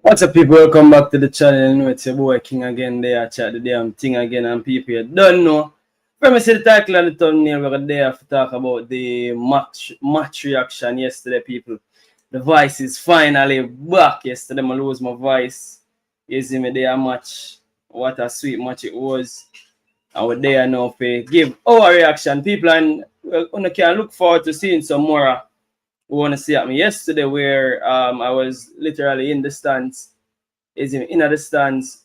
What's up, people? Welcome back to the channel. You know, it's your boy King again. There, I chat the damn thing again, and people you don't know. From me see the title and the thumbnail, we're there to talk about the match reaction yesterday, people. The voice is finally back. Yesterday, I lose my voice. You see me there match. What a sweet match it was. And we're there now to give our reaction, people, and we can look forward to seeing some more. We want to see at me yesterday where I was literally in the stands, in the stands,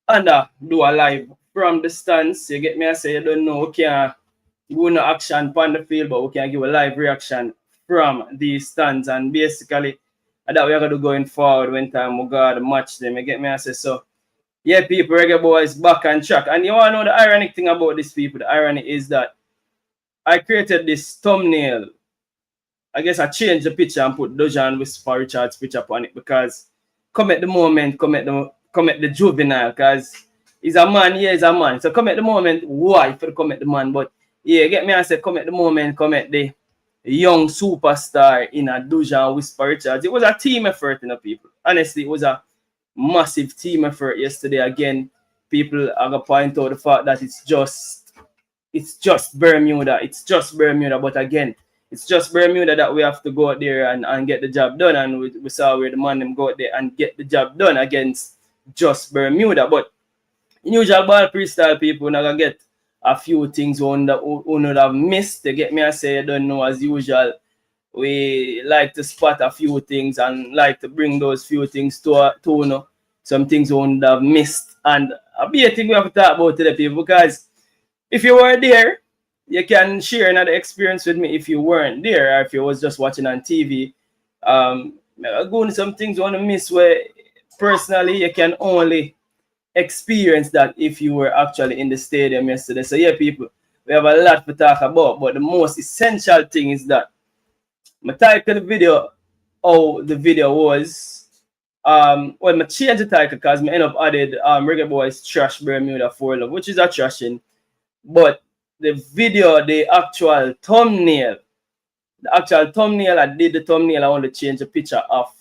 and do a live from the stands. You get me? I say you don't know, we can't go no action on the field, but we can give a live reaction from these stands. And basically, that we're going to going forward when time we got to match them. You get me? I say so. Yeah, people, Reggae Boyz back on track. And you want to know the ironic thing about these people? The irony is that I created this thumbnail. I guess I changed the picture and put Dojan Whisper Richard's picture upon it because come at the moment, come at the juvenile, because he's a man, yeah, he's a man. So come at the moment, why for come at the man? But yeah, get me, I said come at the moment, come at the young superstar in a Dojan Whisper Richards. It was a team effort, you know, people. Honestly, it was a massive team effort yesterday. Again, people are gonna point out the fact that it's just Bermuda. It's just Bermuda, but again, it's just Bermuda that we have to go out there and get the job done. And we saw where the man them go out there and get the job done against just Bermuda. But in usual ball freestyle, people not gonna get a few things one that would have missed. They get me, I say, I don't know, as usual. We like to spot a few things and like to bring those few things to you know, some things we would have missed. And a big thing we have to talk about today, people, because if you were there, you can share another experience with me if you weren't there or if you was just watching on TV. Going some things you want to miss where personally you can only experience that if you were actually in the stadium yesterday. So yeah, people, we have a lot to talk about, but the most essential thing is that I title the video how the video was. Well, I changed the title because I end up added Reggae Boyz Trash Bermuda for Love, which is a trashing, but the video, the actual thumbnail, I did the thumbnail, I want to change the picture of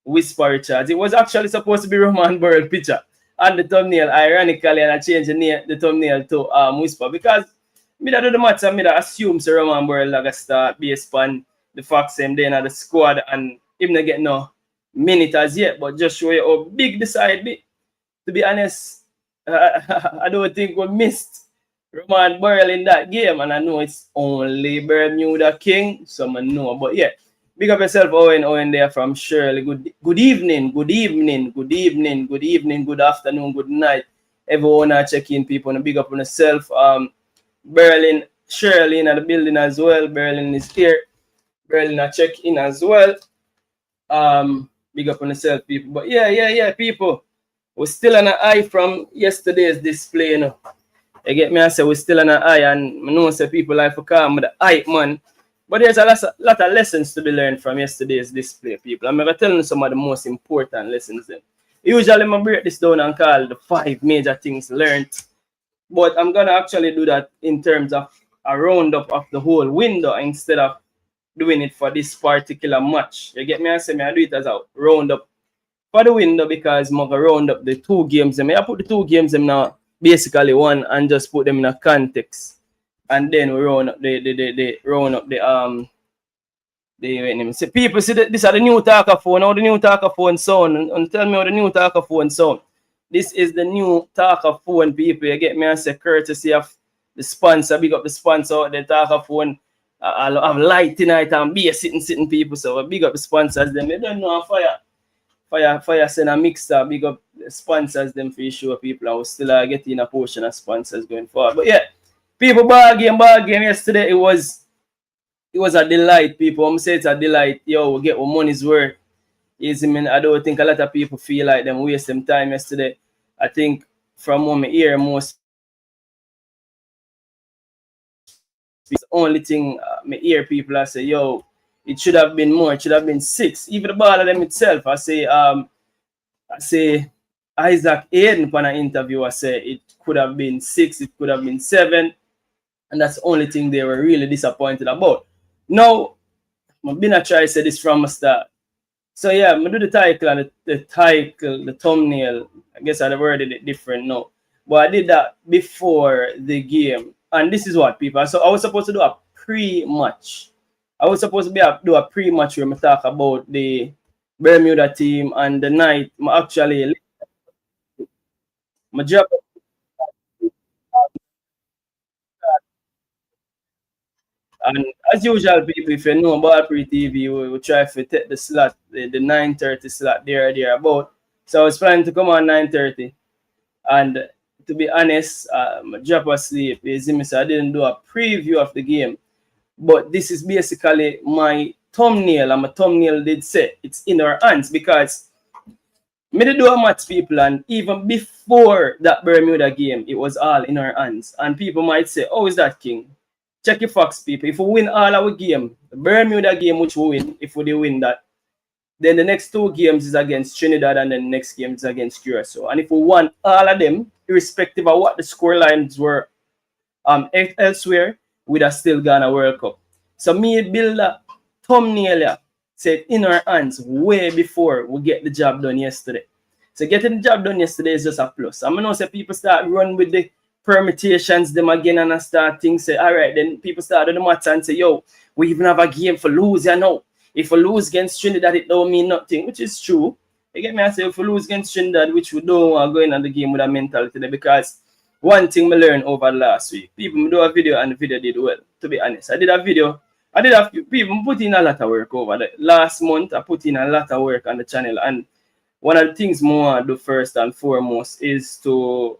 Whisper Richards. It was actually supposed to be Roman Burrell picture and the thumbnail, ironically, and I changed the thumbnail to Whisper because me that do the matter, me that assume so Roman Burrell like a start based on the fact him then at the squad and him not get no minute as yet, but just show you how big the side be. To be honest, I don't think we missed Roman Burrell in that game, and I know it's only Bermuda King, so I know. But yeah, big up yourself, Owen there from Shirley. Good evening, good afternoon, good night. Everyone are checking people and big up on yourself. Berlin, Shirley in the building as well. Berlin is here. Berlin are check in as well. Big up on yourself, people. But yeah, people. We're still on an eye from yesterday's display, you know. You get me? I say we're still on an eye, and I know say people like to come with the hype, man. But there's a lot of lessons to be learned from yesterday's display, people. I'm going to tell you some of the most important lessons then. Usually I break this down and call the 5 major things learned. But I'm going to actually do that in terms of a roundup of the whole window instead of doing it for this particular match. You get me? I say I do it as a roundup for the window because I'm going to round up the 2 games. I put the 2 games in now. Basically one and just put them in a context, and then we round up the people see that this are the new talkaphone. How the new talkaphone sound? And tell me how the new talkaphone sound. This is the new talkaphone, people. You get me? I say courtesy of the sponsor. Big up the sponsor. The talkaphone. I'll have light tonight and be a sitting people. So big up the sponsors. Them they don't know Fire send a mixer, big up the sponsors them for sure, people. I was still getting a portion of sponsors going forward. But yeah, people ball game yesterday. It was a delight, people. I'm saying it's a delight. Yo, we get our money's worth. Easy, man. I don't think a lot of people feel like them waste some time yesterday. I think from what I hear, most it's the only thing I hear people I say, yo, it should have been more. It should have been 6. Even the ball of them itself. I say Isaac Aiden for an interview. I say it could have been 6. It could have been 7. And that's the only thing they were really disappointed about. Now, I've been trying to say this from the start. So yeah, I'm gonna do the title and the title, the thumbnail. I guess I'd have worded it different now. But I did that before the game. And this is what people, so I was supposed to do a pre-match. I was supposed to do a pre-match where I talk about the Bermuda team and the night actually my job. And as usual, people, if you know about pre-TV, we try to take the slot, the 9:30 slot there about. So I was planning to come on 9:30, and to be honest, I drop asleep. You see me, so I didn't do a preview of the game. But this is basically my thumbnail, and my thumbnail did say it's in our hands because me did do a match, people, and even before that Bermuda game, it was all in our hands. And people might say, "Oh, is that King?" Check your facts, people. If we win all our game, the Bermuda game, which we win, if we win that, then the next two games is against Trinidad, and then the next game is against Curacao. And if we won all of them, irrespective of what the score lines were elsewhere, we'd have still gone a World Cup. So me build a thumbnail said in our hands way before we get the job done yesterday. So getting the job done yesterday is just a plus. I'm gonna say people start run with the permutations them again and I start things say, all right, then people start doing the maths and say, yo, we even have a game for lose, you know. If we lose against Trinidad, it don't mean nothing, which is true. You get me? I say if we lose against Trinidad, which we don't want to go in on the game with a mentality there, because one thing we learned over last week, people do a video and the video did well, to be honest. I did have people put in a lot of work over the last month. I put in a lot of work on the channel, and one of the things more I do first and foremost is to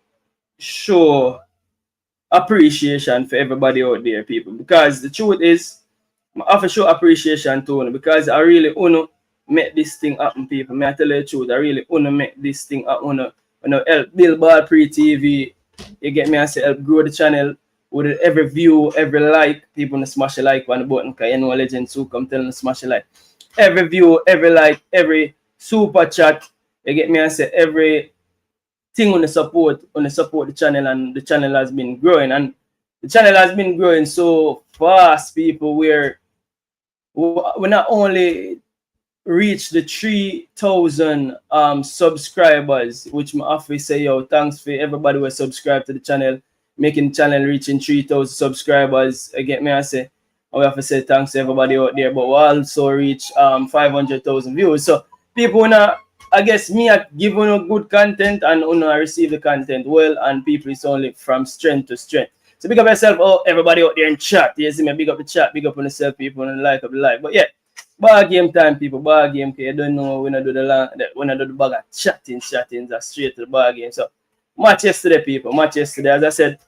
show appreciation for everybody out there, people, because the truth is I have to show appreciation to you because I really wanna make this thing happen, people. May I tell you the truth, I really wanna make this thing happen, help build ball pre-TV. You get me? I say help grow the channel with every view, every like. People wanna smash a like on the button because you know legends who come tell them to smash a like. Every view, every like, every super chat. You get me? I say every thing on the support the channel, and the channel has been growing, and the channel has been growing so fast, people, where we not only reach the 3,000 subscribers, which my office say, yo, thanks for everybody who subscribed to the channel, making the channel reaching 3,000 subscribers. I get me, I say, we have to say thanks to everybody out there, but we also reach 500,000 views. So people wanna, I guess me I give you good content and I receive the content well, and people is only from strength to strength. So big up yourself, oh, everybody out there in chat. You see me, big up the chat, big up on yourself, people, and like up the like. But yeah, bar game time, people, bar game. You don't know when I do the bag of chatting, that's straight to the bar game. So match yesterday, people, match yesterday. As I said,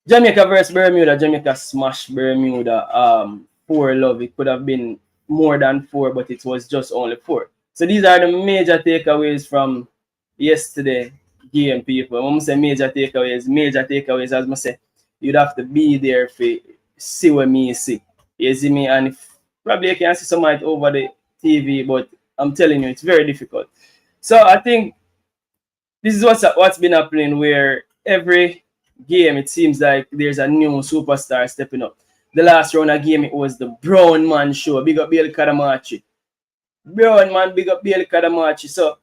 Jamaica versus Bermuda. Jamaica smashed Bermuda 4-love. It could have been more than 4, but it was just only 4. So these are the major takeaways from yesterday game, people. When I say major takeaways, as I say, you'd have to be there for see what me see. You see me, and if, probably you can see somebody over the TV, but I'm telling you, it's very difficult. So I think this is what's been happening, where every game it seems like there's a new superstar stepping up. The last round of game, it was the Brown Man show. Big up Bill Kadamachi. Brown Man, big up Bill Kadamachi. So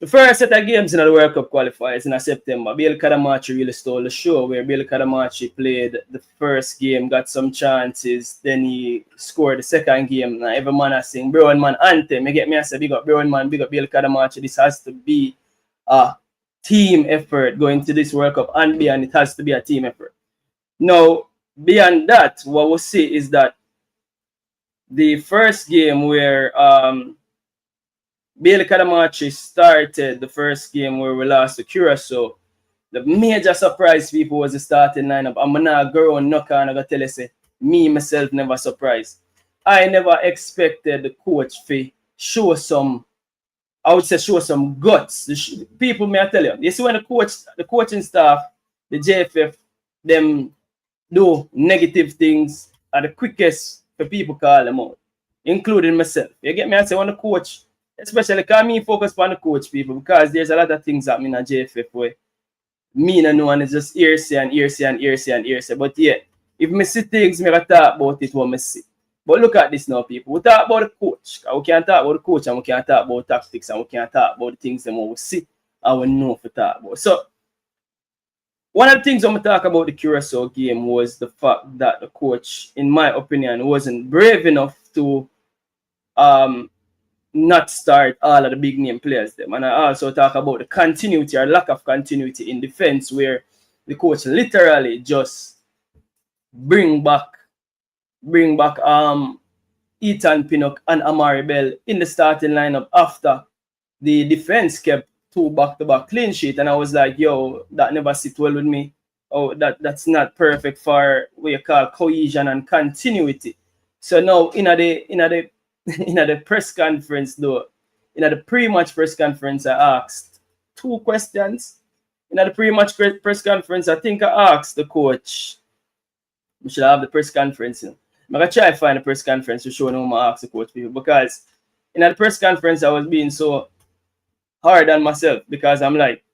the first set of games in the World Cup qualifiers in September, Bill Kadamachi really stole the show, where Bill Kadamachi played the first game, got some chances, then he scored the second game. Now every man has sing Brown Man anthem. You get me? I say big up Brown Man, big up Bill Kadamachi. This has to be a team effort going to this World Cup and beyond. It has to be a team effort. Now, beyond that, what we'll see is that the first game where Bill Kadamachi started the first game where we lost to Curacao, the major surprise, people, was the starting lineup. I'm not go and knock on, I'm gonna tell you, say, me myself never surprised. I never expected the coach to show some, I would say, show some guts. People, may I tell you, see when the coaching staff, the JFF, them do negative things are the quickest for people call them out, including myself. You get me? I say when the coach, especially because me focus on the coach, people, because there's a lot of things happening at JFF where me and no one is just hearsay and hearsay and hearsay and hearsay. But yeah, if me see things, me talk about it what me see. But look at this now, people. We talk about the coach. We can't talk about the coach and we can't talk about tactics and we can't talk about the things that we see and we know to talk about. So one of the things when we talk about the Curacao game was the fact that the coach, in my opinion, wasn't brave enough to not start all of the big name players them. And I also talk about the continuity or lack of continuity in defense, where the coach literally just bring back Ethan Pinnock and Amari Bell in the starting lineup after the defense kept 2 back-to-back clean sheet. And I was like, yo, that never sit well with me. Oh, that's not perfect for what you call cohesion and continuity. So now in the press conference though, in the pre-match press conference, I asked 2 questions. In the pre-match press conference, I think I asked the coach. We should have the press conference. I'm gonna try to find a press conference to show them I ask the coach people, because in the press conference I was being so hard on myself because I'm like,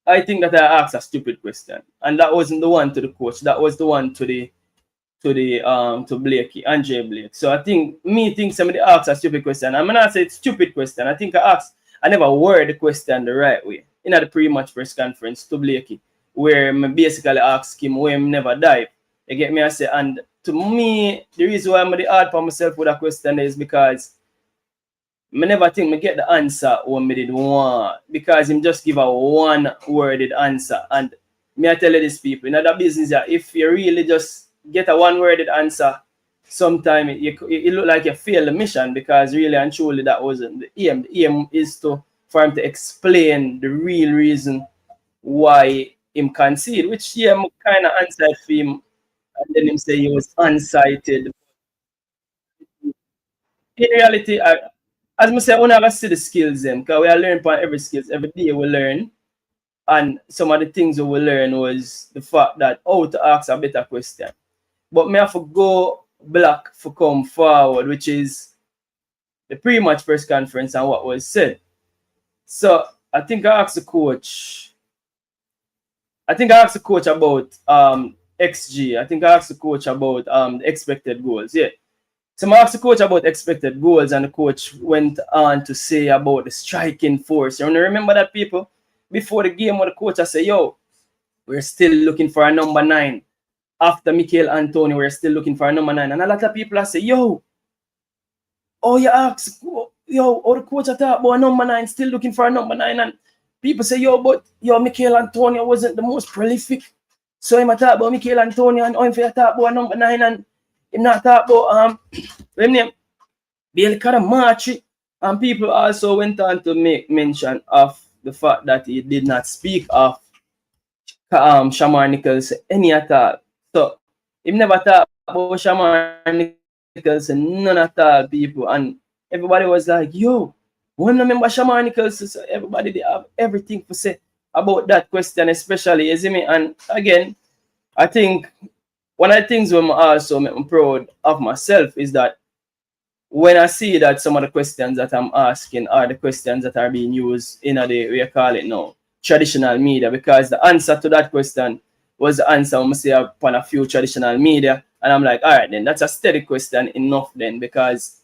I think that I asked a stupid question, and that wasn't the one to the coach. That was the one to Blakey, Andre Blake. So I think somebody asked a stupid question. I'm not say it's stupid question. I think I never worded the question the right way in the pre-match press conference to Blakey, where I basically asked him where him never dive. You get me? I say, and to me, the reason why I'm the hard for myself with that question is because I never think I get the answer when I did want, because him just give a one-worded answer. And me I tell you this, people, in other business, that if you really just get a one-worded answer, sometimes it look like you failed the mission, because really and truly that wasn't the aim. The aim is for him to explain the real reason why him concede, which kind of answered for him. And then him say he was unsighted. In reality, as I say, we never see the skills them, because we are learning from every skills. Every day we learn. And some of the things we learn was the fact that how to ask a better question. But me have to go black for come forward, which is the pre-match press conference and what was said. So I think I asked the coach about XG. I think I asked the coach about the expected goals. Yeah. So I asked the coach about expected goals, and the coach went on to say about the striking force. You remember that, people? Before the game, what the coach I say, yo, we're still looking for a number 9. After Michael Antonio, we're still looking for a number 9. And a lot of people I say, yo, oh, you ask, yo, or the coach I talk about a number 9, still looking for a number 9. And people say, yo, but Michael Antonio wasn't the most prolific. So I'm talk about Michael Antonio, and I'm talk about a number 9, and I'm not talk about Bill Caramachi. And people also went on to make mention of the fact that he did not speak of Shamar Nichols any at all. So he never talked about Shamar Nichols and none at all, people. And everybody was like, yo, one remember Shamar Nichols. So everybody, they have everything to say about that question, especially, you see me. And again, I think one of the things when I also make me proud of myself is that when I see that some of the questions that I'm asking are the questions that are being used in we call it now, traditional media, because the answer to that question was the answer I'm say upon a few traditional media, and I'm like, all right, then that's a steady question enough then, because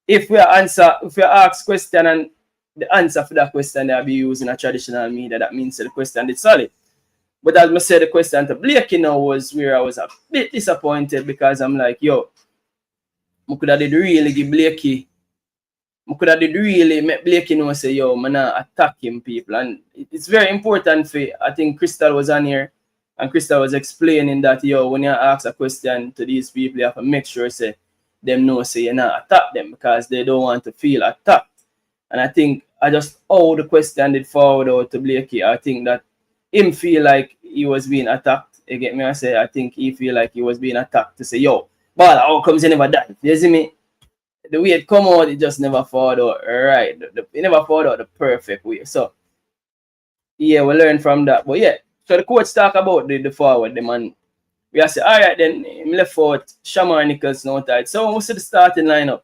if we ask question and the answer for that question that be used in a traditional media, that means the question is solid. But as I said, the question to Blakey now was where I was a bit disappointed, because I'm like, yo, I could have really give Blakey. I could have really make Blakey know say, yo, I'm not attacking people. And it's very important for, I think Crystal was on here, and Crystal was explaining that, yo, when you ask a question to these people, you have to make sure say them know say you're not attack them, because they don't want to feel attacked. And I think I just how the question did forward out to Blakey, I think that him feel like he was being attacked. You get me? I say I think he feel like he was being attacked to say, yo, but how comes he never died? You see me? The way it come out, it just never forward out right. It never forward out the perfect way. So yeah, we learn from that. But yeah, so the coach talk about the forward, the man. We have say, all right, then him left out Shamar Nichols now tight. So we see the starting lineup.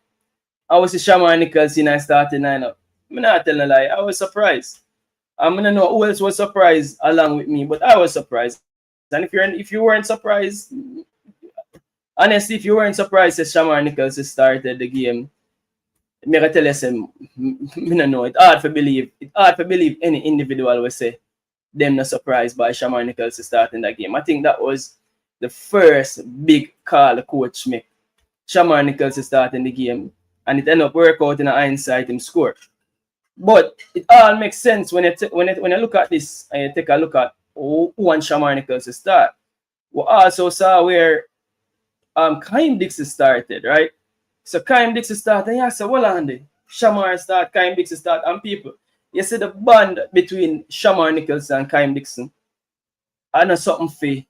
I was see Shamar Nichols in the starting lineup. I'm not telling a lie. I was surprised. I'm gonna know who else was surprised along with me, but I was surprised. And if you weren't surprised, Honestly, if you weren't surprised that Shamar Nichols started the game, me I tell you, say, me no know. It's hard to believe. It's hard to believe any individual will say them not surprised by Shamar Nichols starting that game. I think that was the first big call the coach make. Shamar Nichols starting the game, and it ended up work out in hindsight him score. But it all makes sense when you look at this and you take a look at who and Shamar Nichols to start. We also saw where Kaim Dixon started, right? So Kaim Dixon started, and you say, well, Andy, Shamar start, Kaim Dixon start, and people, you see the bond between Shamar Nichols and Kaim Dixon. I know something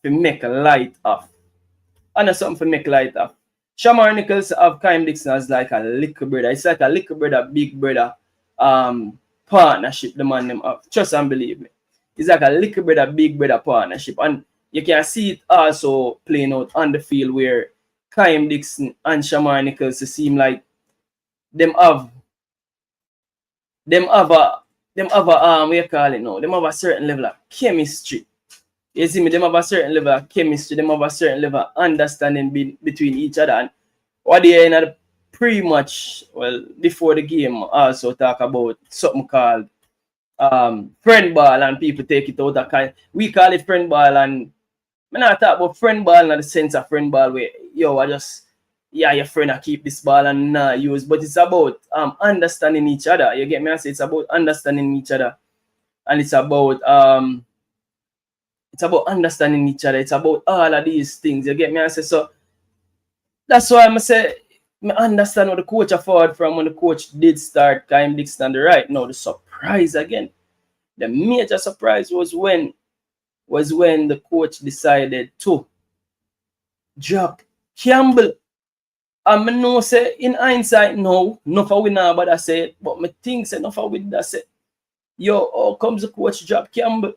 for make a light off. I know something for make light off. Shamar Nichols of Kaim Dixon as like a little brother. It's like a little brother, big brother partnership the man them have. Trust and believe me. It's like a little brother, big brother partnership. And you can see it also playing out on the field where Kaim Dixon and Shamar Nichols seem like them have what you call it now? Them have a certain level of chemistry. You see me, them have a certain level of chemistry, them have a certain level of understanding between each other. And what they in the pre-match, well, before the game, also talk about something called friend ball, and people take it out of kind. We call it friend ball, and I not talk about friend ball in the sense of friend ball where I just your friend I keep this ball and not use, but it's about understanding each other. You get me? I say it's about understanding each other, and it's about understanding each other. It's about all of these things. You get me? I say so. That's why I'm say I understand what the coach afford from when the coach did start Kaim Dixon on the right. Now the surprise again. The major surprise was when the coach decided to drop Campbell. I know say in hindsight, no, enough of we know about that say it, but me think say enough of we that say. Yo, how comes the coach drop Campbell?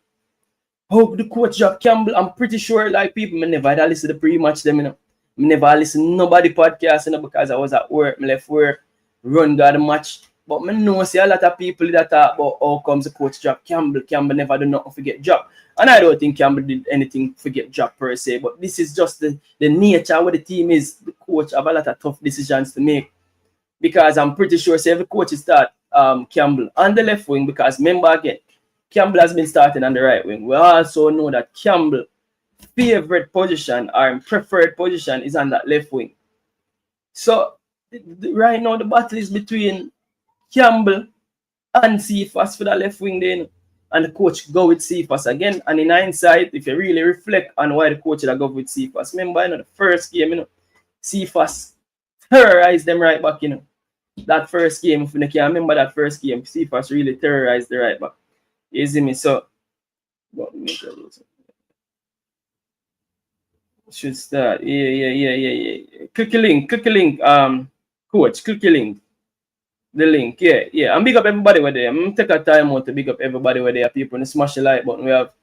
How the coach drop Campbell? I'm pretty sure like people me never had listen to the pre-match them, you know. Me never listen to nobody podcast, you know, because I was at work, me left work, run got the match. But me know see a lot of people that talk about how comes the coach drop Campbell. Campbell never do nothing to get dropped. And I don't think Campbell did anything to get dropped per se, but this is just the nature where the team is. The coach have a lot of tough decisions to make. Because I'm pretty sure say every coach start Campbell on the left wing, because remember again, Campbell has been starting on the right wing. We also know that Campbell favorite position or preferred position is on that left wing. So right now the battle is between Campbell and Cephas for the left wing then, and the coach go with Cephas again. And in hindsight, if you really reflect on why the coach would go with Cephas, remember, you know, the first game, you know, Cephas terrorized them right back, you know. That first game, if you can remember that first game, Cephas really terrorized the right back. You see me? So should start. Yeah. Click your link, coach, click your link. The link, yeah. And big up everybody with there. I'm take a time out to big up everybody with there. People, and smash the like button. We have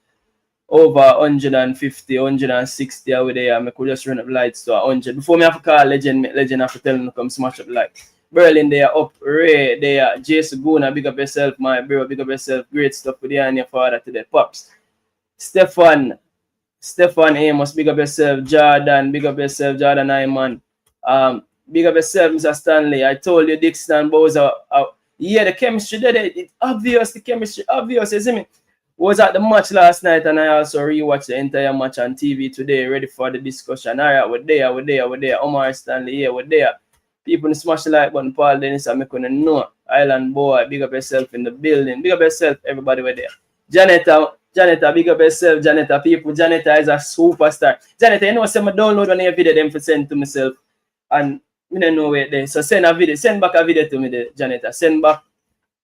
over 150, 160 over there. I could just run up lights to 100. Before me have to call Legend have to tell him to come smash up the like. Berlin there, up Ray there, Jason Guna, big up yourself, my bro, big up yourself. Great stuff with you and your father today. Pops. Stefan Amos, big up yourself. Jordan, big up yourself. Jordan Iman. Big up yourself, Mr. Stanley. I told you Dixon and Bowser. Yeah, the chemistry there. It's obvious, the chemistry obvious, you see me? Was at the match last night, and I also rewatched the entire match on TV today, ready for the discussion. All right, we're there. Omar Stanley, yeah, we're there. People smash the like button. Paul Dennis, I'm going to know. Island Boy, big up yourself in the building. Big up yourself, everybody we're there. Janetta, big up yourself, Janetta. People, Janetta is a superstar. Janetta, you know, I download one of your video them for send to myself. And I don't know where there. So send back a video to me there, Janetta. Send back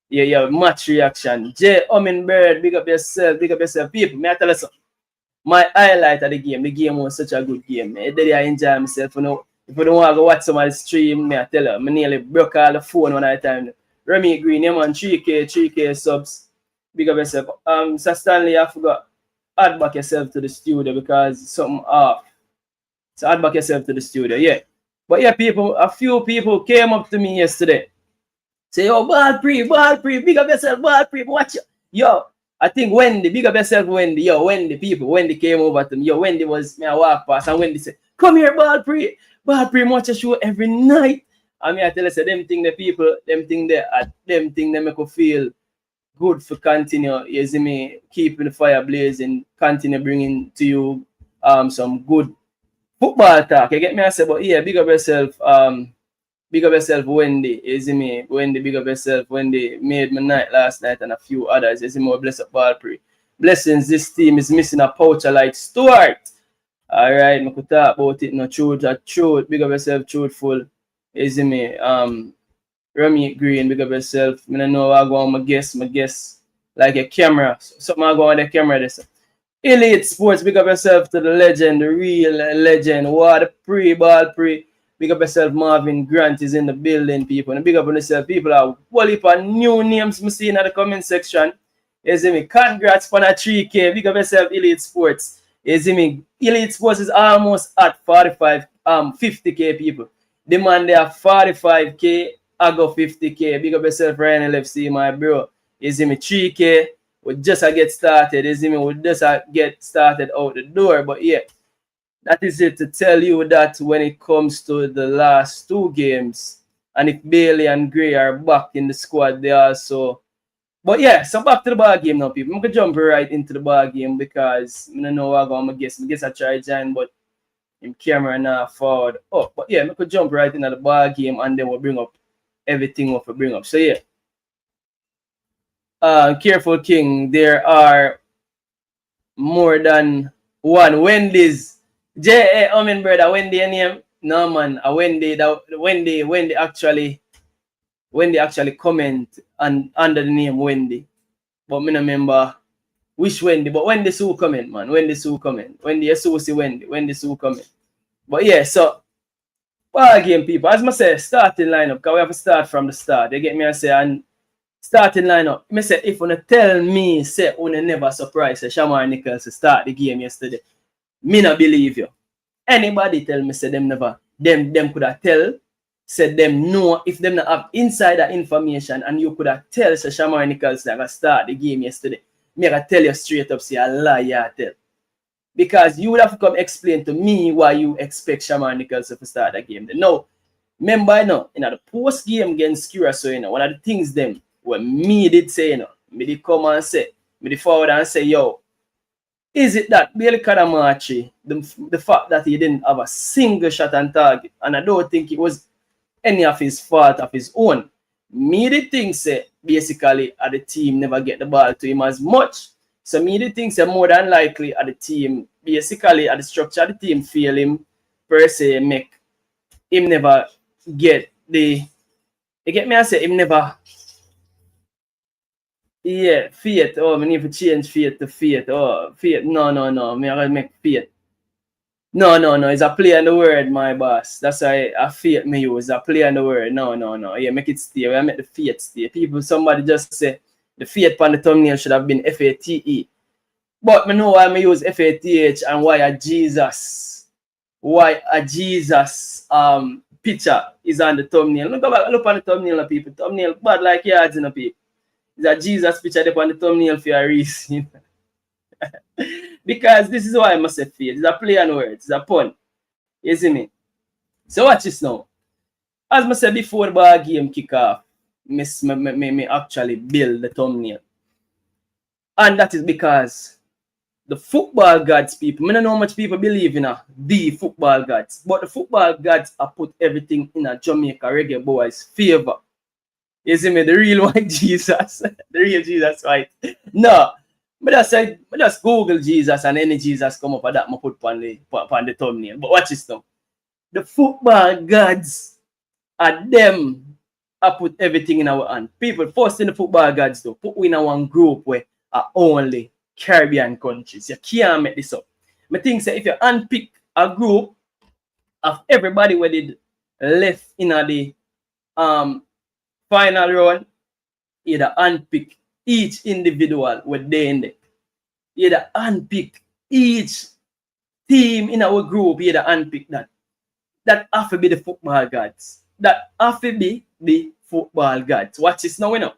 your match reaction. J. Bird, big up yourself, people. May I tell you something? My highlight of the game was such a good game. I enjoy myself. You know, if you don't want to go watch somebody stream, may I tell you, I nearly broke all the phone one at a time. Remy Green, yeah man, 3K subs. Big up yourself. So Stanley, I forgot. Add back yourself to the studio because something off. So add back yourself to the studio, yeah. But yeah, a few people came up to me yesterday. Say, yo, ball pre, big up yourself, ball pre, watch you. Yo, I think Wendy, big up yourself, Wendy. Yo, Wendy came over to me. Yo, Wendy was, me I walk past, and Wendy said, Come here, ball pre watch a show every night. I mean, I tell you, say, them thing they make you feel good for continue, you see me, keeping the fire blazing, continue bringing to you some good football talk. You get me? I say, but yeah, big up yourself, Wendy, you see me, Wendy, big up yourself, Wendy made my night last night and a few others, you see me, bless up ball pre. Blessings, this team is missing a poacher like Stuart. Alright, I could talk about it, no truth, big up yourself, truthful, you see me, Remy Green, big up yourself. I don't know I go on my guess like a camera. Something I go on the camera this. Elite Sports, big up yourself to the legend, the real legend. What ball pre. Big up yourself, Marvin Grant is in the building, people. And big up on yourself, people are whole heap of new names I see in the comment section. You see me? Congrats for a 3K. Big up yourself, Elite Sports. You see me? Elite Sports is almost at 50K people. The man there 45K. I go 50K. Big up yourself, Ryan LFC, my bro. You see me? 3K. We just get started. You see me? We just get started out the door. But yeah, that is it to tell you that when it comes to the last two games, and if Bailey and Gray are back in the squad, they also. But yeah, so back to the ball game now, people. I'm going to jump right into the ball game because I don't know what I'm going to guess. I guess I try to join, but in camera now forward. Oh, but yeah, I could jump right into the ball game and then we'll bring up everything what we bring up. So yeah. Careful King, there are more than one Wendy's. Brother, Wendy your name? No man, Wendy actually comment and under the name Wendy. But me no remember which Wendy, but Wendy Sue comment, man. Wendy Sue comment. Wendy Sue see Wendy Sue comment. But yeah, so ball game, people. As I say, starting lineup, because we have to start from the start. You get me? I say, and starting lineup. I say, if you tell me, say, you never surprised, say, Shamar Nichols start the game yesterday, me not believe you. Anybody tell me, say, them never, them could have tell, say, them know, if them not have insider information, and you could have tell, say, Shamar Nichols that start the game yesterday, me I tell you straight up, say, a lie, you tell. Because you would have to come explain to me why you expect Shamar Nichols to start the game. No, remember, in the post game against Curacao, one of the things them when me did say, me did come and say, me did forward and say, yo, is it that Bailey Kadamachi, the fact that he didn't have a single shot on target, and I don't think it was any of his fault of his own. Me did think say basically the team never get the ball to him as much. So me did think say more than likely the team, basically the structure of the team fail him per se, make him never get the, you get me? I say him never, yeah, faith. Oh, we need to change faith to faith. Oh, faith. No. Me I gotta make faith. No. It's a play on the word, my boss. That's why I faith me use. A play on the word. No. Yeah, make it stay. I make the faith stay. Somebody just say the faith on the thumbnail should have been FATE. But I know why I use FATH and why a Jesus. Why a Jesus picture is on the thumbnail. Look on the thumbnail, people. Thumbnail bad like yards in the people. It's a Jesus picture up on the thumbnail for a reason. Because this is why I must say faith. It's a play on words. It's a pun. You see me? So watch this now. As I said before the ball game kick off, me actually build the thumbnail. And that is because the football gods, people, I don't know how much people believe in the football gods, but the football gods have put everything in a Jamaica Reggae Boyz favor. You see me, the real white Jesus, the real Jesus white. No, but I just Google Jesus and any Jesus come up with that I put on the thumbnail. But watch this now. The football gods are them. I put everything in our hand. People, first in the football gods though, put in one group where are only Caribbean countries. You can't make this up. I think say if you unpick a group of everybody where did left in the final round, you unpick each individual with they in there. You unpick each team in our group, you unpick that. That have to be the football gods. That have to be the football gods. Watch this now, you know.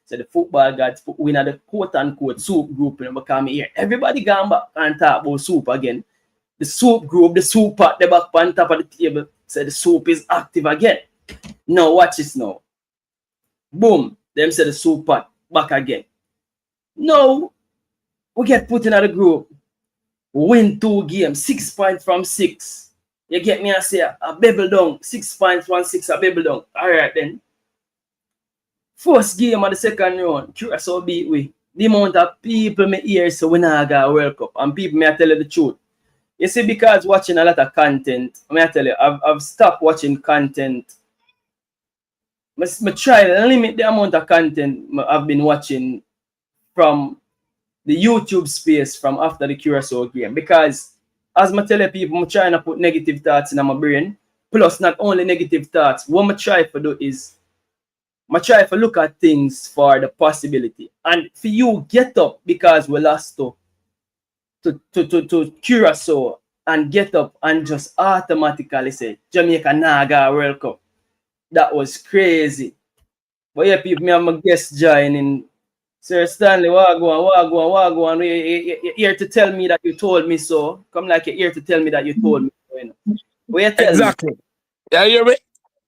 So the football gods put in the quote-unquote soup group, because me here everybody gone back and talk about soup again. The soup group, the soup at the back on top of the table, said the soup is active again. Now watch this now. Boom, them said the soup pot back again. Now we get put in the group. Win 2 games, 6 points from 6. You get me? I say a bebble down, 6 points from 6, a bebble down. All right then. First game of the second round, Curacao beat we. The amount of people me hear so we not got a World Cup, and people may tell you the truth. You see, because watching a lot of content, I tell you, I've stopped watching content. I try to limit the amount of content I've been watching from the YouTube space from after the Curacao game. Because, as I tell you people, I'm trying to put negative thoughts in my brain. Plus, not only negative thoughts, what I try to do is, I try to look at things for the possibility. And for you, get up because we lost to Curacao and get up and just automatically say, Jamaica nah got a World Cup. That was crazy. But yeah, people, me and my guest joining. Sir Stanley, wagwan. You're here to tell me that you told me so. Come like you're here to tell me that you told me so. You know? What you tell exactly. me? Yeah, you hear me?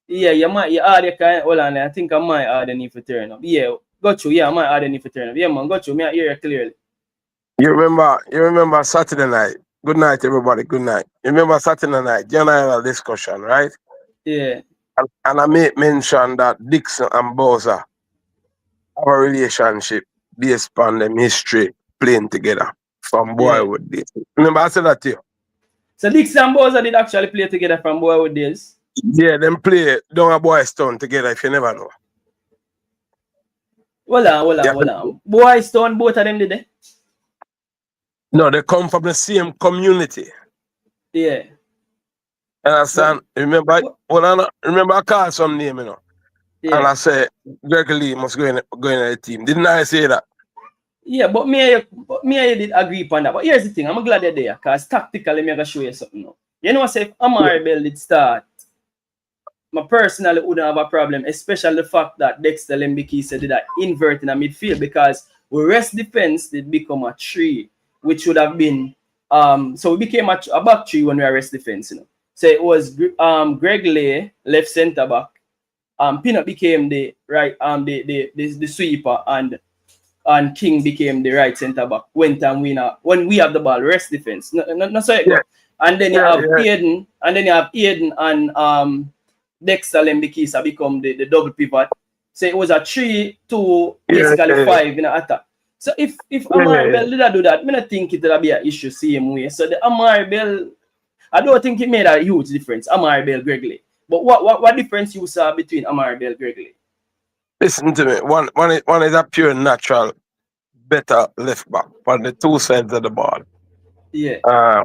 Yeah, your audio can hold on. I think I might audio need to turn up. Yeah, got you. Yeah, I might audio need to turn up. Yeah, man, got you. Me I hear you clearly. You remember Saturday night. Good night, everybody. Good night. You remember Saturday night, John and I had a discussion, right? Yeah. And I made mention that Dixon and Bowser have a relationship based on them history playing together from boyhood days. Remember I said that to you? So Dixon and Bowser did actually play together from boyhood days? Yeah, them play down a Boys Town together if you never know. Hold on. Boys Town, both of them did they? No, they come from the same community. Yeah. Understand? Remember I called some name, you know. Yeah. And I said Greg Lee must go in the team. Didn't I say that? Yeah, but me and you did agree upon that. But here's the thing, I'm glad you're there, because tactically I'm gonna show you something now. You know, say if Amari Bell did start, I personally wouldn't have a problem, especially the fact that Dexter Lembiki said that invert in a midfield, because we rest defense did become a 3, which would have been so we became a back 3 when we rest defense, you know. So it was Greg Lee, left centre back. Peanut became the right the sweeper, and King became the right centre back. When we have the ball, rest defense. No so it go. And then you have Aiden, and Dexter Lembikisa become the double pivot. So it was a 3-2, basically 5 in an attack. So if Amari Bell did do that, I don't think it would be an issue same way. So the Amari Bell, I don't think it made a huge difference. Amari Bell, Greg Lee. But what difference you saw between Amari Bell, Greg Lee? Listen to me. One is a pure natural, better left back on the two sides of the ball. Yeah.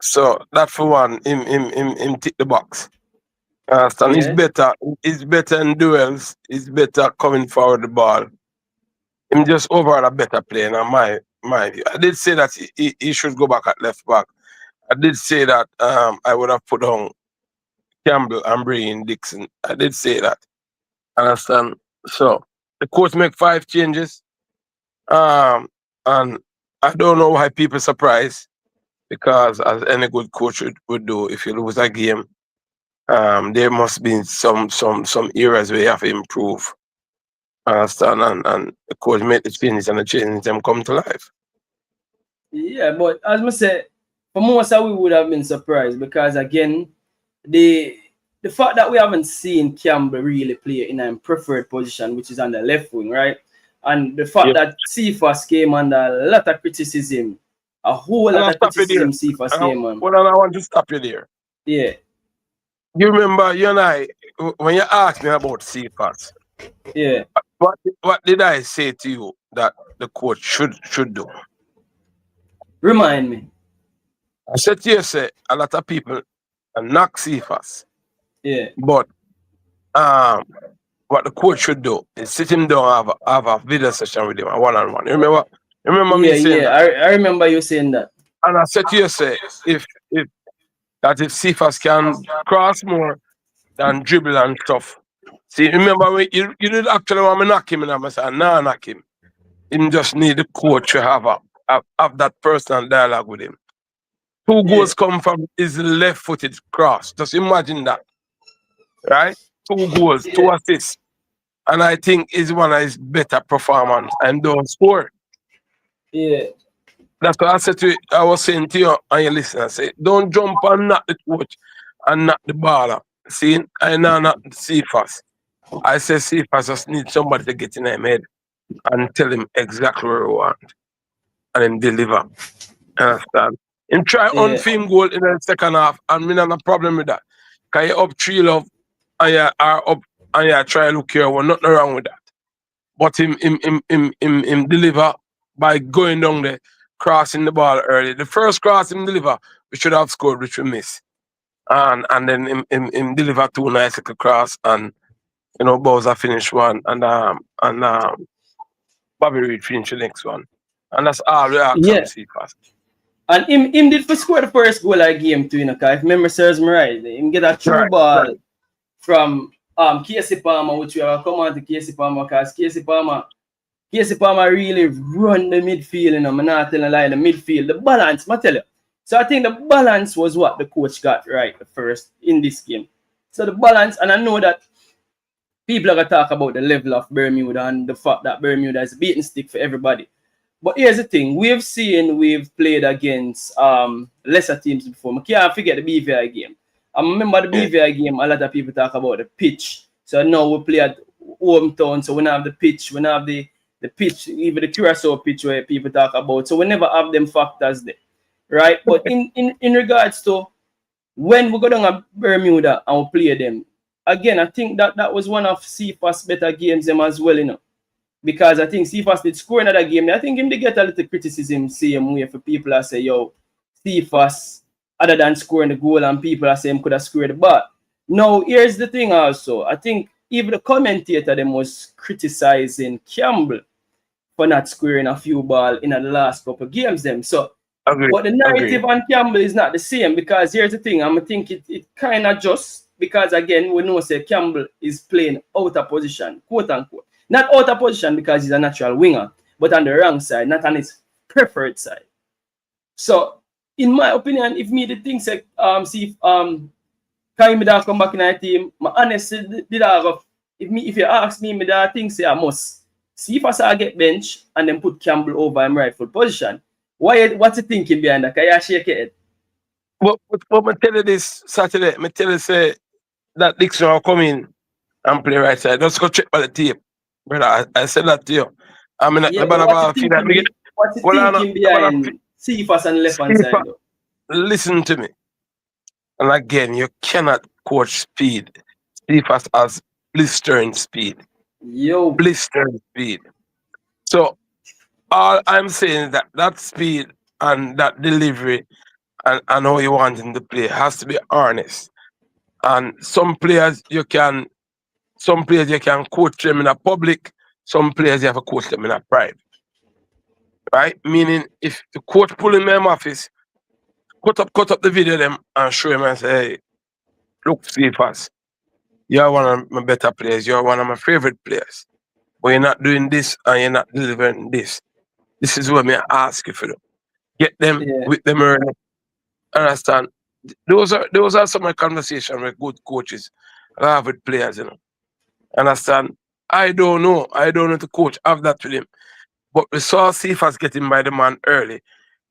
So that for one, him tick the box. So he's better in duels. He's better coming forward the ball. Him just overall a better player in my view. I did say that he should go back at left back. I did say that I would have put on Campbell and bring in Dixon. I did say that. Understand? So the coach make 5 changes. And I don't know why people surprised, because as any good coach would do, if you lose a game, there must be some areas where you have to improve. Understand? And the coach made the changes, and the changes them come to life. Yeah, but as I said, for most of we would have been surprised, because again, the fact that we haven't seen Campbell really play in a preferred position, which is on the left wing, right? And the fact that Cephas came under a lot of criticism, a whole lot of criticism Cephas came on. Well, I want to stop you there. Yeah. You remember, you and I, when you asked me about Cephas, yeah, what did I say to you that the coach should do? Remind me. I said to you, say, a lot of people knock Cephas. Yeah. But what the coach should do is sit him down, have a video session with him, a one-on-one. You remember me saying that? I remember you saying that. And I said to you, say, if Cephas can cross more than dribble and stuff. See, remember when you did actually want me knock him, and I said, nah, knock him. Him just need the coach to have that personal dialogue with him. 2 goals come from his left-footed cross. Just imagine that, right? 2 goals, 2 assists. And I think is one of his better performance and don't score. Yeah. That's what I said to you, I was saying to you and you listen, I say, don't jump and knock the coach and knock the baller. See, I know not Cephas. I say Cephas just need somebody to get in his head and tell him exactly where he want. And then deliver. Understand? And try on film goal in the second half, and we don't have a problem with that. Because you up 3-love and you are up and you try to look here, well, nothing wrong with that. But him deliver by going down there, crossing the ball early. The first cross him deliver, we should have scored, which we miss. And then him deliver 2 nice little cross, and you know, Bowser finish one, and Bobby Reed finish the next one. And that's all we ask from Cephas. And him did for score the first goal of the game too, you know, because if memory serves me right, him get a true ball from Casey Palmer, which we have come on to Casey Palmer, because Casey Palmer really run the midfield, you know, I'm not telling a lie, the midfield, the balance, I tell you. So I think the balance was what the coach got right first in this game. So the balance, and I know that people are going to talk about the level of Bermuda and the fact that Bermuda is a beating stick for everybody. But here's the thing, we've played against lesser teams before. I can't forget the BVI game. I remember the BVI game, a lot of people talk about the pitch. So now we play at hometown, so we don't have the pitch, we don't have the pitch, even the Curacao pitch where people talk about. So we never have them factors there. Right? But in regards to when we go down to Bermuda and we play them, again, I think that was one of Cephas' better games them as well, you know. Because I think Cephas did score another game. I think him they get a little criticism same way for people that say, yo, Cephas, other than scoring the goal, and people that say him could have scored. But no, here's the thing also. I think even the commentator them was criticizing Campbell for not scoring a few balls in the last couple of games them. So but the narrative on Campbell is not the same, because here's the thing, I think it kind of just because again we know say Campbell is playing out of position, quote unquote. Not out of position because he's a natural winger, but on the wrong side, not on his preferred side. So, in my opinion, if me the thing say see if Karim da come back in our team, my honestly did have if you ask me that thing say I must see if I get bench and then put Campbell over in rightful position. What's the thinking behind that? Can you shake your head? But I tell you this Saturday, I tell you say that Dixon will come in and play right side. Just go check by the tape. Brother, I said that to you. I mean, what's the thinking behind Cephas and left hand side? Listen to me. And again, you cannot coach speed. Cephas has blistering speed. Blistering speed. So, all I'm saying is that speed and that delivery and how you want him to play has to be honest. And some players you can coach them in a public, some players you have to coach them in a private. Right? Meaning if the coach pull him in the office, cut up the video them and show him and say, hey, look, Cephas, you're one of my better players, you're one of my favorite players. But you're not doing this and you're not delivering this. This is what I ask you for them. Get them with them early. Understand? Those are some of my conversations with good coaches I have with players, you know. Understand? I don't know the coach have that with him. But we saw Cephas getting by the man early.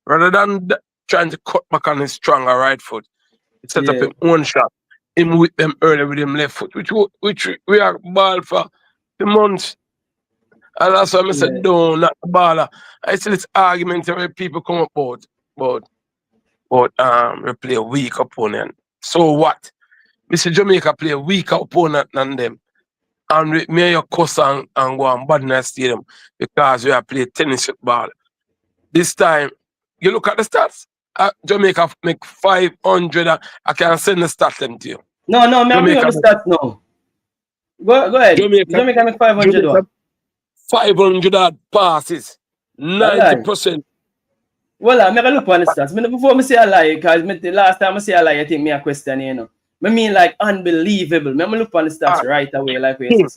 Rather than trying to cut back on his stronger right foot, he set up his own shot. Him with them early with him left foot, which we are ball for the months. And that's why I said, no, not the baller. I see this argument where people come up about we play a weak opponent. So what? Mr. Jamaica play a weaker opponent than them. And we may your cuss and go on Badness Stadium because we have played tennis football. This time, you look at the stats. Jamaica make 500. I can send the stats them to you. No, I'm bring up the stats now. Go ahead. Jamaica make 500. 500 passes. 90%. Well, I'm going to look on the stats. Before I say a lie, because the last time I say a lie, I think me a question, you know. I mean, like, unbelievable. I'm going to look on the stats right away, like we King,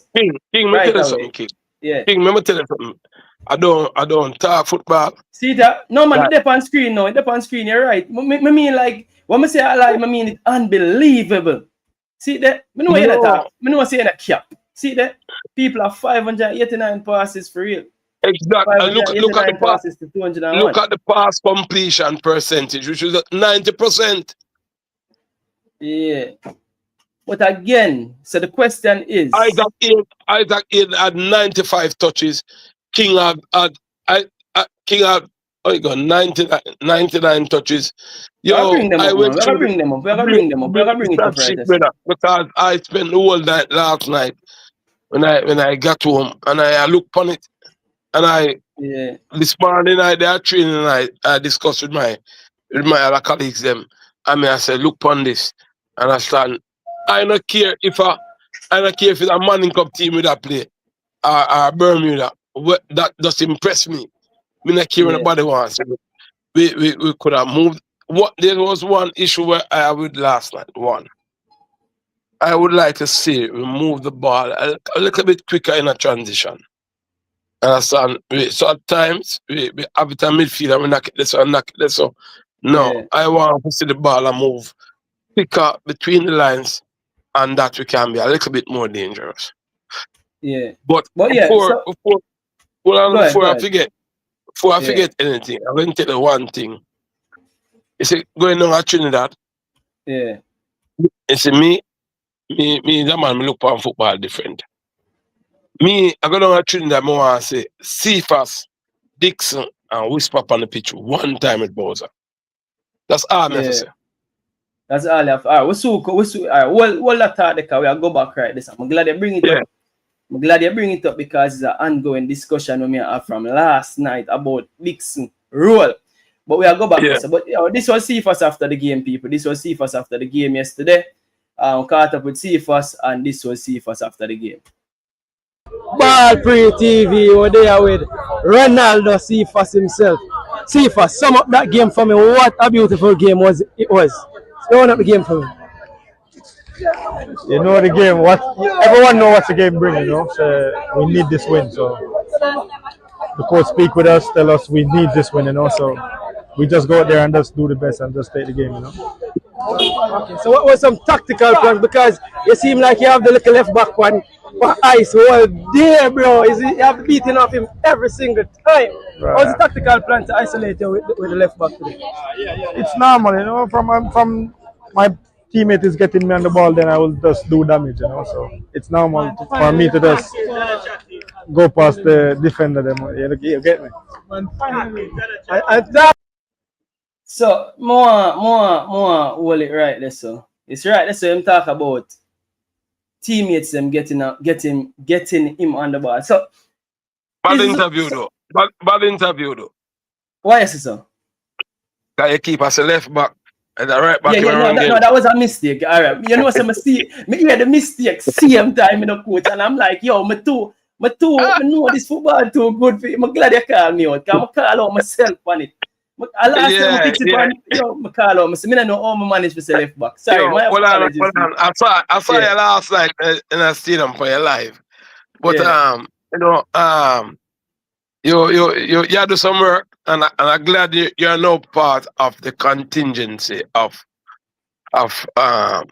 let me tell you something, King. Yeah. King, let me tell you something. I don't talk football. See that? No man, Right. it's up on screen now. It's up on screen. You're right. I mean like when I say alive, I mean it's unbelievable. See that? I know you're talk. I know I say that cap. See that? People have 589 passes for real. Exactly. Look at the passes to 201. Look at the pass completion percentage, which is 90%. Yeah. But again, so the question is Isaac had 95 touches. King had 99 touches. Yo, bring them up, man. We're bring them up. We're bring them up. We're bring it up right there. Because I spent the whole night last night when I got home and I looked on it and this morning I did training and I discussed with my other colleagues them. I said, look on this. And I stand. I don't care if it's a Manning Cup team with that play or Bermuda. That just impressed me. I don't care what nobody wants. We could have moved. There was one issue where I would last night. One. I would like to see we move the ball a little bit quicker in a transition. Understand? So at times we have it in midfield and we knock it this or knock it this. So no, I want to see the ball and move quicker between the lines, and that we can be a little bit more dangerous. Yeah. But before I forget anything, I'm going to tell you one thing. You see, going on at Trinidad. Yeah. You see, me, that man, me look on football different. Me, I go down at Trinidad, I want to say, Cephas, Dixon, and Whisper up on the pitch one time with Bowser. That's all I have to say. That's all I have. All right, well, that thought we go back right this. I'm glad you bring it up. I'm glad you bring it up because it's an ongoing discussion we have from last night about Dixon role. But we are go back this. But this was Cephas after the game, people. This was Cephas after the game yesterday. Caught up with Cephas, and this was Cephas after the game. Ball Pre TV, we're there with Ronaldo Cephas himself. Cephas, sum up that game for me. What a beautiful game it was. Sum up the game for me. You know the game. Everyone knows what the game brings, you know. So we need this win. So the coach speak with us, tell us we need this win, you know. So we just go out there and just do the best and just take the game, you know. Okay, so what was some tactical plans? Because you seem like you have the little left back one for ice. Well, there, bro. You have beaten off him every single time. Right. What's the tactical plan to isolate you with the left back today? It's normal, you know. From my teammate is getting me on the ball, then I will just do damage, you know. So it's normal for me to just go past the defender. You get me? So more hold it right there. So it's right there. So him talk about teammates them getting him on the ball. So bad interview though. Why is it so? Can you keep us a left back and a right back? No, that was a mistake. All right, you know what's a mistake? Me hear the mistake same time in the coach, and I'm like, yo, me too. I know this football too good for you. I'm glad you called me out. Cause I call out myself on it. I call out myself. I don't know how I manage to say left back. Sorry, my apologies. I saw you last night in a stadium for your live. But you do some work, and I'm glad you're now part of the contingency of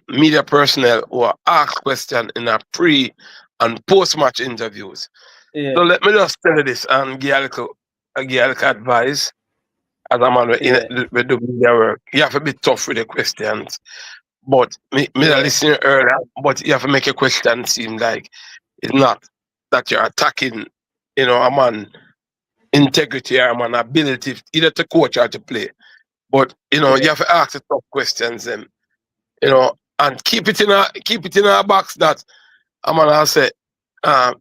media personnel who are asked questions in a pre and post match interviews. Yeah. So let me just tell you this and give you a little advice. As a man with the media work, you have to be tough with the questions. But me listening earlier, but you have to make a question seem like it's not that you're attacking, you know, a man integrity or a man ability either to coach or to play. But you know, you have to ask the tough questions and you know, and keep it in a box that a man has said,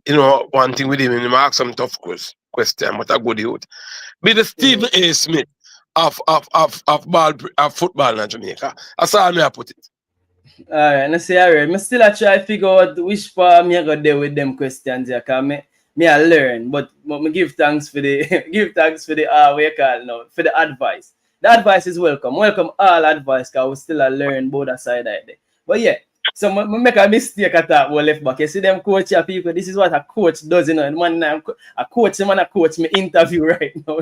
you know, one thing with him, and he ask some tough question, but a good youth. Be the Stephen A. Smith of football in Jamaica. That's how I put it. Alright, let's see. Alright, I still try to figure out which part me go there with them questions here, cause me I learn, but me give thanks for the what you call now, for the advice. The advice is welcome. Welcome all advice, cause we still learn both side of it. But yeah, So I make a mistake at that one left back. You see them coach your people. This is what a coach does, you know. And man, a coach me interview right now.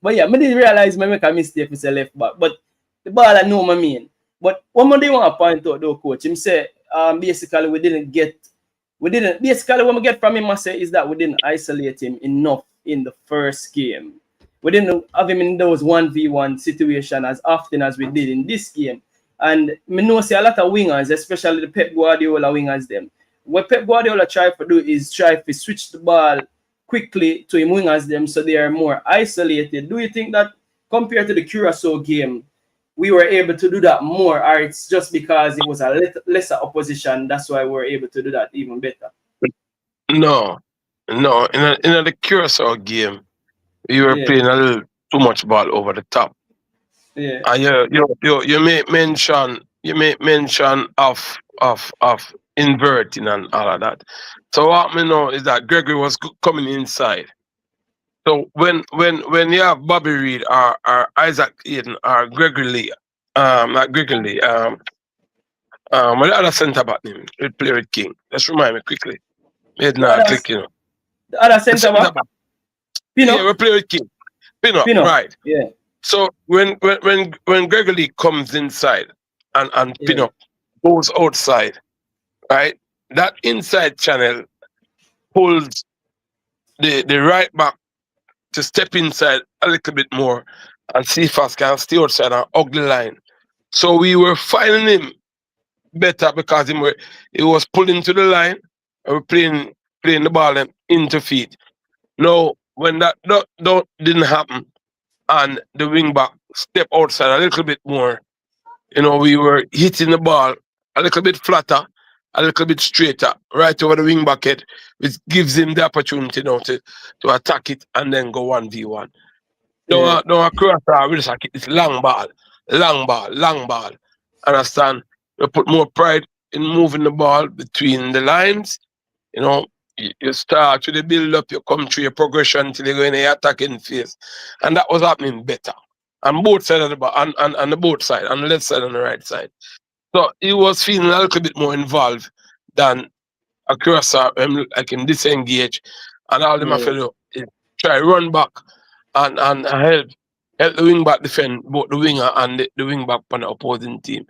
But yeah, I didn't realize I make a mistake with the left back. But the ball I know my mean. But one more thing I want to point out though, coach. Him say basically basically what we get from him I say is that we didn't isolate him enough in the first game. We didn't have him in those 1v1 situations as often as we did in this game. And I know see a lot of wingers, especially the Pep Guardiola wingers them. What Pep Guardiola try to do is try to switch the ball quickly to him wingers them so they are more isolated. Do you think that compared to the Curacao game, we were able to do that more, or it's just because it was a lesser opposition, that's why we were able to do that even better? No. In the Curacao game, we were playing a little too much ball over the top. Yeah. And you make mention of inverting and all of that. So what I know is that Gregory was coming inside. So when you have Bobby Reed or Isaac Eden or Gregory Lee, not Gregory Lee, what the other centre back name? We play with King. Let's remind me quickly. Made now click, you know. The other centre back? Pino? Yeah, we play with King. Pino, right. Yeah. So when Gregory Lee comes inside and Pino goes outside, right? That inside channel pulls the right back to step inside a little bit more and Cephas can stay outside an ugly line. So we were finding him better because he was pulling to the line and we're playing the ball into feet. Now, when that didn't happen and the wing back stepped outside a little bit more, you know, we were hitting the ball a little bit flatter, a little bit straighter, right over the wing back head, which gives him the opportunity now to attack it and then go 1v1. No, Curacao will attack it. It's long ball. Understand? We put more pride in moving the ball between the lines. You know, you start with the build up, you come through your progression until you go in the attacking phase. And that was happening better. On both sides of the ball, on the both side, on the left side and the right side. So he was feeling a little bit more involved than a Curacao, like in disengage. And all them have to do is try run back and help the wing back defend both the winger and the wing back on the opposing team.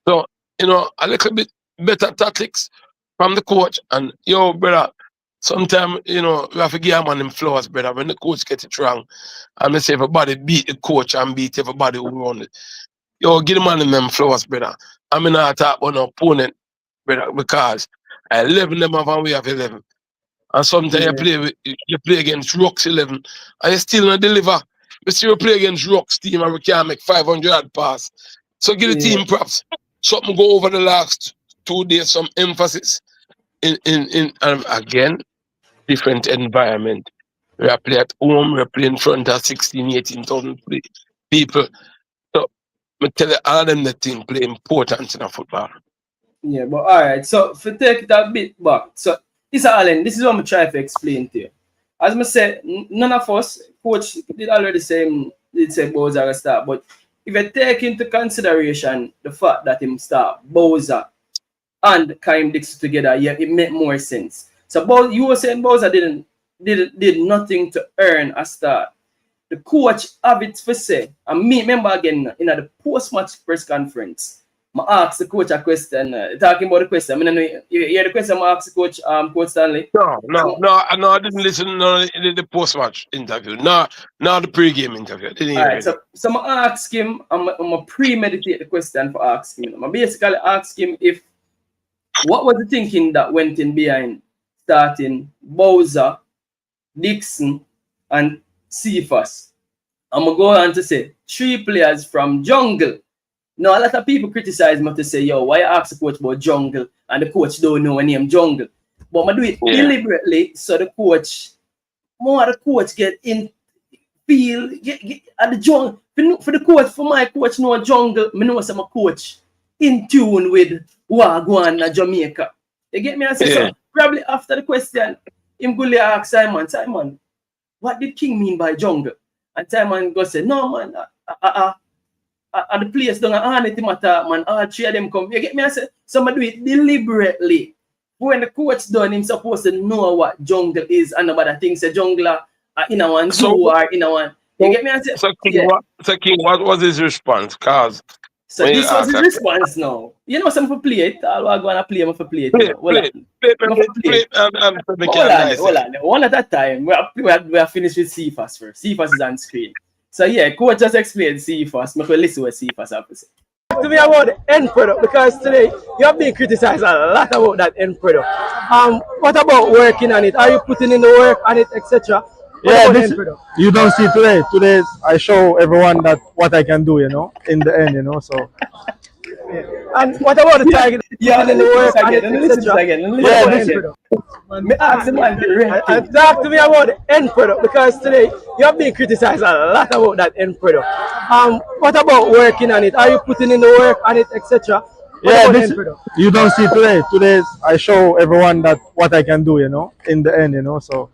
So, you know, a little bit better tactics from the coach. And yo, brother, sometimes, you know, we have to give a man them flaws, brother. When the coach gets it wrong, and they say everybody beat the coach and beat everybody who run it. Yo, give the man them flaws, brother. I'm not talk about an opponent, brother, because 11 them have and we have 11. And sometimes you play against Rocks 11 and you still not deliver. You still play against Rocks team and we can't make 500 pass. So give the team props. Something go over the last 2 days, some emphasis in again, different environment. We are playing at home, we are playing in front of 18,000 people. So I tell you, all of them the thing play important in football. Yeah, but all right. So if you take that bit back, so this is what I'm trying to explain to you. As I said, none of us, coach did already say Bowser start, but if you take into consideration the fact that him start Bowser and Kimarni Dixon together, yeah, it make more sense. So you were saying Bowser did nothing to earn a start. The coach have it for say, and me remember again in the post-match press conference, I asked the coach a question, talking about the question. I mean, you hear the question I asked the coach, Coach Stanley? No, I didn't listen to the post-match interview. No, the pre-game interview. Alright, so I asked him, I'm a premeditate the question for asking him. I basically asked him what was the thinking that went in behind starting Bowser, Dixon, and Cephas. I'm going to go on to say 3 players from Jungle. Now, a lot of people criticize me to say, yo, why you ask the coach about Jungle and the coach don't know a name Jungle? But I do it deliberately so the coach get in feel, get at the jungle. For my coach know Jungle, I know some coach in tune with Wagwan and Jamaica. You get me? I say, so probably after the question, him go ask Simon, what did King mean by Jungle? And Simon go say, no man, and the place don't on it matter, man. All three of them come. You get me? I say, somebody do it deliberately. When the coach done, him supposed to know what jungle is and nobody thinks a jungler in a one zoo or in a one. You get me? I say, so King, what was his response? Cause so this was his response now. You know, some for play it. I'm going to play him for play it. Play Hold on. One at a time. We are finished with Cephas first. Cephas is on screen. So yeah, coach just explained Cephas. Make we listen what Cephas have to say. To me about the end product, because today you have been criticized a lot about that end product. What about working on it? Are you putting in the work on it, etc.? Yeah, you don't see today. Today I show everyone that what I can do, you know, in the end, you know. So. Yeah. And what about the target? Yeah, in the work again. And talk to me about the end product, because today you have been criticized a lot about that end product. What about working on it? Are you putting in the work on it, etc.? Yeah, you don't see today. Today I show everyone that what I can do, you know, in the end, you know. So.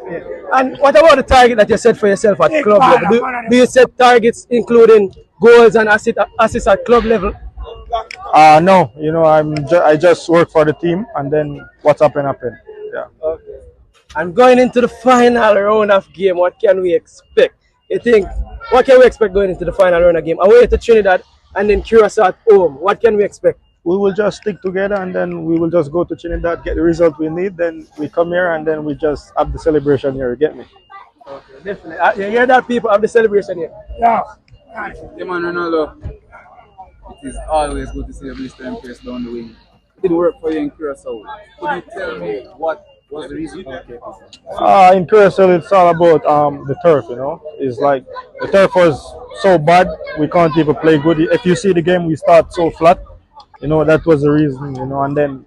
Yeah. And what about the target that you set for yourself at club level? Do you set targets including goals and assists at club level? No, you know, I just work for the team, and then what's happen. Yeah. Okay. And going into the final round of game, what can we expect? What can we expect going into the final round of game? Away to Trinidad and then Curacao at home. What can we expect? We will just stick together, and then we will just go to Trinidad, get the result we need. Then we come here, and then we just have the celebration here. You get me? Okay, definitely. You hear that, people have the celebration here? Yeah. Yeah, man, Ronaldo. It is always good to see a blistering pace down the wing. It didn't work for you in Curacao. Could you tell me what was the reason? In Curacao, it's all about the turf. You know, it's like the turf was so bad we can't even play good. If you see the game, we start so flat. You know, that was the reason, you know, and then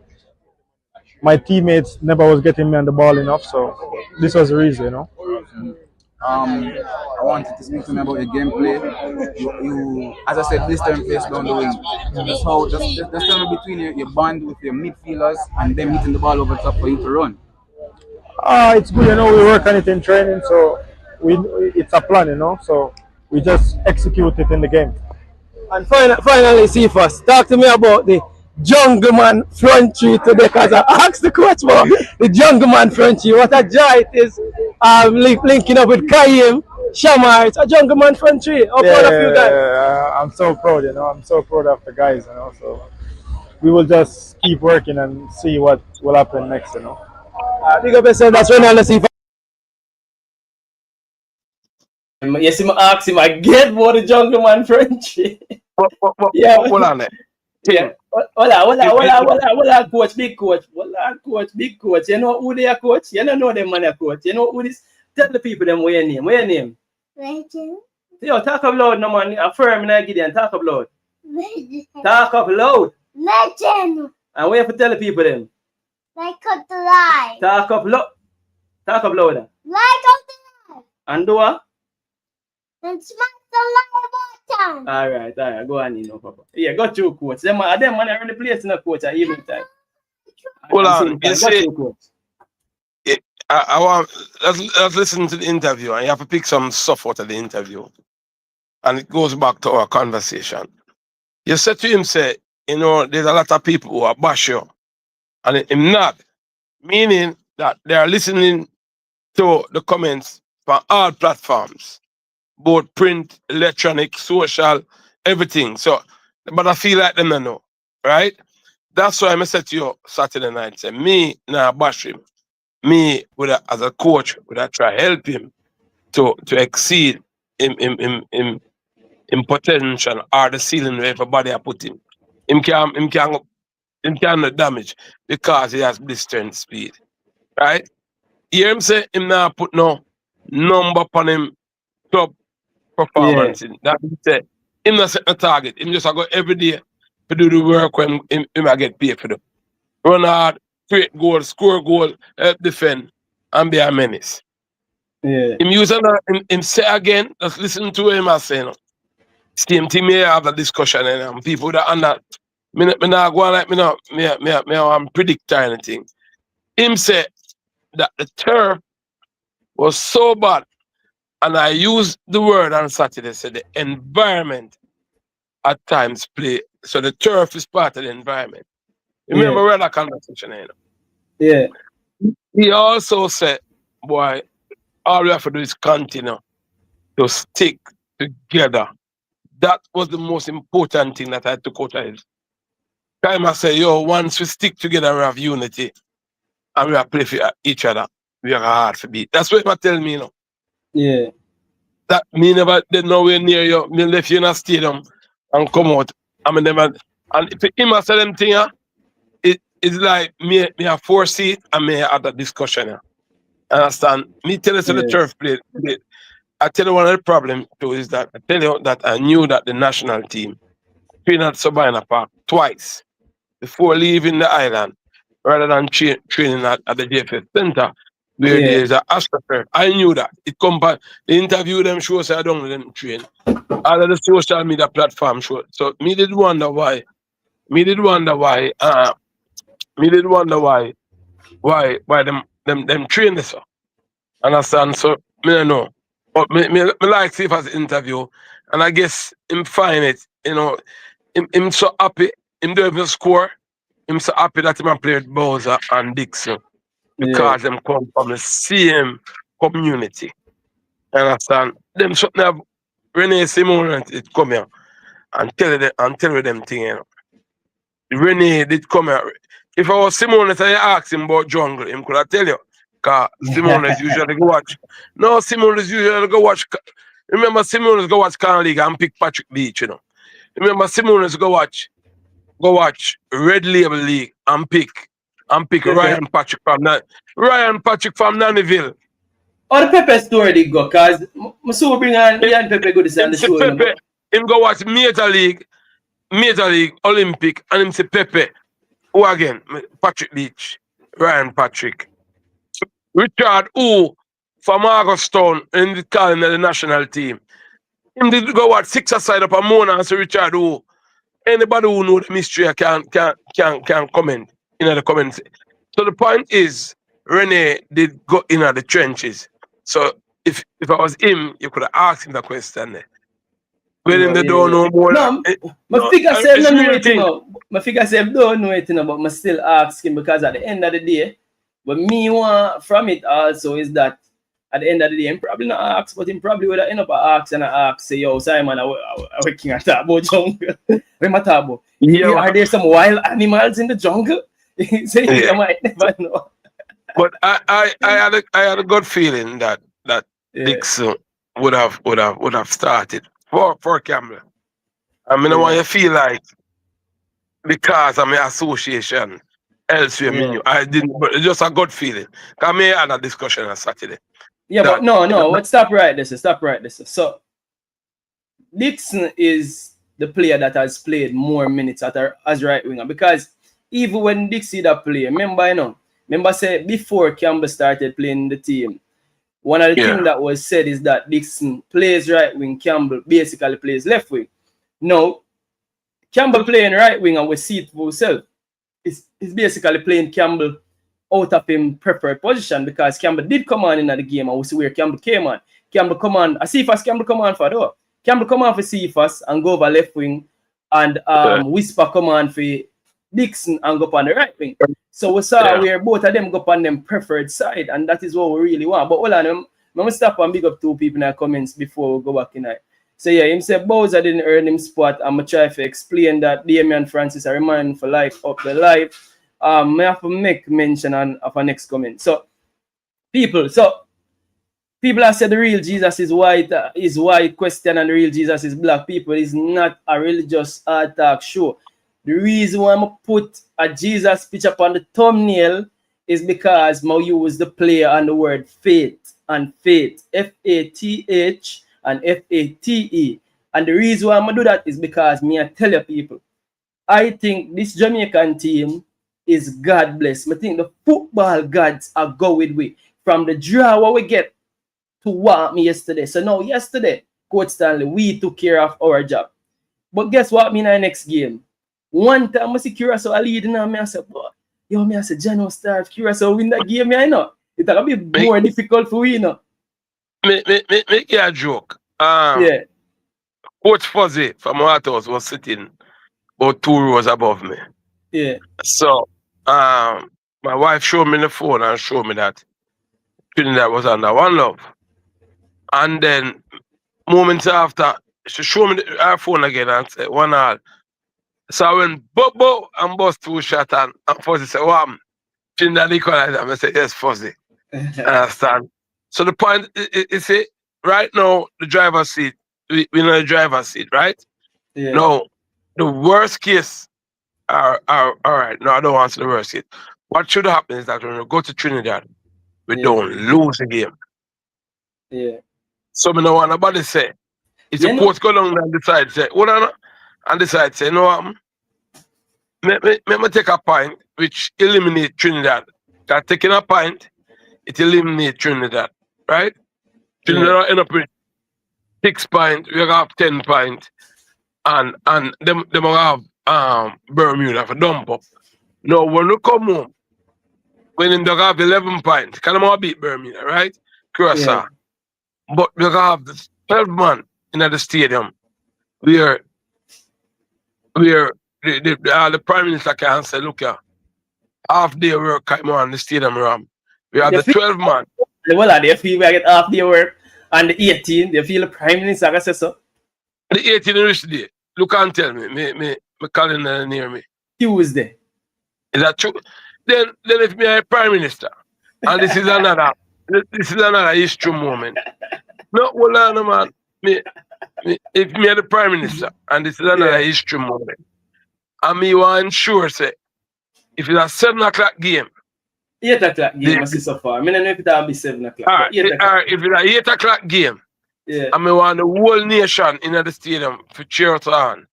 my teammates never was getting me on the ball enough, so this was the reason, you know. I wanted to speak to me about your gameplay. You as I said, blistering pace down the wing. That's how, just tell me between your bond with your midfielders and them hitting the ball over the top for you to run. It's good, you know, we work on it in training, so it's a plan, you know, so we just execute it in the game. And finally, Cephas, talk to me about the Jungle Man front three today, because I asked the coach about the Jungle Man front three. What a joy it is linking up with Kayim, Shamar. It's a Jungle Man front three. How proud of you guys? I'm so proud, you know. I'm so proud of the guys, you know. So we will just keep working and see what will happen next, you know. Big up yourself, that's Ronaldo Cephas. Yes, I asked him again about the Jungle Man French. Yeah, hold on there. Yeah. Hola, coach, big coach. Big coach. You know who they are, coach? You don't know them man, coach. You know who this? Tell the people them what your name. What your name? Legend. Yo, talk up loud, no man. Affirm in Gideon. Talk up loud. Legend. Talk up loud. Legend. And what you have to tell the people them? Like up the line. Talk up loud. Talk up louder. Like up the line. And do what? And smash the like button. Alright. Go on, you know, Papa. Yeah, got you, coach. Them man are in the place in the coach at evening time. Hold on. You see, I want let's listen to the interview, and you have to pick some stuff out of the interview. And it goes back to our conversation. You said to him, say, you know, there's a lot of people who are bash you. And him not. Meaning that they are listening to the comments from all platforms. Both print, electronic, social, everything. So, but I feel like them know, right? That's why I said to you Saturday night, say, me nah bash him. Me, as a coach, would I try help him to exceed in potential or the ceiling where everybody I put him. Him can damage because he has blistering speed, right? You hear him say him now put no number upon him club performance. Yeah. That he said him not set a target. Him just go every day to do the work when him I get paid for them. Run hard, create goal, score goal, help defend, and be a menace. Yeah. Him use him say again, just listen to him as saying, same thing may have a discussion and people that are not me not go like me I'm predict anything. Him say that the turf was so bad, and I used the word on Saturday, said the environment at times play. So the turf is part of the environment. Remember we had that conversation, you know? Yeah. He also said, boy, all we have to do is continue to stick together. That was the most important thing that I took out of it. Time I say, yo, once we stick together, we have unity and we have play for each other. We are hard to beat. That's what he tell me, you know. Yeah. That me never did nowhere near you. Me left you in a stadium and come out. I mean, never. And if him I say them thing, it's like me have 4 seats and me have that discussion. Understand? Me tell you the turf play. I tell you one of the problem too is that I tell you that I knew that the national team trained at Sabina Park twice before leaving the island, rather than training at the JFS Center, where there is an astroturf. I knew that. It come back. The interview them show say I don't let them train. All of the social media platform show. So me did wonder why. Why them train this. Understand? So me don't know. But me like Cephas interview, and I guess him find it, you know, him so happy, him don't even score. I'm so happy that him played Bowser and Dixon because them come from the same community. Understand? Them something have Renee Simon it come here and tell them thing, you know. Renee did come here. If I was Simon, I ask him about jungle, him could I tell you. Because Simon is usually go watch. No, Simon is usually go watch. Remember, Simon is go watch Can League and pick Patrick Beach, you know. Remember, Simon is go watch Red Label League and pick Ryan Patrick from Nannyville. Or the Pepe story they go, cause so bring on Ian Pepe go to the show. Pepe, him go watch Major League, Olympic, and him say Pepe. Who again? Patrick Beach, Ryan Patrick. Richard who from Augustown in the calling of the national team. Him did go watch 6 aside up a Mona and say Richard who. Anybody who know the mystery can comment in the comments. So the point is, Renee did go in the trenches. So if I was him, you could have asked him the question there. When they don't know more. No, my figure said don't know it now. My figure said don't know it now, but I still ask him because at the end of the day, what me want from it also is that at the end of the day, I'm probably not ask, but him probably would end up asking and ask, say, yo, Simon, we're king at about jungle. Are there some wild animals in the jungle? I might never know. But I had a good feeling that Dixon would have started for Campbell. I mean, I want you to feel like because I'm an association elsewhere, I didn't, but it's just a good feeling. Because I had a discussion on Saturday. Yeah, but no, let's stop right there. So Dixon is the player that has played more minutes as right winger, because even when Dixie that play, remember say before Campbell started playing the team, one of the things that was said is that Dixon plays right wing, Campbell basically plays left wing. Now, Campbell playing right wing and we see it for himself. He's basically playing Campbell out of him preferred position because Campbell did come on in the game and we see where Campbell came on. Campbell come on, Cephas Campbell come on for though. Campbell come on for Cephas and go over left wing, and Whisper come on for Dixon and go up on the right wing. So we saw where both of them go up on them preferred side, and that is what we really want. But hold on, I'm going to stop and big up 2 people in the comments before we go back in there. So yeah, him say Bowser didn't earn him spot. I'm going to try to explain that Damian Francis are reminding for like up the live. I have to make mention of our next comment. So people have said the real Jesus is white question and the real Jesus is black. People, is not a religious attack show. The reason why I'm put a Jesus picture up on the thumbnail is because I use the player and the word faith and faith, F-A-T-H and F-A-T-E. And the reason why I'm do that is because I tell you people, I think this Jamaican team is God bless. I think the football gods are going with from the draw what we get to what me yesterday. So now yesterday, Coach Stanley, we took care of our job. But guess what me in the next game? One time I see Curacao leading and I said, I said, Jano start Curacao win that game, I know. It's gonna be more difficult for we, you know. Make you a joke. Coach Fuzzy from Waterhouse was sitting about 2 rows above me. Yeah. So my wife showed me the phone and showed me that Trinidad was under One Love. And then moments after, she showed me her phone again and said 1-1. So I went Bobo and bust 2 shots and Fuzzy said, "Wow, Trinidad equalized." I said, "Yes, Fuzzy." Understand? So the point is, right now the driver's seat, we know the driver's seat, right? Yeah. No, the worst case are all right. No, I don't want to the worst case. What should happen is that when we go to Trinidad, we don't lose the game. Yeah. So me no want nobody say. It's a coach go down and decide say, hold on, and decide say, no, me take a point which eliminate Trinidad. That taking a point, it eliminate Trinidad, right? Trinidad end up with 6 points, we have 10 points, and them will have Bermuda for dump up. No, when we come home, when they have 11 points, can they beat Bermuda, right? Curacao. But we have the 12 man in the stadium where the Prime Minister can say, look here, half day work come on the stadium ram. We have the 12 man. Well, they feel we get half day work, and the 18, they feel the Prime Minister can say so. The 18 which day? Look and tell me, me calendar near me. Tuesday. Is that true? Then if me a Prime Minister, and this is another history moment. No, hold on, man. If me are the Prime Minister, and this is another history moment, and me want ensure say, if it's a 7 o'clock game, 8 o'clock game, I see so far. I don't know if it'll be 7 o'clock. If it's an 8 o'clock game, and me want the whole nation in the stadium for cheer us on,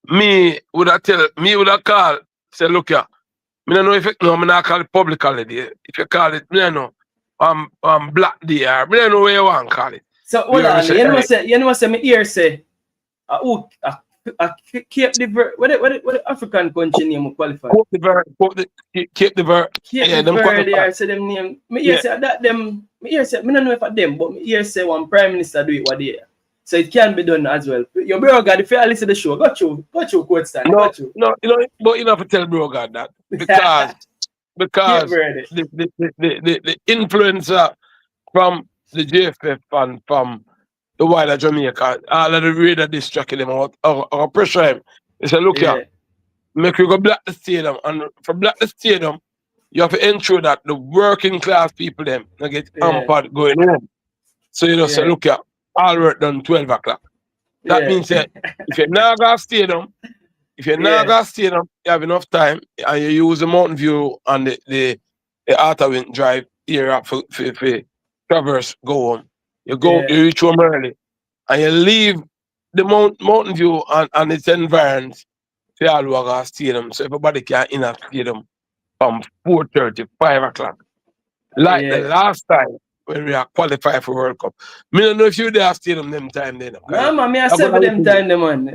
me would have called, say, look here, I don't know if it, no, I'm not call it public holiday. If you call it, I don't know, Black Day, I don't know where you want to call it. So, hold on, you know what me here say, Cape the Verde, what the African country name qualify? Cape the Verde. Cape the Verde, I say them name. Me here say that them, me here say, I don't know if them, but me here say one Prime Minister do it what they. So it can be done as well. Your bro God, if you listen to the show, got you quote stand. No, you know, but you don't have to tell bro God that because the influencer from the JFF and from the wider Jamaica, all of the radar distracting them out or pressure him. They say, look here, make you go black the stadium, and for black the stadium, you have to ensure that the working class people them don't get hampered going home. So you know, say, look here, all work done 12 o'clock. That means that if you're not going to stadium, you have enough time and you use the Mountain View and the Outer Wind Drive area for traverse, go home. You reach home early and you leave the Mountain View and its environs to all who are stadium. So everybody can in a stadium from 4:30, 5 o'clock. Like the last time when we are qualified for World Cup. I don't know if you there stadium them time then. No, man, me I said for them time, man.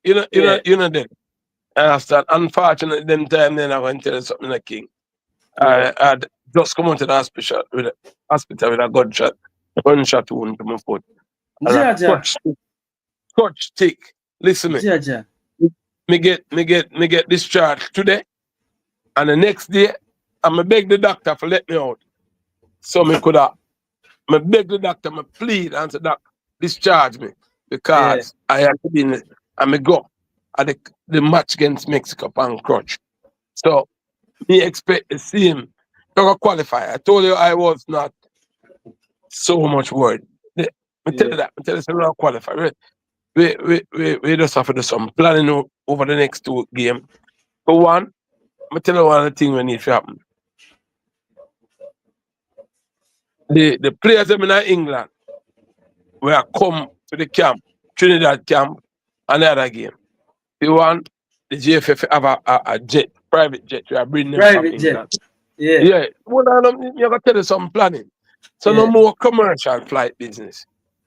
You know that. I understand. Unfortunately, them time then I went to tell you something like King. I just come into the hospital with a gunshot wound to my foot. Scotch stick. Listen me. Me get discharged today, and the next day I beg the doctor for let me out. So me could have, me beg the doctor, me plead and say, doc, discharge me because I have to be in it. And me go at the match against Mexico and crutch. So me expect to see him qualify. I told you I was not so much worried. Me tell you that. Me tell you so we'll qualify. We just have to do some planning over the next 2 games. For one, me tell you one of the things we need to happen. The players in England will come to the camp, Trinidad camp, and the other game. The one, the JFF have a jet, private jet, we are bringing them from England. Yeah. Well, you have to tell you some planning. So no more commercial flight business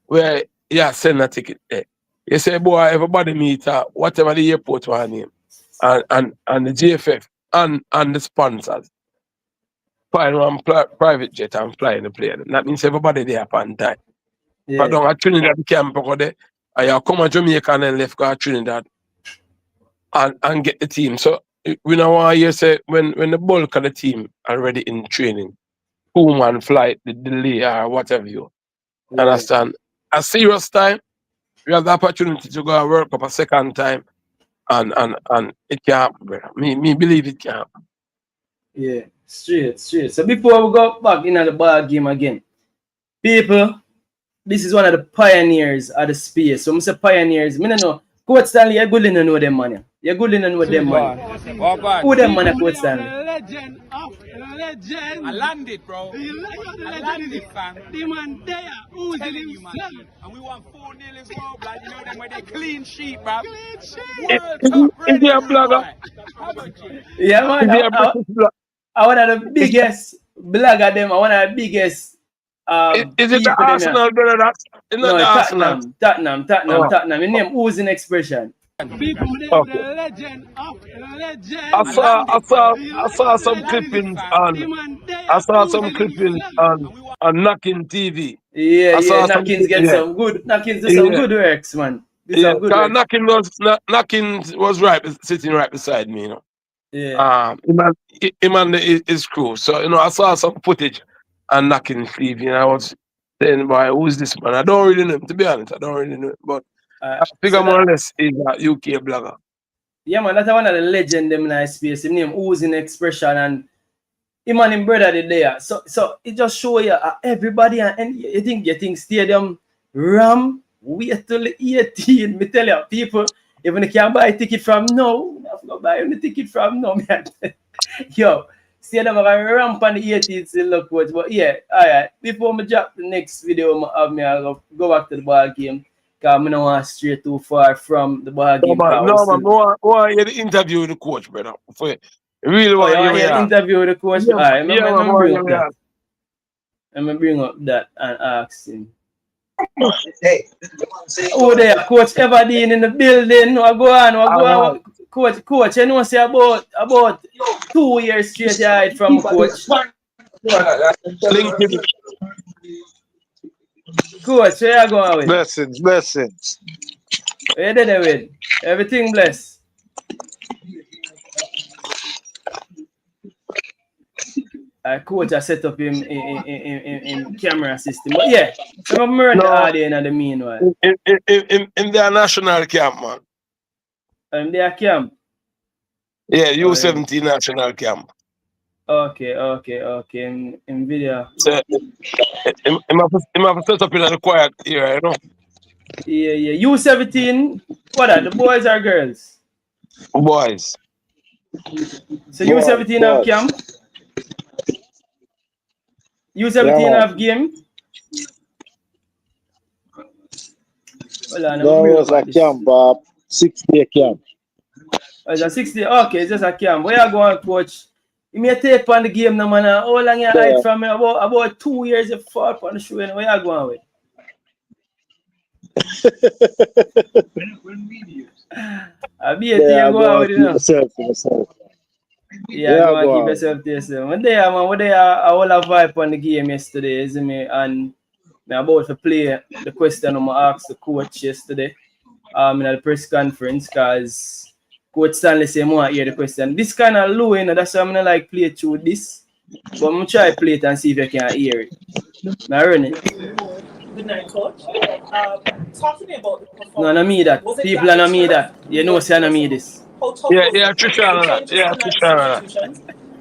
where you send a ticket there. You say, boy, everybody meet whatever the airport want name, and the JFF and the sponsors. Find one private jet and fly in the plane. That means everybody there upon time. But don't at Trinidad camp over there. I come to Jamaica and then left go to Trinidad and get the team. So we know why you say when the bulk of the team already in training, 2-man flight, the delay or whatever you understand. A serious time, we have the opportunity to go and work up a second time and it can happen, brother. Me believe it can happen. Yeah, straight. So before we go back in the ball game again, people, this is one of the pioneers of the space. So I say pioneers, I don't know. Coach Stanley, you're good to know them, man. You're good to know them, man. Who them, man, Coach Stanley? Legend. I landed, bro. I landed, fam. The man there, who's telling you, man. And we won 4-0 as well, blood. You know them where they clean sheet, bro. Clean sheet. Is he a blogger? Yeah, man. I one of the biggest blogger them. I one of the biggest. Is it the Arsenal, brother? No, Tottenham. Your name oozing expression. People, the legend of legend. I saw some clippings on Knocking TV. Yeah, Knockins get some good. Knockins do some good works, man. Knocking was sitting right beside me, you know. Yeah. Him and his crew. So you know, I saw some footage on Knocking TV, and I was saying, "Boy, who's this man?" I don't really know him, to be honest. I don't really know him, but I figure more or less he's a UK blogger. Yeah, man, that's one of the legend them in the space. His name oozing expression, and him and him brother did there. So it just show you everybody, and you think stadium ram wait till the 18. Me tell you, people, even if you can't buy a ticket from now, you have to buy any ticket from now, man. Yo, stadium are gonna ramp on the 18th to look what. But yeah, alright. Before me drop the next video of me, I'll go back to the ball game. Because I don't want to stray too far from the ball game. No, man, I want to hear the interview with the coach, brother. Really want to hear the interview with the coach? Yeah, I'm going to bring up that and ask him. Oh, there, Coach Everdeen in the building. What go on? Coach, you know, say about 2 years straight you hide from Coach. Coach, where you going with? Blessings. Where you did it with? Everything blessed. Coach, I set up him in camera system. But yeah, I'm running the audio in the meanwhile. In their national camp, man. In their camp? Yeah, U17 national camp. Okay. In video. So, I'm have to set up in the quiet area, you know? Yeah. U17, what are the boys or girls? Boys. So U17 have camp? U17 have game? No, it was a camp, 6-day camp. Oh, it's a 6 day? Okay, it's just a camp. Where you going, Coach? You may take on the game now, man. How long you hide from me? About 2 years you fall on the show. Where you going with? I be a thing go with it now. Yeah, go and keep yourself to yourself. One day, man, I all a vibe on the game yesterday, isn't me? And I'm about to play the question I'm asked the coach yesterday in the press conference, because Coach Stanley said, I want to hear the question. This kind of low, you know, that's why I'm not like play through this. But I'm going to try to play it and see if I can hear it. I run it. Good night, Coach. Talk to me about the performance. No, not me that. People are not me that. You know, say not me this. Yeah, Trishana. Yeah, Trishana.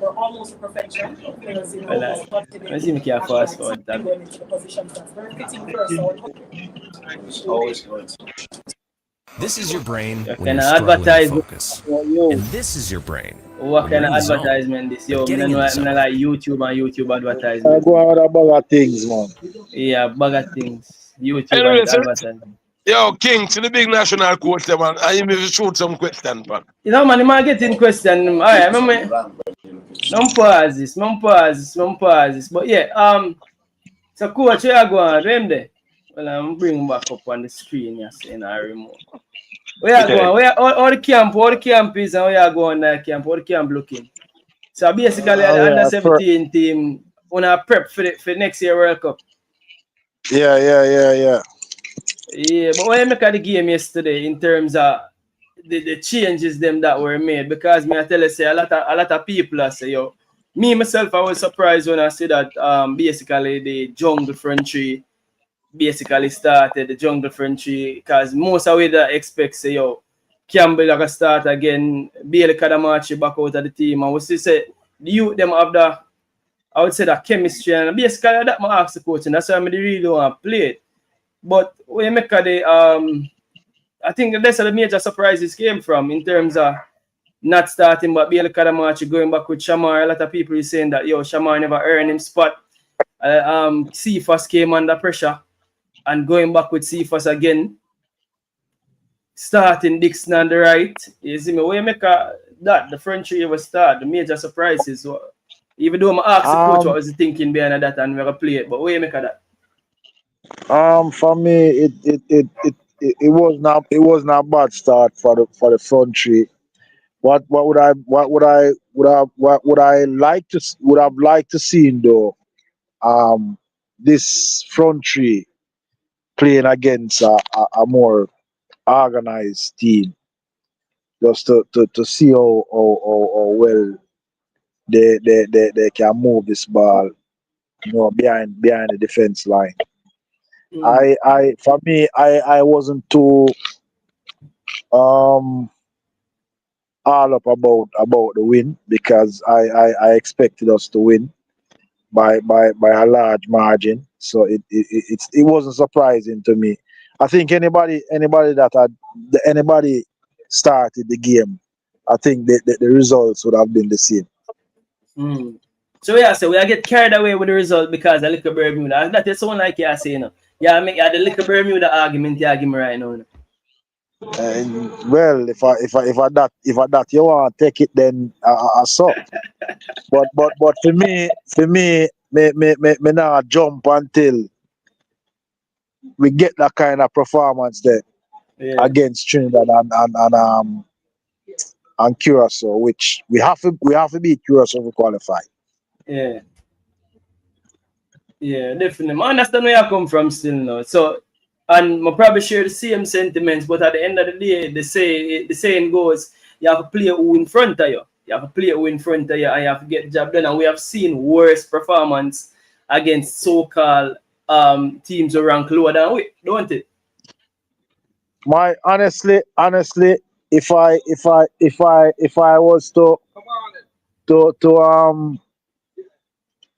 We're almost perfection. Players, you know, let's see if we can fast forward that. Always good. This is your brain when you're struggling to focus. And this is your brain. What kind of advertisement this? Yo, I'm not like YouTube and YouTube advertisement. I go out with a bag of things, man. Yeah, bag of things. YouTube advertisement. Yo, King, to the big national coach, man. I even shoot some questions, man. You know, man, you might get in question. All right, remember. Don't pause this. But yeah, so Coach, where you going? Remember? Well, I'm bringing back up on the screen, yes, in our remote. Where you going? Where all the camp is, and where you going that camp? All the camp looking. So basically, the under 17 team wanna prep for next year World Cup. Yeah. Yeah, but when I make of the game yesterday in terms of the changes them that were made, because me I tell you say a lot of people I say yo, me myself I was surprised when I see that basically the jungle front three basically started the jungle front three because most of it that expect say yo Campbell like start again, Bailey Kadamachi back out of the team, and we see say the youth them have the I would say that chemistry, and basically that I ask the coach, and that's why I really want to play it. But when you make the I think that's where the major surprises came from in terms of not starting but Bailey Kadamachi going back with Shamar. A lot of people is saying that yo Shamar never earned him spot. Cephas came under pressure and going back with Cephas again. Starting Dixon on the right. You see me, when you make that the front three was start, the major surprises. So, even though I asked the coach what was he thinking behind that and we're gonna play it, but when you make that? For me, it was not a bad start for the front three. What would I have liked to see though? This front three playing against a more organized team, just to see how well they can move this ball, behind the defense line. For me, I wasn't too all up about the win because I expected us to win by a large margin. So it wasn't surprising to me. I think anybody started the game, I think the results would have been the same. So yeah, so we get carried away with the result because of little Bermuda. That is someone like you say, Yeah, make the little Bermuda argument you give me right now. Well, if I that you want to take it, then I saw. But for me, me not jump until we get that kind of performance there against Trinidad and Curacao, which we have to beat Curacao to qualify. Yeah, definitely. I understand where you come from still now. So, and I probably share the same sentiments, but at the end of the day, the saying goes, you have to play who in front of you. You have to play who in front of you and you have to get the job done. And we have seen worse performance against so-called teams who rank lower than we, don't it? Honestly, if I was to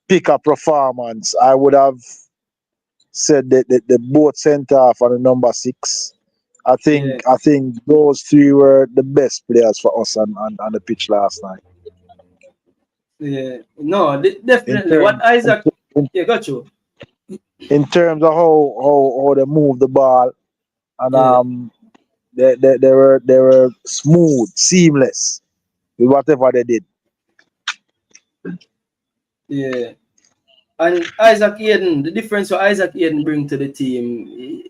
pick a performance, I would have said that the both centre half and the number 6. I think those three were the best players for us on the pitch last night. Yeah, no, definitely. What Isaac? Got you. In terms of how they move the ball, and they were smooth, seamless with whatever they did. Yeah. And Isaac Eden, the difference what Isaac Eden bring to the team,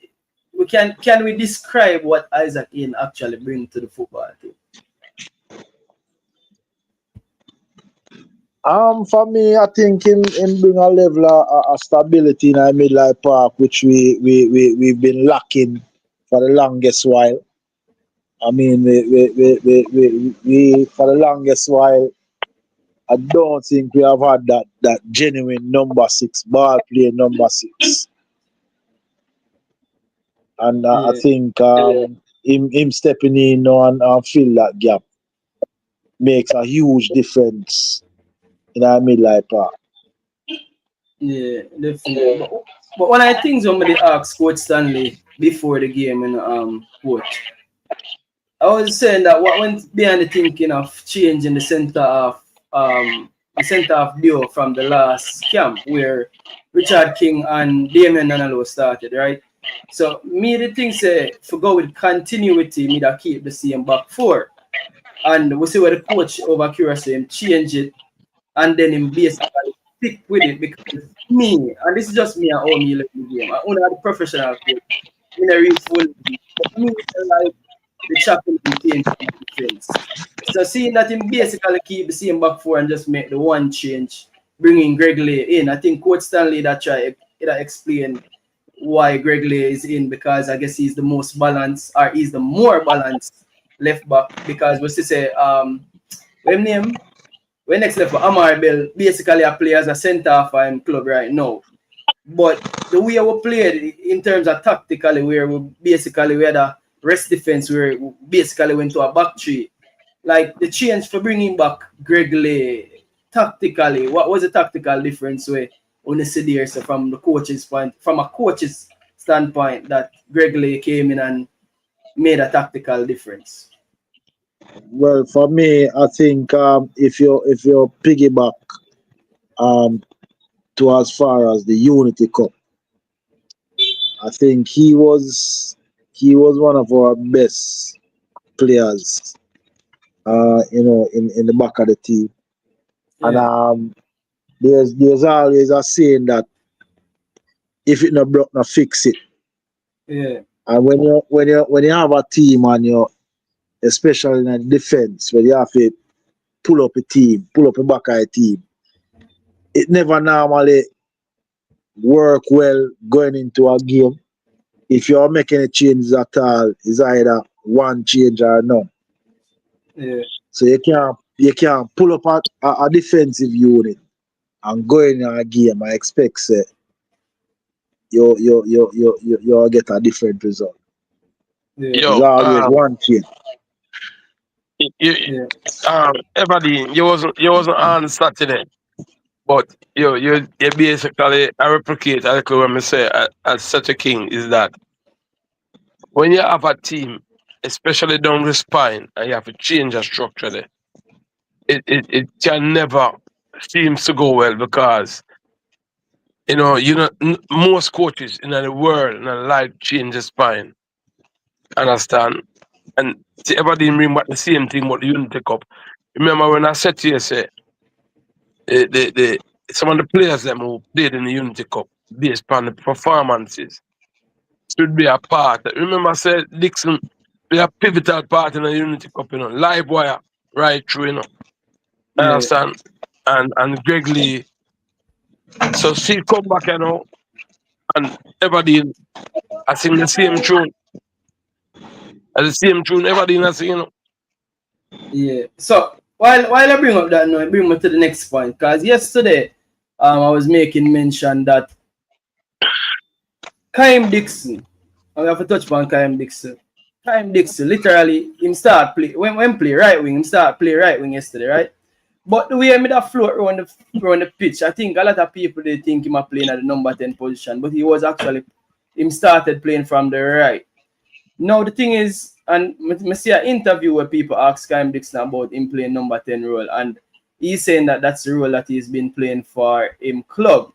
can we describe what Isaac Eden actually bring to the football team? For me, I think him bring a level of stability in our midlife park, which we've been lacking for the longest while. I mean, we for the longest while, I don't think we have had that genuine number 6 ball playing number 6, and I think him stepping in and fill that gap makes a huge difference in our midlife park. Yeah, definitely. But one of the things somebody asked Coach Stanley before the game, coach, I was saying that what went behind the thinking of changing the centre of duo from the last camp where Richard King and Damien Nanalo started, right? So me the thing say for go with continuity, me that keep the same back 4. And we see where the coach over Curacao change it and then him basically stick with it because me, and this is just me and all me love the game. I only have a professional coach in a real full game. But me like the chaplain change the defense. So seeing that him basically keep the same back 4 and just make the one change, bringing Greg Lay in. I think Coach Stanley that try to explain why Greg Lay is in, because I guess he's the most balanced, or he's the more balanced left back, because we say when next left back Amar Bell basically a play as a centre half in club right now. But the way we played in terms of tactically, where we had a rest defense, where we basically went to a back three. Like the change for bringing back Greg Lay tactically, what was the tactical difference where on the see there, so from the coach's point, from a coach's standpoint, that Greg Lay came in and made a tactical difference? Well, for me, I think if you piggyback to as far as the Unity Cup, I think he was one of our best players, in the back of the team. Yeah. And there's always a saying that if it not broke, not fix it. Yeah. And when you have a team and you, especially in the defense, where you have to pull up a back of a team, it never normally work well going into a game. If you're making a change at all, it's either one change or none. Yeah. So you can't pull up a defensive unit and go in a game and expect you'll get a different result. Yeah. There's always one change. Everybody, you wasn't on Saturday, but you basically I replicate like when I say as such a king is that when you have a team, especially down the spine, and you have to change a structure there, it can never seems to go well, because most coaches in the world like change the spine. Understand? And everybody bring back the same thing what the Unity Cup. Remember when I said to you, say, some of the players them who played in the Unity Cup based upon the performances should be a part. Remember I said Dixon be a pivotal part in the Unity Cup, live wire right through, Understand? And Greg Lee. So she come back, and everybody I sing the same tune. At the same tune, everybody I sing, Yeah. So while I bring up that now, I bring me to the next point, because yesterday I was making mention that Kimarni Dixon, I have to touch upon Kimarni Dixon. Kimarni Dixon, literally, him start play when play right wing, him start play right wing yesterday, right? But the way I made that float around the pitch, I think a lot of people they think him playing at the number 10 position, but him started playing from the right. Now the thing is, and I see an interview where people ask Kimarni Dixon about him playing number 10 role, and he's saying that that's the role that he's been playing for him club.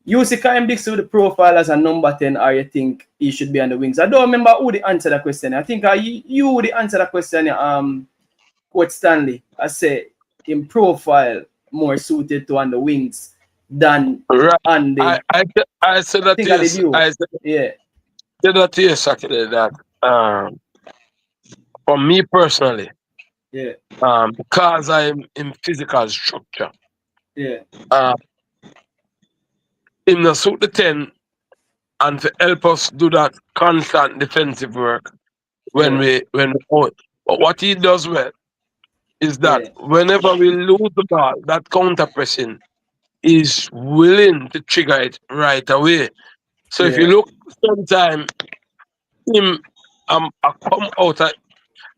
You see Kimarni Dixon with the profile as a number 10, or you think he should be on the wings? I don't remember who they answered that question. I think you would answer that question, Coach Stanley. I say in profile more suited to on the wings than on the. I said that yes. I said that yes, actually, that for me personally, because I'm in physical structure, in the suit the 10 and to help us do that constant defensive work when we hold. But what he does well is that whenever we lose the ball, that counter pressing is willing to trigger it right away. So if you look sometime him I come out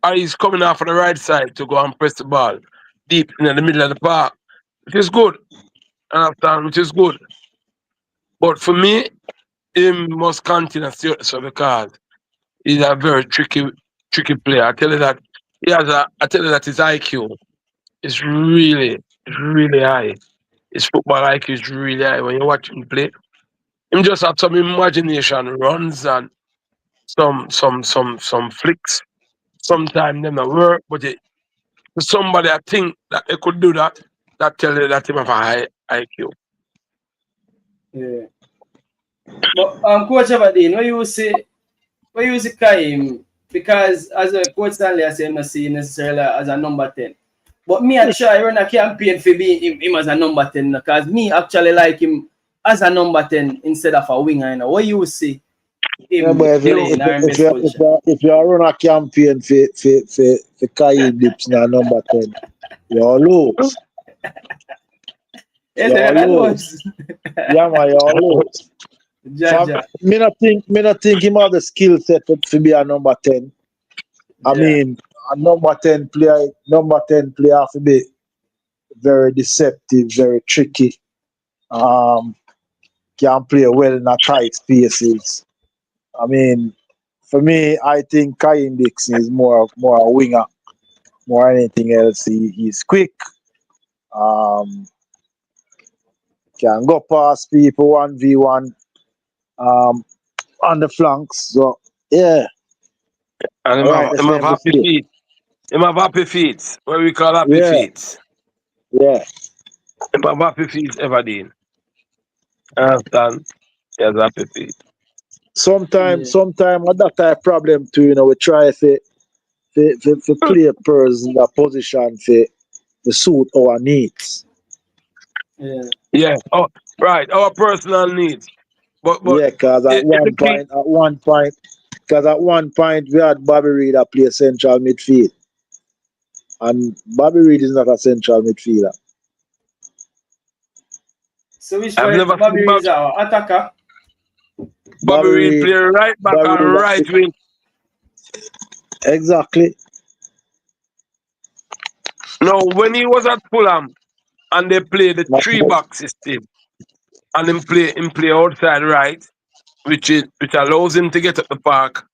or he's coming off on the right side to go and press the ball deep in the middle of the park, which is good. Which is good. But for me, him must continue so because he's a very tricky player. I tell you that his IQ is really high. His football IQ is really high when you watch him play. Him just have some imagination runs and some flicks. Sometimes them not work, but somebody I think that they could do that tell you that him have a high IQ. Yeah. But Coach Aberdeen, what you say Kaim, because as a Coach Stanley I say I'm not seeing necessarily as a number 10. But me I try run a campaign for being him as a number 10 because me actually like him. as a number 10 instead of a winger, you know, what you see him but playing in our best position? if you run a campaign for Kai Dixon at number 10, you'll lose. Yes, You'll I lose. lose. Yeah, man, you'll lose. Jaja. Me not think him have the skill set to be a number 10. I mean, a number 10 player have to be very deceptive, very tricky. Can play well in a tight spaces. I mean, for me, I think Kai Dixon is more a winger, more anything else. He's quick. Can go past people 1v1 on the flanks. So yeah. And him have happy feet. Him have happy feet. What we call happy feet. Yeah. Him have happy feet ever did. Understand? He has happy feet. Sometimes that type of problem too, you know, we try to play a person in a position to suit our needs. Yeah. Oh, right. Our personal needs. But yeah, because at one point we had Bobby Reid that play central midfield. And Bobby Reid is not a central midfielder. So which way Bobby Reid is our attacker? Bobby Reid play right back and right wing. Exactly. No, when he was at Fulham and they play the 3-back system and him play outside right, which allows him to get up the park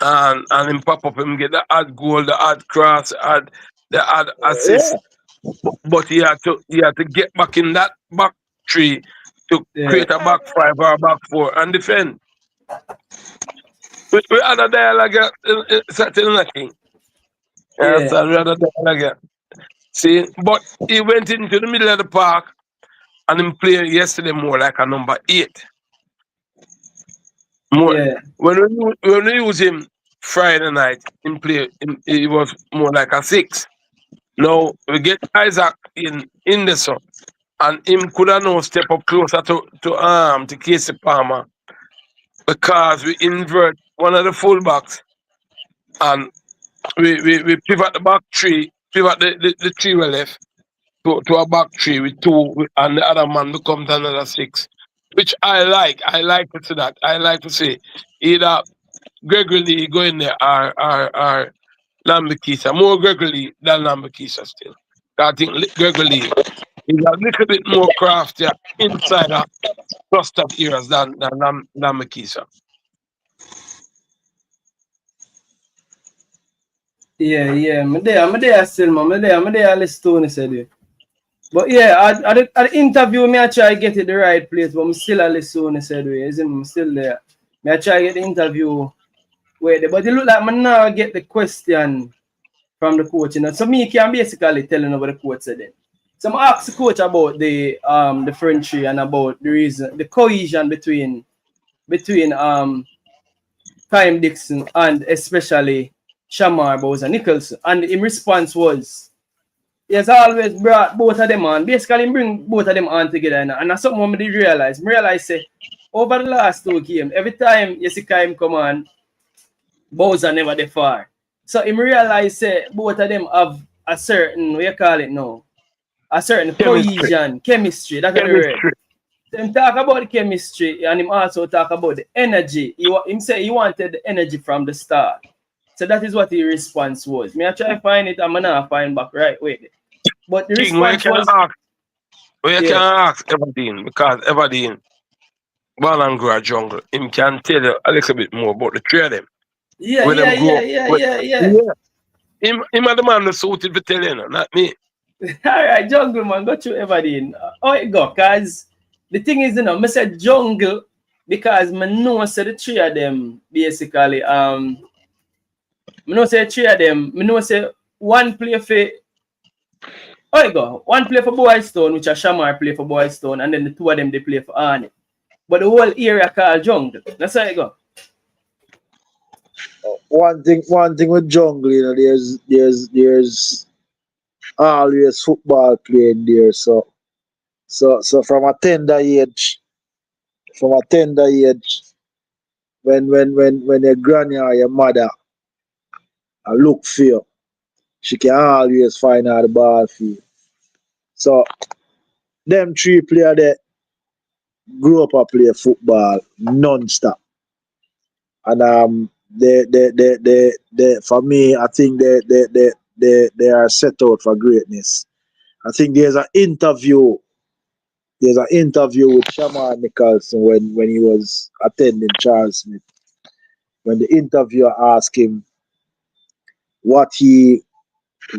and him pop up him get the odd goal, the odd cross, the odd assist. Yeah. But he had to get back in that back three to create a back 5 or a back 4 and defend. We had a dialogue certain nothing. Yeah. So we had a dialogue. See, but he went into the middle of the park and him played yesterday more like a number 8. More when we use him Friday night, he was more like a 6. Now we get Isaac in the sun, and him could have now step up closer to Casey Palmer because we invert one of the fullbacks and we pivot the back 3, pivot the 3 we left to a back 3 with 2 and the other man becomes another 6. Which I like. I like to see that. I like to see either Gregory Lee go in there or Lambikisa. More Gregory Lee than Lambikisa still. I think Gregory Lee is a little bit more crafty inside of cluster areas than Lambikisa. Yeah. I'm there still, man. I'm there listen said it. But yeah, at the interview, I try to get it the right place, but I'm still a listen said it. I'm still there. I try to get the interview where but it look like I now get the question from the coach, you know. So me can basically telling over the coach said it. So I asked the coach about the friendship and about the reason, the cohesion between Kyle Dixon and especially Shamar Bowser Nicholson. And in response was he has always brought both of them on. Basically bring both of them on together, and that's something I did realize. I realized say over the last 2 games, every time you see Kyle come on, Bowser never there far. So I realize both of them have a certain, what you call it now, a certain cohesion, chemistry. That's what the word. So him talk about the chemistry and him also talk about the energy. Him say he wanted the energy from the start. So that is what the response was. Me I try to find it and I'm not find back right with. But the response was... You can ask Everdeen, because Everdeen, born and grow jungle, him can tell you a little bit more about the 3 of them. Yeah. Him are the man that suited for telling you, not me. Alright, jungle man, go through Everdeen. How it go? Cause the thing is, you know, I said jungle because I know say the 3 of them basically I know say 3 of them, I know say one play for one play for Boystone, which a Shamar play for Boystone, and then the 2 of them they play for Arnie. But the whole area called jungle. That's how it go. One thing with jungle, you know, there's always football playing there. So from a tender age, from a tender age, when your granny or your mother look for you, she can always find out the ball field. So them three players there grew up and play football non-stop. And they for me, I think they are set out for greatness. I think there's an interview with Kimarni Dixon when he was attending Charles Smith. When the interviewer asked him what he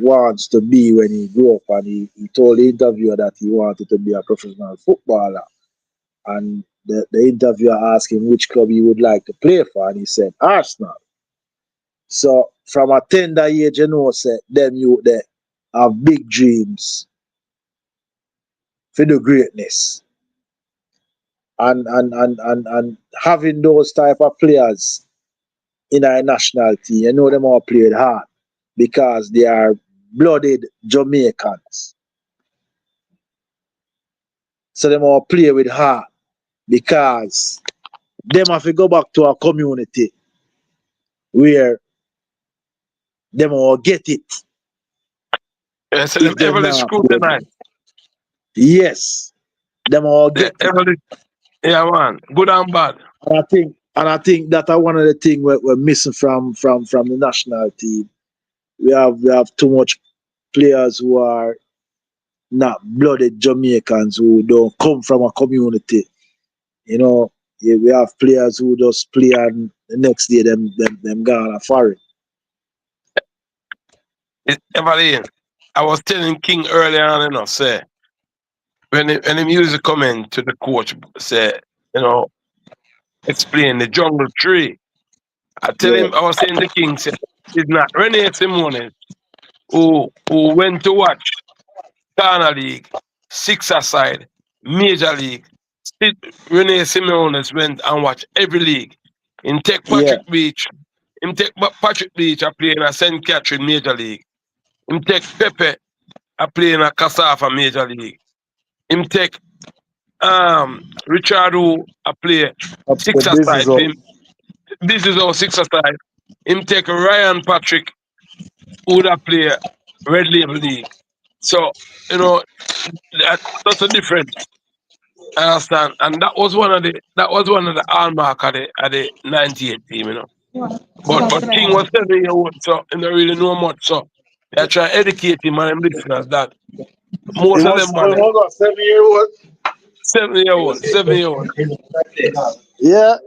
wants to be when he grew up, and he told the interviewer that he wanted to be a professional footballer. And the interviewer asked him which club he would like to play for, and he said Arsenal. So from a tender age, you know, say them youth there have big dreams for the greatness. And having those type of players in our national team, you know them all played hard because they are blooded Jamaicans. So them all play with heart because them have to go back to a community where them all get it. Yeah, so them heavily scrutinized. Yes. Them all get it. Yeah, man. Good and bad. And I think that one of the things we're missing from the national team. We have too much players who are not blooded Jamaicans, who don't come from a community. You know, we have players who just play and the next day them gone a foreign. Evelyn, I was telling King earlier on, you know, say when he used to come in to the coach, say, you know, explain the jungle tree. I tell him, I was saying the King said, it's not Renee Simone who went to watch Ghana League, six-a-side, Major League. Renee Simeones went and watched every league. In take Patrick Beach, I play in a St. Catherine Major League. Him take Pepe, I play in a Casafa Major League. Him take Richard who I play six-a-side. This is our six-a-side. Him take Ryan Patrick who I play Red Label League. So, you know, that's a difference. I understand. And that was one of the hallmark of the 98 team, you know. But King was 7 years old, so he don't really know much. So I try to educate him and him listeners that most of them man. 7 years old. 7 years old. 7 years old. Yeah.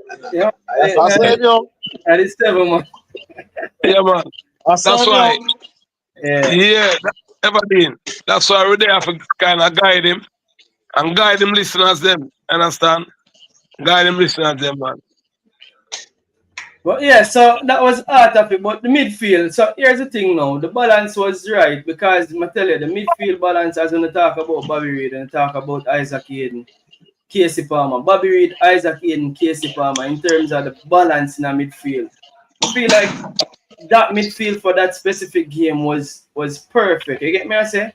I said young. That is 7 months. Yeah, man. That's why. Yeah, Everdean. That's why we there to kind of guide him and guide him listeners them. Understand? Guide him listeners them, man. But yeah, so that was part of it. But the midfield, so here's the thing now. The balance was right because I tell you, the midfield balance, as when I talk about Bobby Reid and talk about Isaac Hayden, Casey Palmer. Bobby Reid, Isaac Hayden, Casey Palmer, in terms of the balance in the midfield. I feel like that midfield for that specific game was perfect. You get me, I say?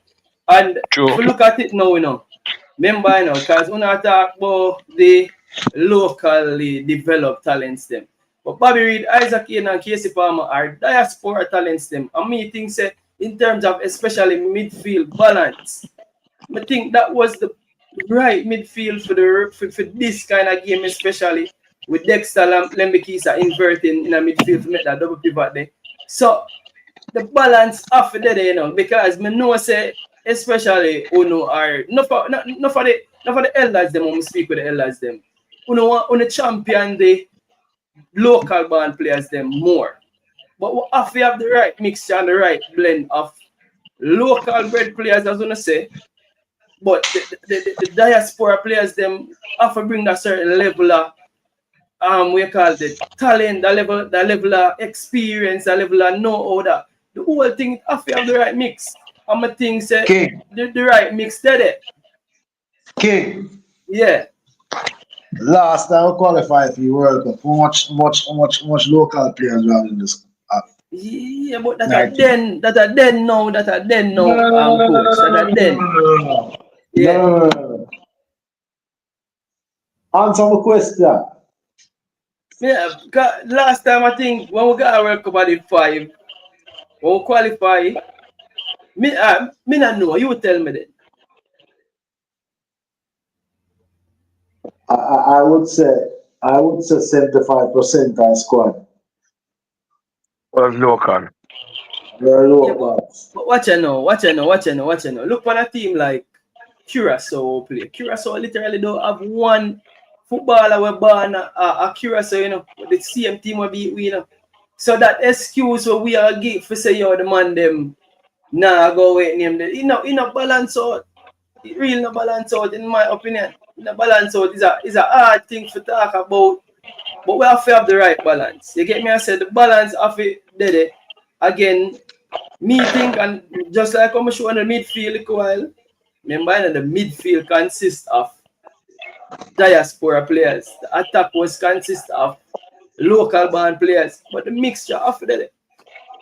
And if you look at it now, you know, remember, you know, because when I talk about the locally developed talents, them. But Bobby Reid, Isaac Hayden, and Casey Palmer are diaspora talents, them. And me think, say, in terms of especially midfield balance, I think that was the right midfield for this kind of game, especially with Dexter Lembekisa inverting in a midfield to make that double pivot there. So the balance after that, you know, because me know say especially Uno are not for the elders them when we speak with the elders them. Uno champion the local band players them more. But we have to have the right mixture and the right blend of local bred players, as I say. But the diaspora players them have to bring that certain level of we call it talent, the level of experience, the level of know-how, that the whole thing have to have the right mix. I'm a thing say the right mix there. King. Yeah. Last time we qualified for the World Cup, how much local players we have in this? Yeah, but that are then now, coach. That are then. Yeah. Answer my question. Yeah, last time I think when we got a World Cup at the 5, when we qualify, me not know. You tell me then. I would say 75% our squad. Was local. Very Yeah, local. but watch it now. Look on a team like Curacao play. Curacao literally don't have one footballer we born a Curacao, you know. The same team will beat we, you know. So that excuse what we are give for say yo the man them nah go away name them. You know balance out. It really no balance out in my opinion. No balance out is a hard thing to talk about. But we have to have the right balance. You get me? I said the balance of it dead. Again, me think and just like I'm showing the midfield a while, remember the midfield consists of diaspora players. The attack was consist of local band players. But the mixture of it,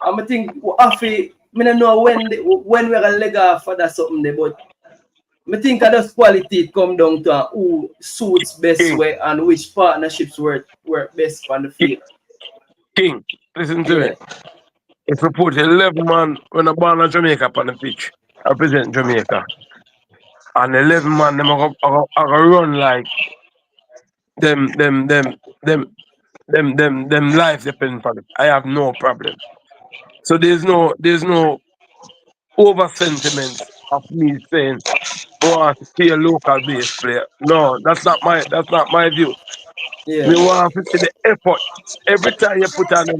I think we have to, I don't know when we're gonna leg off for that something there, but I think that quality come down to who suits best way and which partnerships work best on the field. King, listen to me. If we put 11 man when a born in Jamaica on the pitch, represent Jamaica, and 11 man them are run like them life depend on it. I have no problem. So there's no over sentiments of me saying I want to see a local base player. No, that's not my view. Yeah. We want to see the effort. Every time you put on a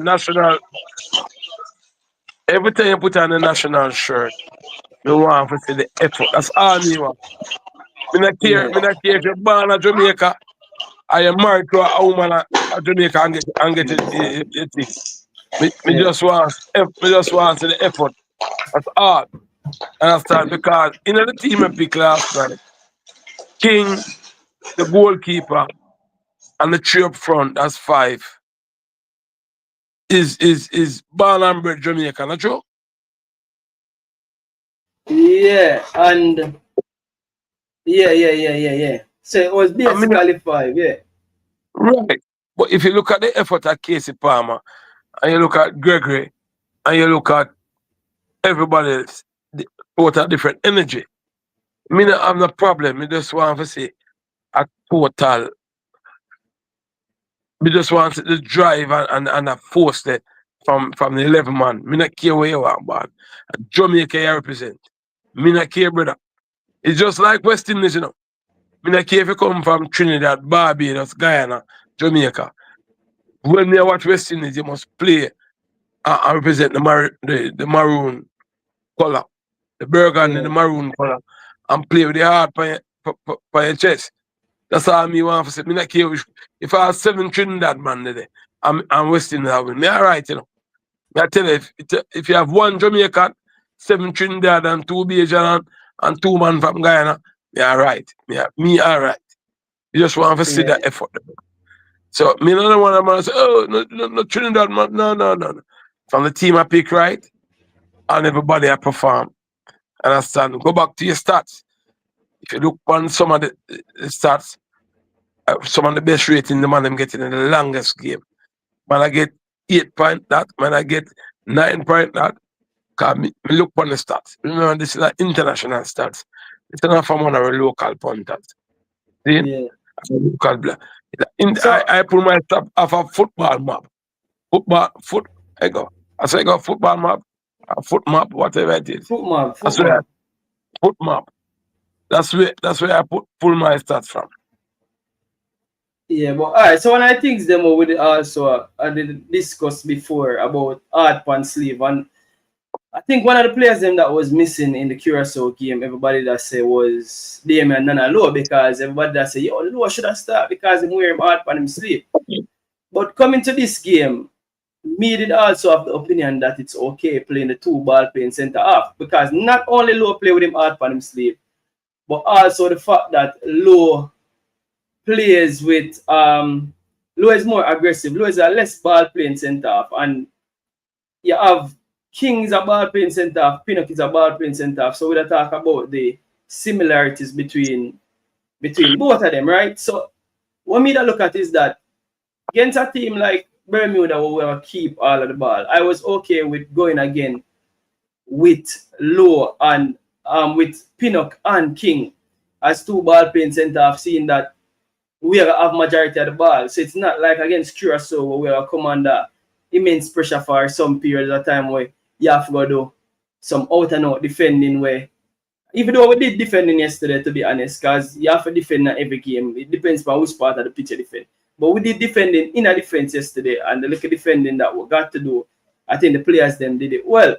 national shirt, we want to see the effort. That's all me want. Me not care if you're born in Jamaica, I am married to a woman in Jamaica and get it thing. Me just want to see the effort. That's all. Understand? Because in the team I picked last night, King, the goalkeeper, and the three up front, that's 5. Is born and bred Jamaican, not true? Yeah, and yeah. So it was basically 5, yeah. Right. But if you look at the effort of Casey Palmer, and you look at Gregory, and you look at everybody else, total different energy. Me not have no problem. Me just want to see a total. Me just want to drive and a force there from the 11 man. Me not care where you are, man. Jamaica you represent. Me not care, brother. It's just like West Indies, you know. Me not care if you come from Trinidad, Barbados, Guyana, Jamaica. When you watch West Indies, you must play and represent the maroon color, the burgundy, the maroon color, and play with the heart for your chest. That's all me want to say. Me not care if I have 7 Trinidad man there, I'm West Indies win. Me alright, you know. I tell you, if you have 1 Jamaican, 7 Trinidad and 2 Bajan and 2 man from Guyana, me alright. Me alright. You just want to see that effort. So me don't want to say, oh, no Trinidad man. No. From the team I pick right, and everybody I perform. Understand? Go back to your stats. If you look on some of the stats, some of the best rating the man them getting in the longest game. Man I get 8 point that, man I get 9 point that. Cause me look on the stats. Remember this is like international stats. It's not from one of our local punters. See? Yeah. Local black. I put my stuff off a football map. I go football map, a foot map, whatever it is. Foot map. Foot map. That's where I pull my stats from. Yeah, but alright, so one of the things them we also I did discuss before about hard pan sleeve, and I think one of the players them that was missing in the Curacao game, everybody that say was Damian Nana Low, because everybody that say, yo, Low should have started because he wear him hard pan him sleeve. But coming to this game, me did also have the opinion that it's okay playing the 2 ball playing centre half, because not only Low play with him hard pan him sleeve, but also the fact that Low plays with Low is more aggressive. Low is a less ball playing centre half, and you have King is a ball playing centre half, Pinnock is a ball playing centre half. So we'll talk about the similarities between both of them, right? So what me that look at is that against a team like Bermuda where we will keep all of the ball, I was okay with going again with Low and with Pinnock and King as two ball playing centre. I've seen that we have majority of the ball. So it's not like against Curacao where we are come under immense pressure for some period of time where you have to go do some out and out defending where, even though we did defending yesterday, to be honest, because you have to defend in every game. It depends on which part of the pitch you defend. But we did defending in a defense yesterday, and the little defending that we got to do, I think the players them did it well.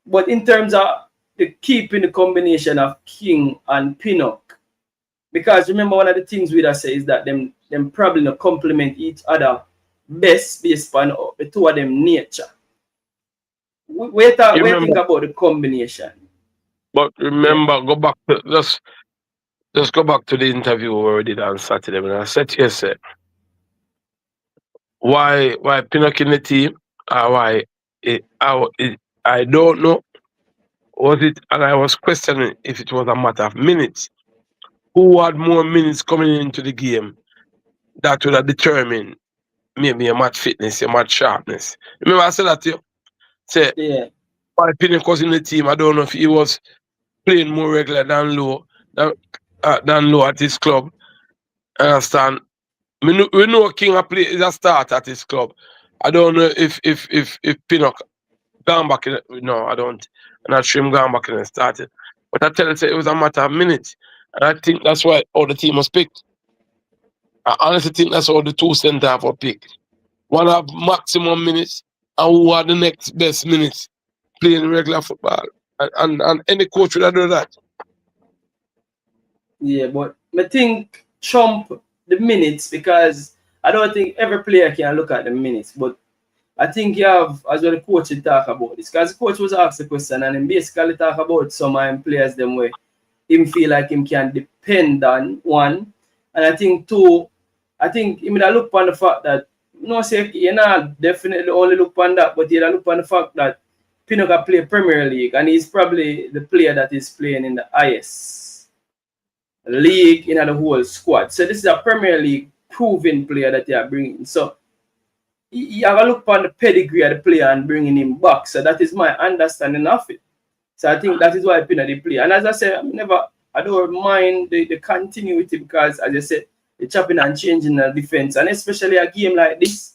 But in terms of the keeping the combination of King and Pinnock, because remember one of the things we say is that them probably not complement each other best based on the two of them nature. We think about the combination. But remember, go back to just go back to the interview where we did on Saturday when I said to yourself, why Pinnock in the team or why I don't know. Was it, and I was questioning if it was a matter of minutes. Who had more minutes coming into the game that would have determined maybe a match fitness, a match sharpness. Remember I said that to you? Say, why Pinnock was in the team, I don't know if he was playing more regular than Low at his club. I understand. We know King is a start at his club. I don't know if Pinnock gone back in. No, I don't. I'm not sure him gone back in and started. But I tell you, it was a matter of minutes. And I think that's why all the team was picked. I honestly think that's all the two centre half were picked. One have maximum minutes and who are the next best minutes playing regular football. And any coach would have done that. Yeah, but I think trump the minutes because I don't think every player can look at the minutes. But I think you have, as well, the coach will talk about this. Because the coach was asked the question and he basically talk about some players them way him feel like him can depend on one. And I think two, I think he may look on the fact that say you not definitely only look on that, but you look on the fact that Pinnock play Premier League and he's probably the player that is playing in the highest league in the whole squad. So this is a Premier League proven player that they are bringing. So you have a look on the pedigree of the player and bringing him back. So that is my understanding of it. So I think that is why Pinnock they play. And as I said, I don't mind the continuity because, as I said, the chopping and changing the defense, and especially a game like this,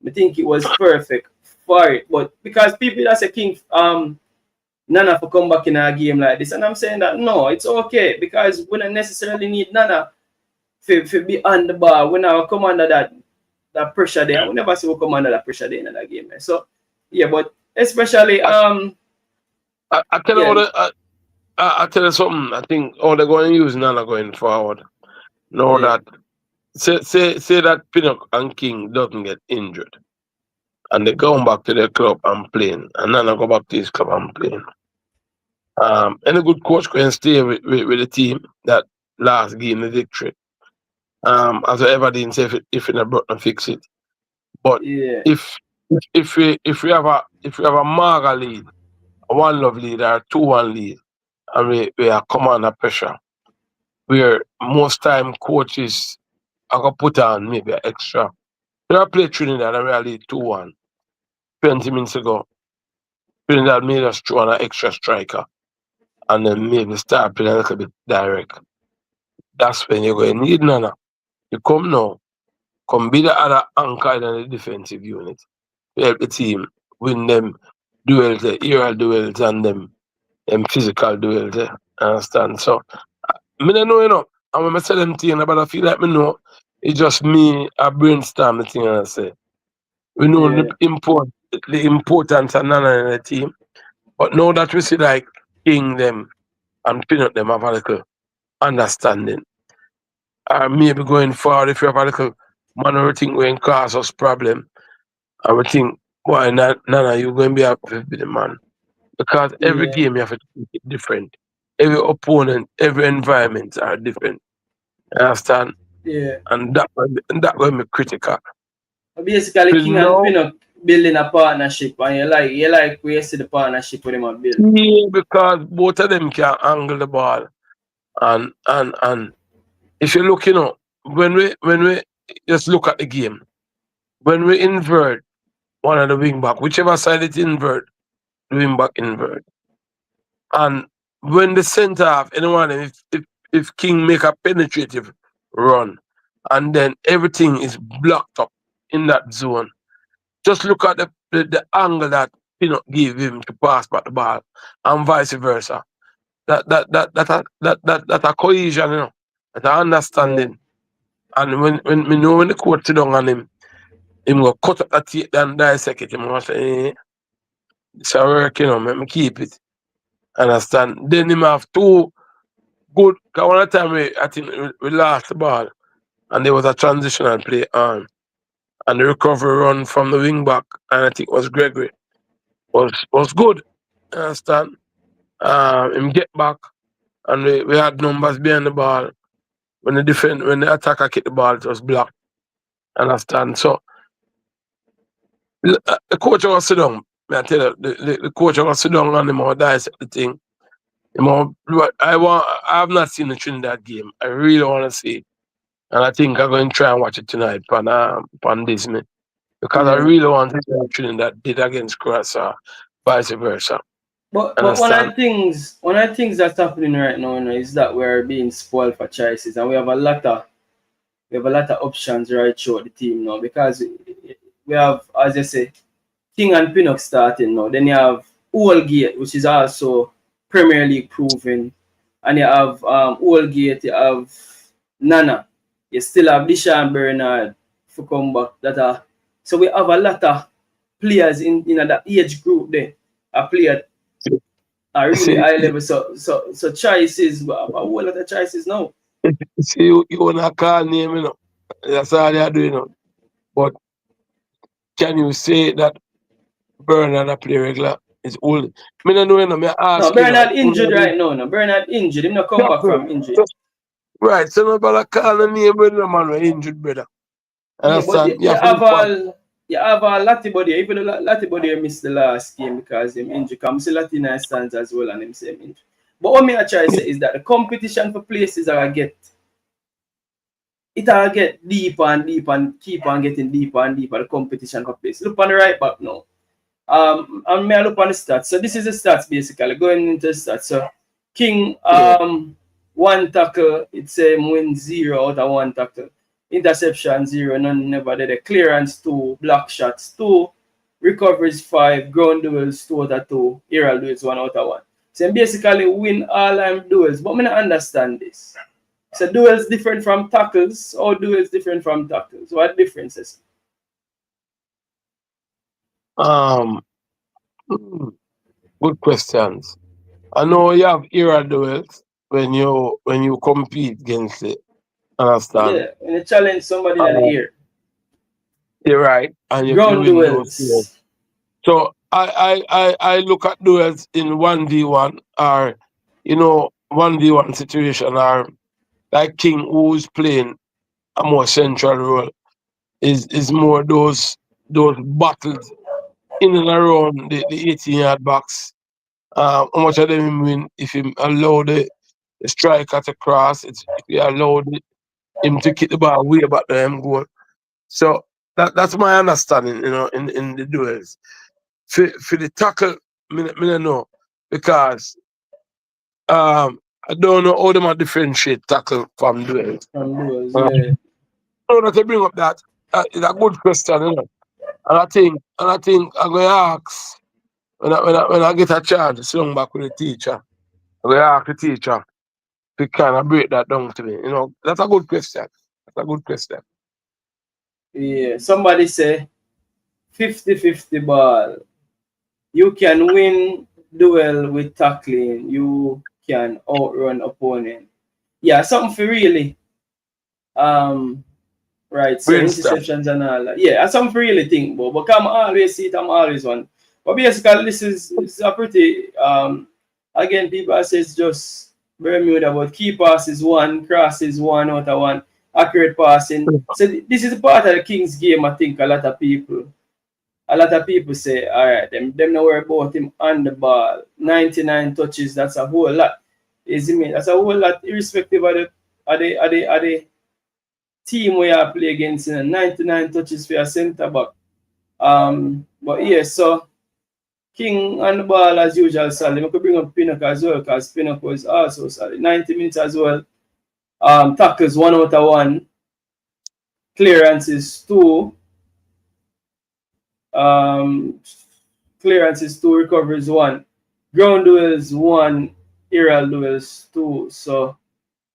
I think it was perfect for it. But because people that say King Nana for come back in a game like this, and I'm saying that no, it's okay because we don't necessarily need Nana to be on the ball. We now come under that pressure there. We never see we come under that pressure there in that game. So yeah, but especially I tell you something. I think all they're going to use Nana going forward. That say that Pinnock and King doesn't get injured, and they go back to their club and playing, and Nana go back to his club and playing. Any good coach can stay with the team that last game the victory. As Everton say, if in a button fix it. But if we have a Marga lead, a 1-0 lead, or a 2-1 lead, and we are come under pressure, where most time coaches are gonna put on maybe an extra. When I played Trinidad and we are lead 2-1 20 minutes ago. Trinidad made us throw on an extra striker and then maybe start playing a little bit direct. That's when you're going to need Nana. You come now, come be the other anchor in the defensive unit. Help the team win them duels, aerial duels and them physical duels. Understand? So I don't know, and when I say them things, but I feel like me know it's just me a brainstorm the thing and I say. We know the importance of Nana in the team. But now that we see like King them and Pinnock them have a little understanding. Maybe going forward if you have a little manner thing going to cause us problem. I would think, why Nana, you're going to be happy with the man. Because every game you have to make it different. Every opponent, every environment are different. You understand? Yeah. And that will be critical. Basically, King and Pinnock building a partnership, and you like where you see the partnership with them and build. Yeah, because both of them can angle the ball. And if you look, when we just look at the game. When we invert one of the wing back, whichever side it invert, the wing back invert. And when the center half, anyone, if King make a penetrative run, and then everything is blocked up in that zone, just look at the angle that Pinnock give him to pass back the ball, and vice versa. That a cohesion, you know, that a understanding. And when the coach sit down on him will cut up that tape and dissect it. Him will say, it's a work, you know, let me keep it. Understand? Then him have two good, because one of the time I think we lost the ball and there was a transitional play on. And the recovery run from the wing back, and I think it was Gregory, was good. Understand? Him get back, and we had numbers behind the ball. When the attacker kicked the ball, it was blocked. Understand? So the coach was sit down. I tell you, the coach was sit down and him will dissect the thing. I have not seen the Trinidad game. I really want to see it. And I think I'm going to try and watch it tonight on Disney. Because I really want to see what Trinidad did against Croatia, vice versa. But one of the things that's happening right now, you know, is that we're being spoiled for choices, and we have a lot of options right throughout the team now, because we have, as I say, King and Pinnock starting now. Then you have Oldgate, which is also Premier League proven, and you have Oldgate, you have Nana, you still have Disha and Bernard for come back. So we have a lot of players in that age group there. A player are really high level. So choices, a whole lot of choices now. See, you wanna call name, you know. That's all they are doing, you know. But can you say that Bernard play regular is old? I don't know, you know, me ask. No, Bernard injured right now. No, Bernard injured. Him not come back from injury. Right, so nobody call the name when the man was injured, brother. Yeah, but you have a Latibody. Even though Latibody missed the last game because him injury comes. See Latina stands as well and him same injury. But what me I try to say is that the competition for places are get deeper and deeper and keep on getting deeper and deeper. The competition for places. Look on the right back now. And may I look on the stats. So this is the stats basically. Going into the stats. So King one tackle, it's a win 0 out of 1 tackle. Interception 0, none never did. A clearance 2, block shots 2, recoveries 5, ground duels 2 out of 2, aerial duels 1 out of 1. So basically win all them duels. But I don't understand this. So duels different from tackles, or duels different from tackles? What differences? Good questions. I know you have aerial duels when you compete against it. Understand? Yeah, when you challenge somebody in the air. You're right. And you ground duels. So I look at duels in 1v1 or 1v1 situation, or like King, who is playing a more central role, is more those battles in and around the 18-yard box. How much of them win if him allow the striker to cross, if you allow him to kick the ball way back to him goal. So that's my understanding, in the duels. For the tackle, I don't know, because I don't know how them differentiate tackle from duels. Yeah. So to bring up that, it's a good question, And I think I'm going to ask when I get a chance to sit back with the teacher. I'm going to ask the teacher to kind of break that down to me. That's a good question. Yeah, somebody say 50-50 ball. You can win duel with tackling. You can outrun opponent. Yeah, something for really. Right, so interceptions and all that. Yeah, that's something for really think about. But I'm always see it, I'm always one. But basically, this is a pretty again, people say it's just Bermuda, but key pass is 1, cross is 1 out of 1, accurate passing. So this is part of the King's game. I think a lot of people say, all right, them not worry about him on the ball. 99 touches, that's a whole lot. That's a whole lot, irrespective of the team we are play against, 99 touches for a centre back. But yeah, so King on the ball as usual, solid. We could bring up Pinnock as well, because Pinnock was also solid. 90 minutes as well. Tackles 1 out of 1. Clearances 2. Clearances 2, recoveries 1. Ground duels 1, aerial duels 2. So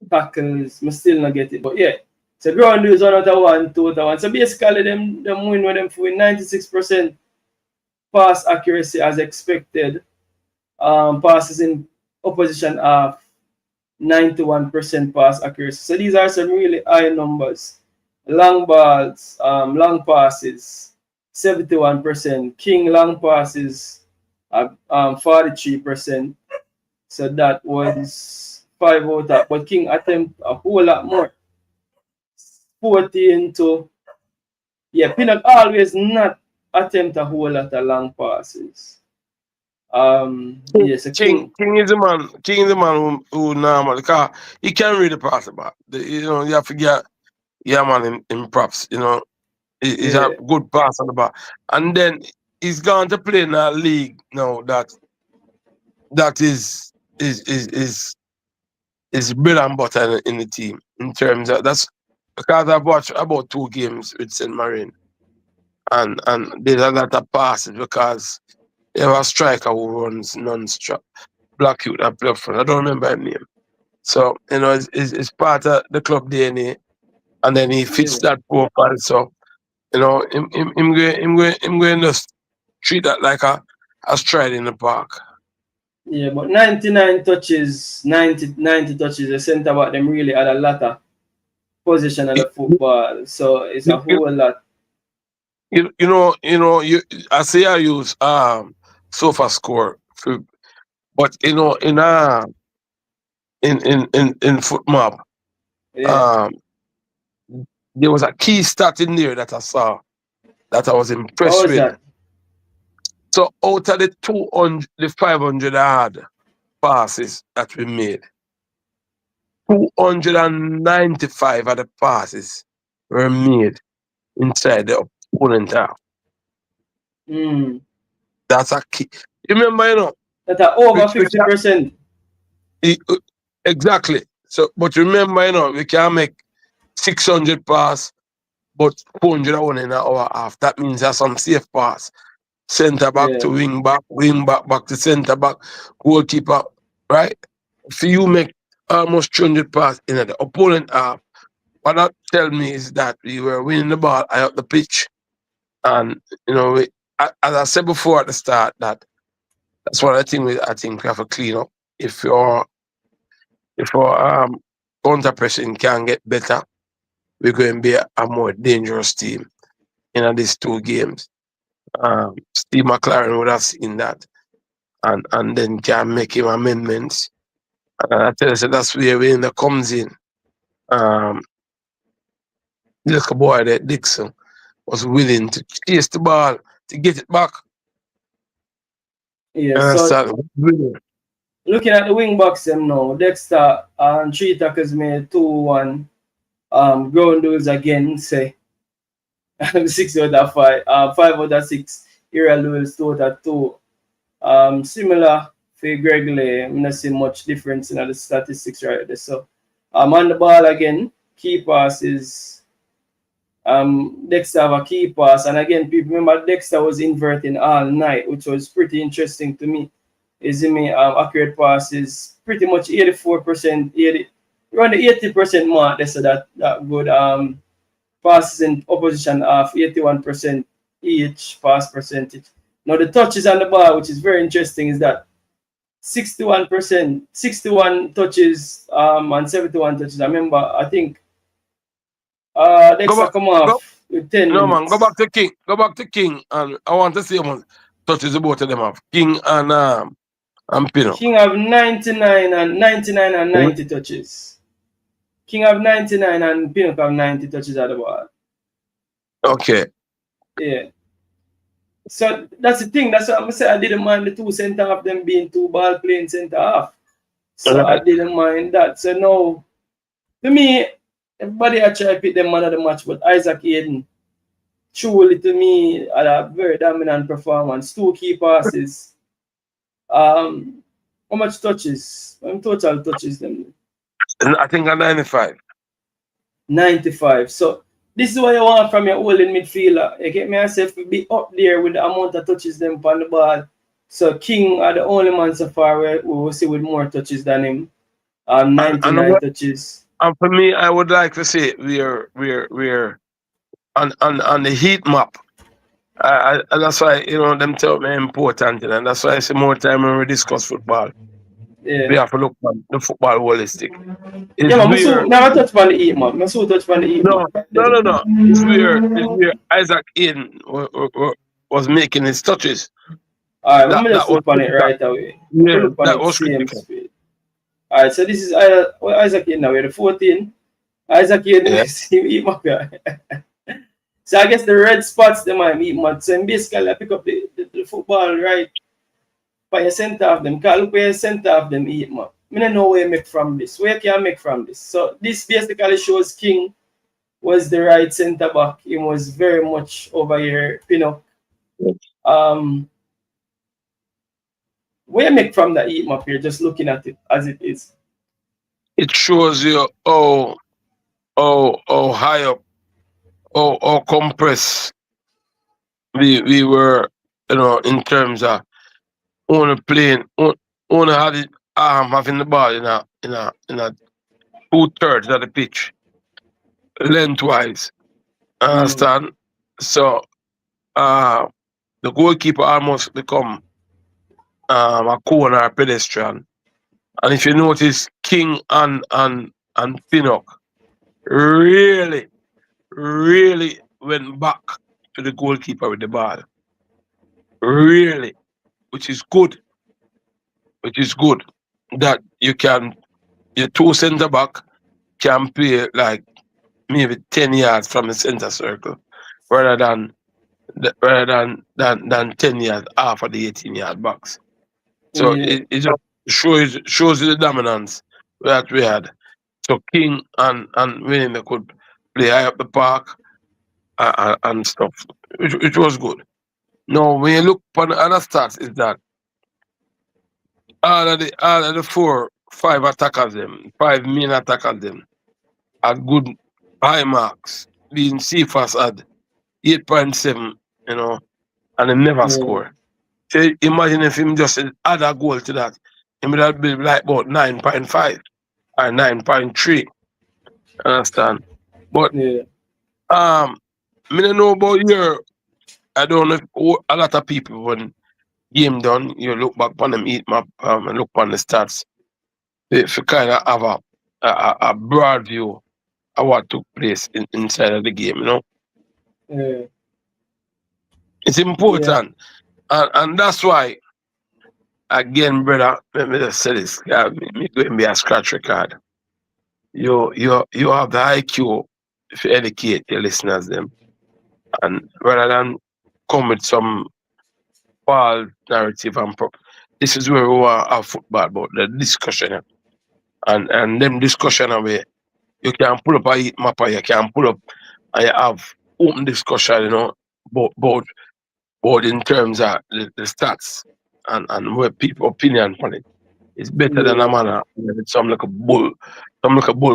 tackles, I still not get it. But yeah. So ground duels 1 out of 1, 2 out of 1. So basically them win with them for 96% pass accuracy as expected. Passes in opposition half 91% pass accuracy. So these are some really high numbers. Long balls, long passes, 71%. King long passes, 43%. So that was 5 out of, but King attempt a whole lot more. 14 to, yeah, Pinnock always not attempt a whole lot of long passes. Yes, King is the man. King is the man who normally, because he can really pass the ball. You know, you have to get man in props. You know, he's a good pass on the ball, and then he's going to play in a league now that is bread and butter in the team in terms of that's because I've watched about 2 games with St. Marine, and there's a lot of passes because they have a striker who runs non-stop. Black youth that play up front. I don't remember his name. So, you know, it's part of the club DNA, and then he fits that profile. So, you know, him going to treat that like a stride in the park. Yeah, but 99 touches, 90 touches, the centre back them really had a lot of position of the football. So it's a whole lot. I say I use Cephas score, but you know in FootMob, there was a key stat in there that I saw that I was impressed with. That? So out of the 500 odd passes that we made, 295 of the passes were made inside the opponent half. That's a key. Remember, you know, that are over 50%. Exactly. So, but remember, you know, we can make 600 pass, but 400 one in our half. That means there's some safe pass. Centre back to wing back to centre back, goalkeeper, right? If you make almost 200 pass in the opponent half, what that tell me is that we were winning the ball high up the pitch. And, you know, as I said before at the start, that's one of the things I think we have to clean up. If your counter pressing can get better, we're going to be a more dangerous team in these 2 games. Steve McLaren would have seen that and then can make him amendments. And I tell you, that's where Winner comes in. Little boy that Dixon was willing to chase the ball to get it back. Yeah, so looking at the wing backs them now, Dexter and 3 tackles made 2-1. Ground duels again, say 6 out of 5, 5 out of 6. Aerial duels 2 out of 2. Similar for Greg Lay, I'm not seeing much difference in the statistics right there. So on the ball again, key passes. Dexter have a key pass, and again, people remember Dexter was inverting all night, which was pretty interesting to me. Is me accurate passes pretty much 84%, around the 80% mark. That's that good. Passes in opposition half 81% each pass percentage. Now the touches on the ball, which is very interesting, is that 61%, 61 touches and 71 touches. I remember, I think Dexter come off with 10 No, minutes. man, go back to King. Go back to King, and I want to see how much touches the both of them have. King and Pinnock. King have 99 and 90 touches. King have 99 and Pinnock have 90 touches at the ball. Okay. Yeah. So that's the thing. That's what I'm saying. I didn't mind the 2 centre half them being 2 ball playing centre half. So I didn't mind that. So now, to me, everybody I try to pick them man of the match, but Isaac Hayden, truly to me, had a very dominant performance. 2 key passes. How much touches? Total touches them. I think I'm 95. 95. So this is what you want from your holding midfielder. You get me myself to be up there with the amount of touches them on the ball. So King are the only man so far where we will see with more touches than him. 99 touches. And for me, I would like to say we're on the heat map. And that's why, you know, them tell me important, and that's why I say more time when we discuss football. Yeah. We have to look at the football holistic. Yeah, but never touch on the heat map. I saw touch on the heat no, map. no. It's where Isaac Hayden was making his touches. Alright, let me just look on it right away. Yeah, that was critical. Alright, so this is Isaac Hayden now. We're the 14. Isaac Hayden is heat map. So I guess the red spots them are heat map. So basically I pick up the football right by your center of them. Because look where your center of them heat map. I don't know where you make from this. Where can I make from this? So this basically shows King was the right center back. He was very much over here, you know. Where you make from the heat map here, just looking at it as it is. It shows you how high up, how compressed we were, you know, in terms of only playing, only had it having the ball in a 2/3 of the pitch, lengthwise. Understand? So the goalkeeper almost become a corner pedestrian. And if you notice, King and Pinnock really went back to the goalkeeper with the ball. Really, which is good. That you can, your 2 center back can play like maybe 10 yards from the center circle, rather than 10 yards off of the 18-yard box. So it just shows you the dominance that we had. So King and Winnie could play high up the park and stuff, which was good. Now, when you look upon the other stats, is that all of the 5 attackers them, 5 main attackers them, had good high marks. Being Cephas had 8.7, you know, and he never score. So imagine if him just add a goal to that, he would have been like about 9.5 or 9.3. Understand? But I don't know about your, I don't know if a lot of people when game done, you look back on them heat map and look on the stats. If you kind of have a broad view of what took place inside of the game, you know. It's important. And that's why, again, brother, let me just say this. Me going to be a scratch record. You have the IQ to educate your listeners them. And rather than come with some false narrative and this is where we want our football about the discussion. And them discussion away, you can pull up a heat map, you can pull up and you have open discussion, you know, about in terms of the stats and where people opinion on it. It's better than a man with some like a bull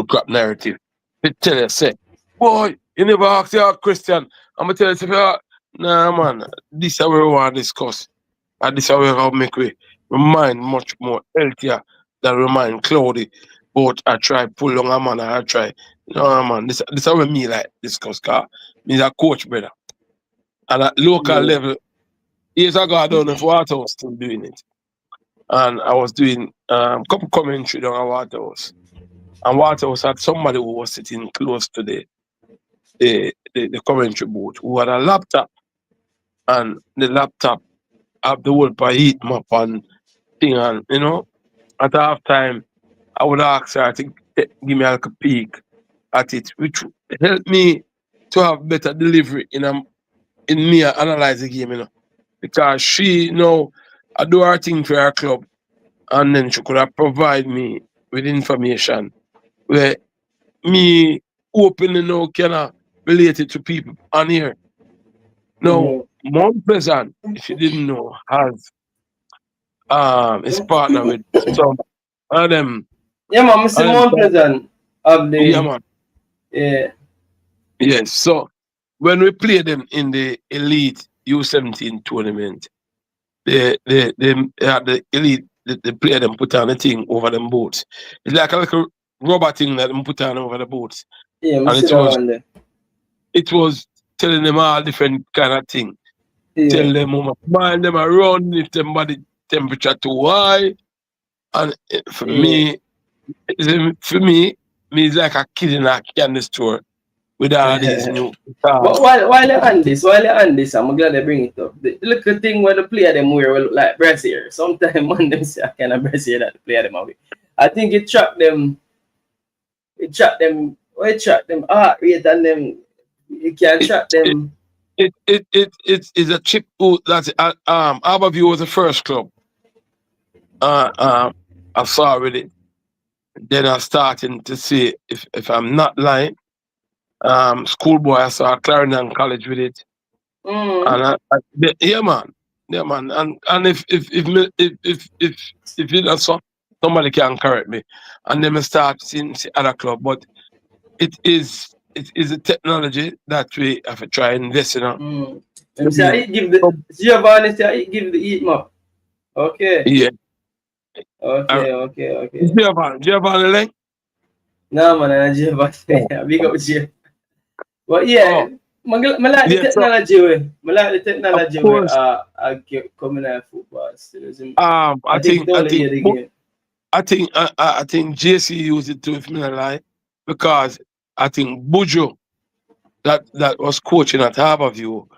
crap narrative. They tell you, say, boy, you never ask your Christian. I'm gonna tell you, nah man, this is where we want to discuss. And this is where we make we mind much more healthier than remind cloudy. But I try pull on a man and I try. No man, this is where me like discuss, cause me's a coach, brother. And at local level, years ago I don't know if Waterhouse still doing it. And I was doing couple commentary on Waterhouse. And Waterhouse had somebody who was sitting close to the commentary booth who had a laptop. And the laptop have the whole heat map and thing, and you know, at half time I would ask her to give me like a peek at it, which helped me to have better delivery in me analyze the game, you know. Because she, you know, I do her thing for her club, and then she could have provide me with information where me openly now can relate it to people on here. Now, Mount Pleasant, if you didn't know, has his partner with some of them. Yeah, man, Mr. Mount Pleasant of the. Yeah, man. Yeah. Yes. So when we play them in the Elite U17 tournament, they had the Elite. The player them put on a thing over them boats. It's like a little rubber thing that them put on over the boats. Yeah, and it was telling them all different kind of thing. Yeah. Tell them how much mind them around if them body temperature too high. And for me, it's like a kid in a candy store with all these new cars. But while you're on this, I'm glad they bring it up. The little thing where the player them wear will look like brassiere. Sometimes man them say I kind of brassiere that the player them away. I think it track them heart rate and them you can track them. It's a chip that's Harborview was the first club. I saw with it. Then I starting to see if I'm not lying. Schoolboy, I saw Clarendon College with it. And yeah man. And if you know somebody can correct me. And then I start seeing the other club. But it is a technology that we have to try and invest in. Give the eat map. Okay. Yeah. Okay. Giovanni Leng? No man, I'm Giovanni. Big up G. But yeah, I like the technology way. I like the technology way. I get coming out football. I think JC used it too, if me not lie, because I think Bujo, that was coaching at Harborview,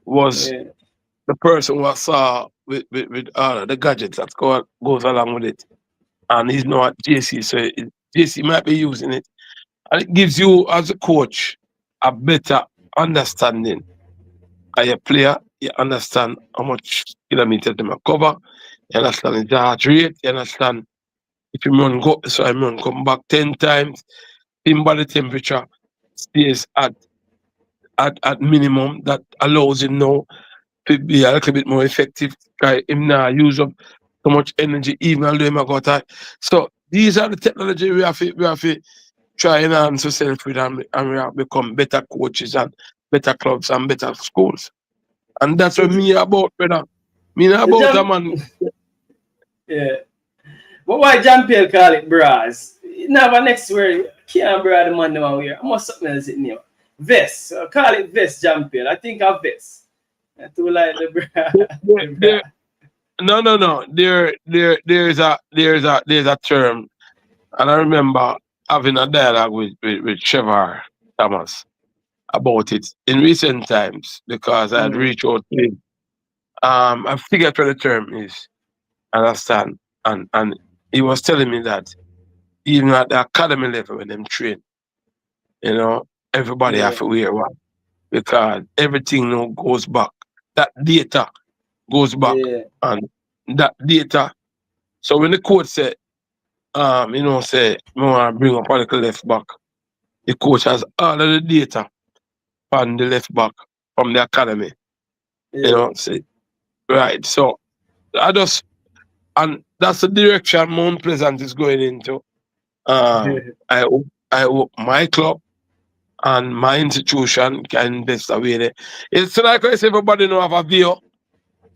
was the person who I saw with the gadgets that goes along with it, and he's not at JC, so JC might be using it, and it gives you as a coach a better understanding of your player. You understand how much kilometers they cover, you understand the heart rate, you understand if you run go, so I run come back 10 times, him body temperature stays at minimum. That allows him now to be a little bit more effective. Try him now use up so much energy, even though him got tired. So these are the technology we have to try and enhance ourselves with, and we have become better coaches and better clubs and better schools. And that's what me about, brother. Me not about a man. Yeah. But why Jean-Pierre call it bras? Never next word can't bra the man down here. I must something else it name. Vest. Call it vest, Jean-Pierre. I think a vest. I too like the bra. No. There's a term, and I remember having a dialogue with Trevor Thomas about it in recent times, because I had reached out to him. I figured what the term is, understand, and he was telling me that even at the academy level when them train, you know, everybody have to wear one, because everything now goes back. That data goes back, and that data. So when the coach said, say, we want to bring up a little left back, the coach has all of the data on the left back from the academy. You know, say, right. So and that's the direction Mount Pleasant is going into. I hope my club and my institution can invest away there. It's like I say, everybody know have a view.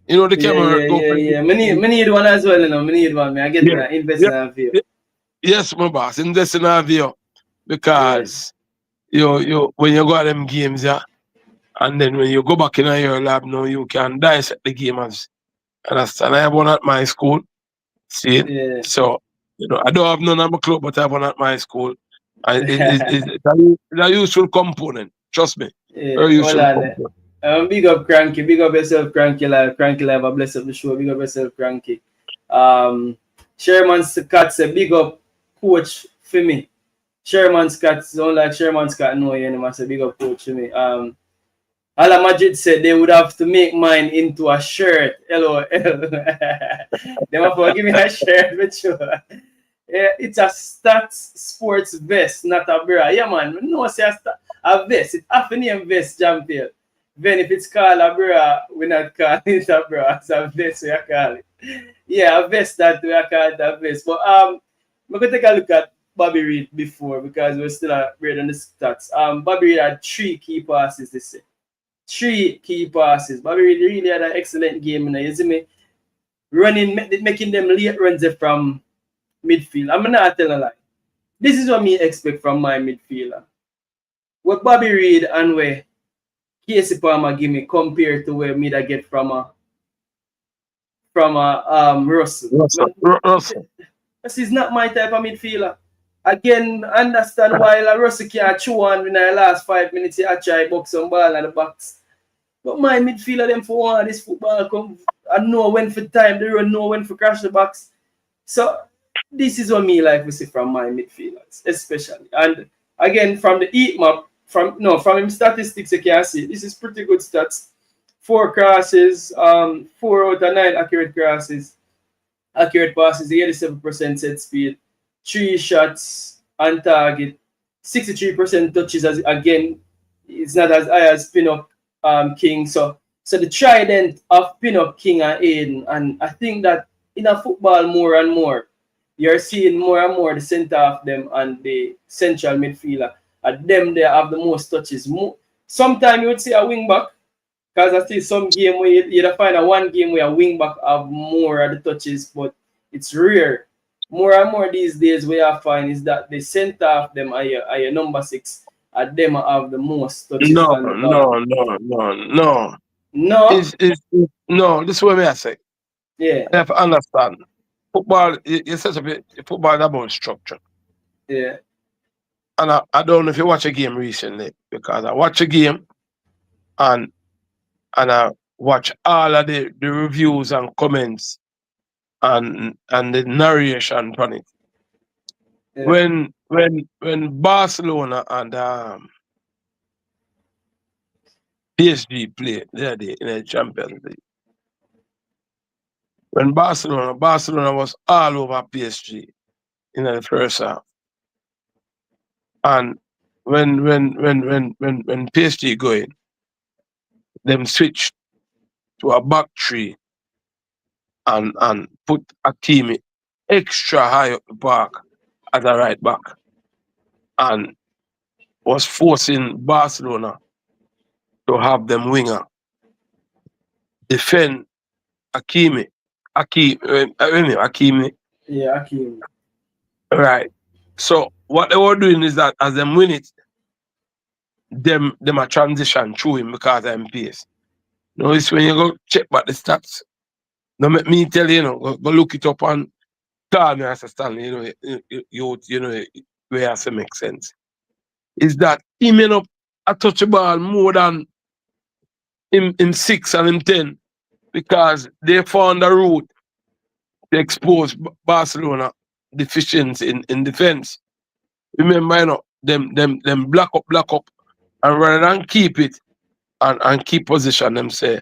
You know the camera. Yeah. Me need one as well, you know. Me need one. I get that invest in a view. Yes, my boss, invest in a view, because you when you go to them games, and then when you go back in your lab now, you can dissect the game as understand. I have one at my school. See it? Yeah. So, I don't have none at my club, but I have one at my school. And it's a useful component. Trust me. Yeah. Very useful component. Big up Cranky. Big up yourself, Cranky Live. Cranky Live, I bless up the show. Big up yourself, Cranky. Sherman Scott said, big up coach for me. Sherman Scott, don't like Sherman Scott, no, you know, I said, big up coach for me. Ala Majid said they would have to make mine into a shirt. LOL. They want to give me a shirt, but sure. It's a stats sports vest, not a bra. Yeah, man. No, say a vest. It have to name vest, Jamfield. Then if it's called a bra, we not call it a bra. It's a vest we are call it. Yeah, a vest that we are called a vest. But I'm gonna take a look at Bobby Reid before because we're still reading the stats. Bobby Reid had 3 key passes this year. 3 key passes. Bobby Reid really had an excellent game. You see me running, making them late runs from midfield. I'm not telling a lie. This is what me expect from my midfielder. What Bobby Reid and where Casey Palmer give me compared to where me that get from Russell. Russell. This is not my type of midfielder. Again, understand why Russell can't chew on in the last 5 minutes. He try box some ball in the box. But my midfielder, them for one, this football come and know when for time, they don't know when for crash the box. So this is what me like to see from my midfielders, especially. And again, from the heat map, from him statistics, you can see this is pretty good stats. 4 crosses, 4 out of 9 accurate crosses, accurate passes, 87% set speed, 3 shots on target, 63% touches. As again, it's not as high as Pinnock King. So the trident of Pinnock, King, and Aiden, and I think that in a football more and more, you're seeing more and more the center of them and the central midfielder. And them they have the most touches. Sometimes you would say a wing back, because I see some game where you'd find a one game where a wing back have more of the touches, but it's rare. More and more these days, what I find is that the center of them are your number 6, and them have the most touches. No. No. No, this is what I say. Yeah. You have to understand. Football, you set up football is about structure. Yeah. And I don't know if you watch a game recently, because I watch a game and I watch all of the reviews and comments and the narration from it. Yeah. When Barcelona and PSG played the day in the Champions League. When Barcelona was all over PSG in the first half. And when PSG going, them switch to a back three and put Hakimi extra high up the park as a right back, and was forcing Barcelona to have them winger defend Hakimi. Yeah, Hakimi. Right. So what they were doing is that as them win it, them a transition through him because of pace. Notice when you go check back the stats, don't make me tell you, go look it up and tell me as a Stanley, where it has to make sense. Is that he may not touch the ball more than in 6 and in 10 because they found a route to expose Barcelona deficiency in defense. Remember, them block up, and rather than keep it and keep position, them say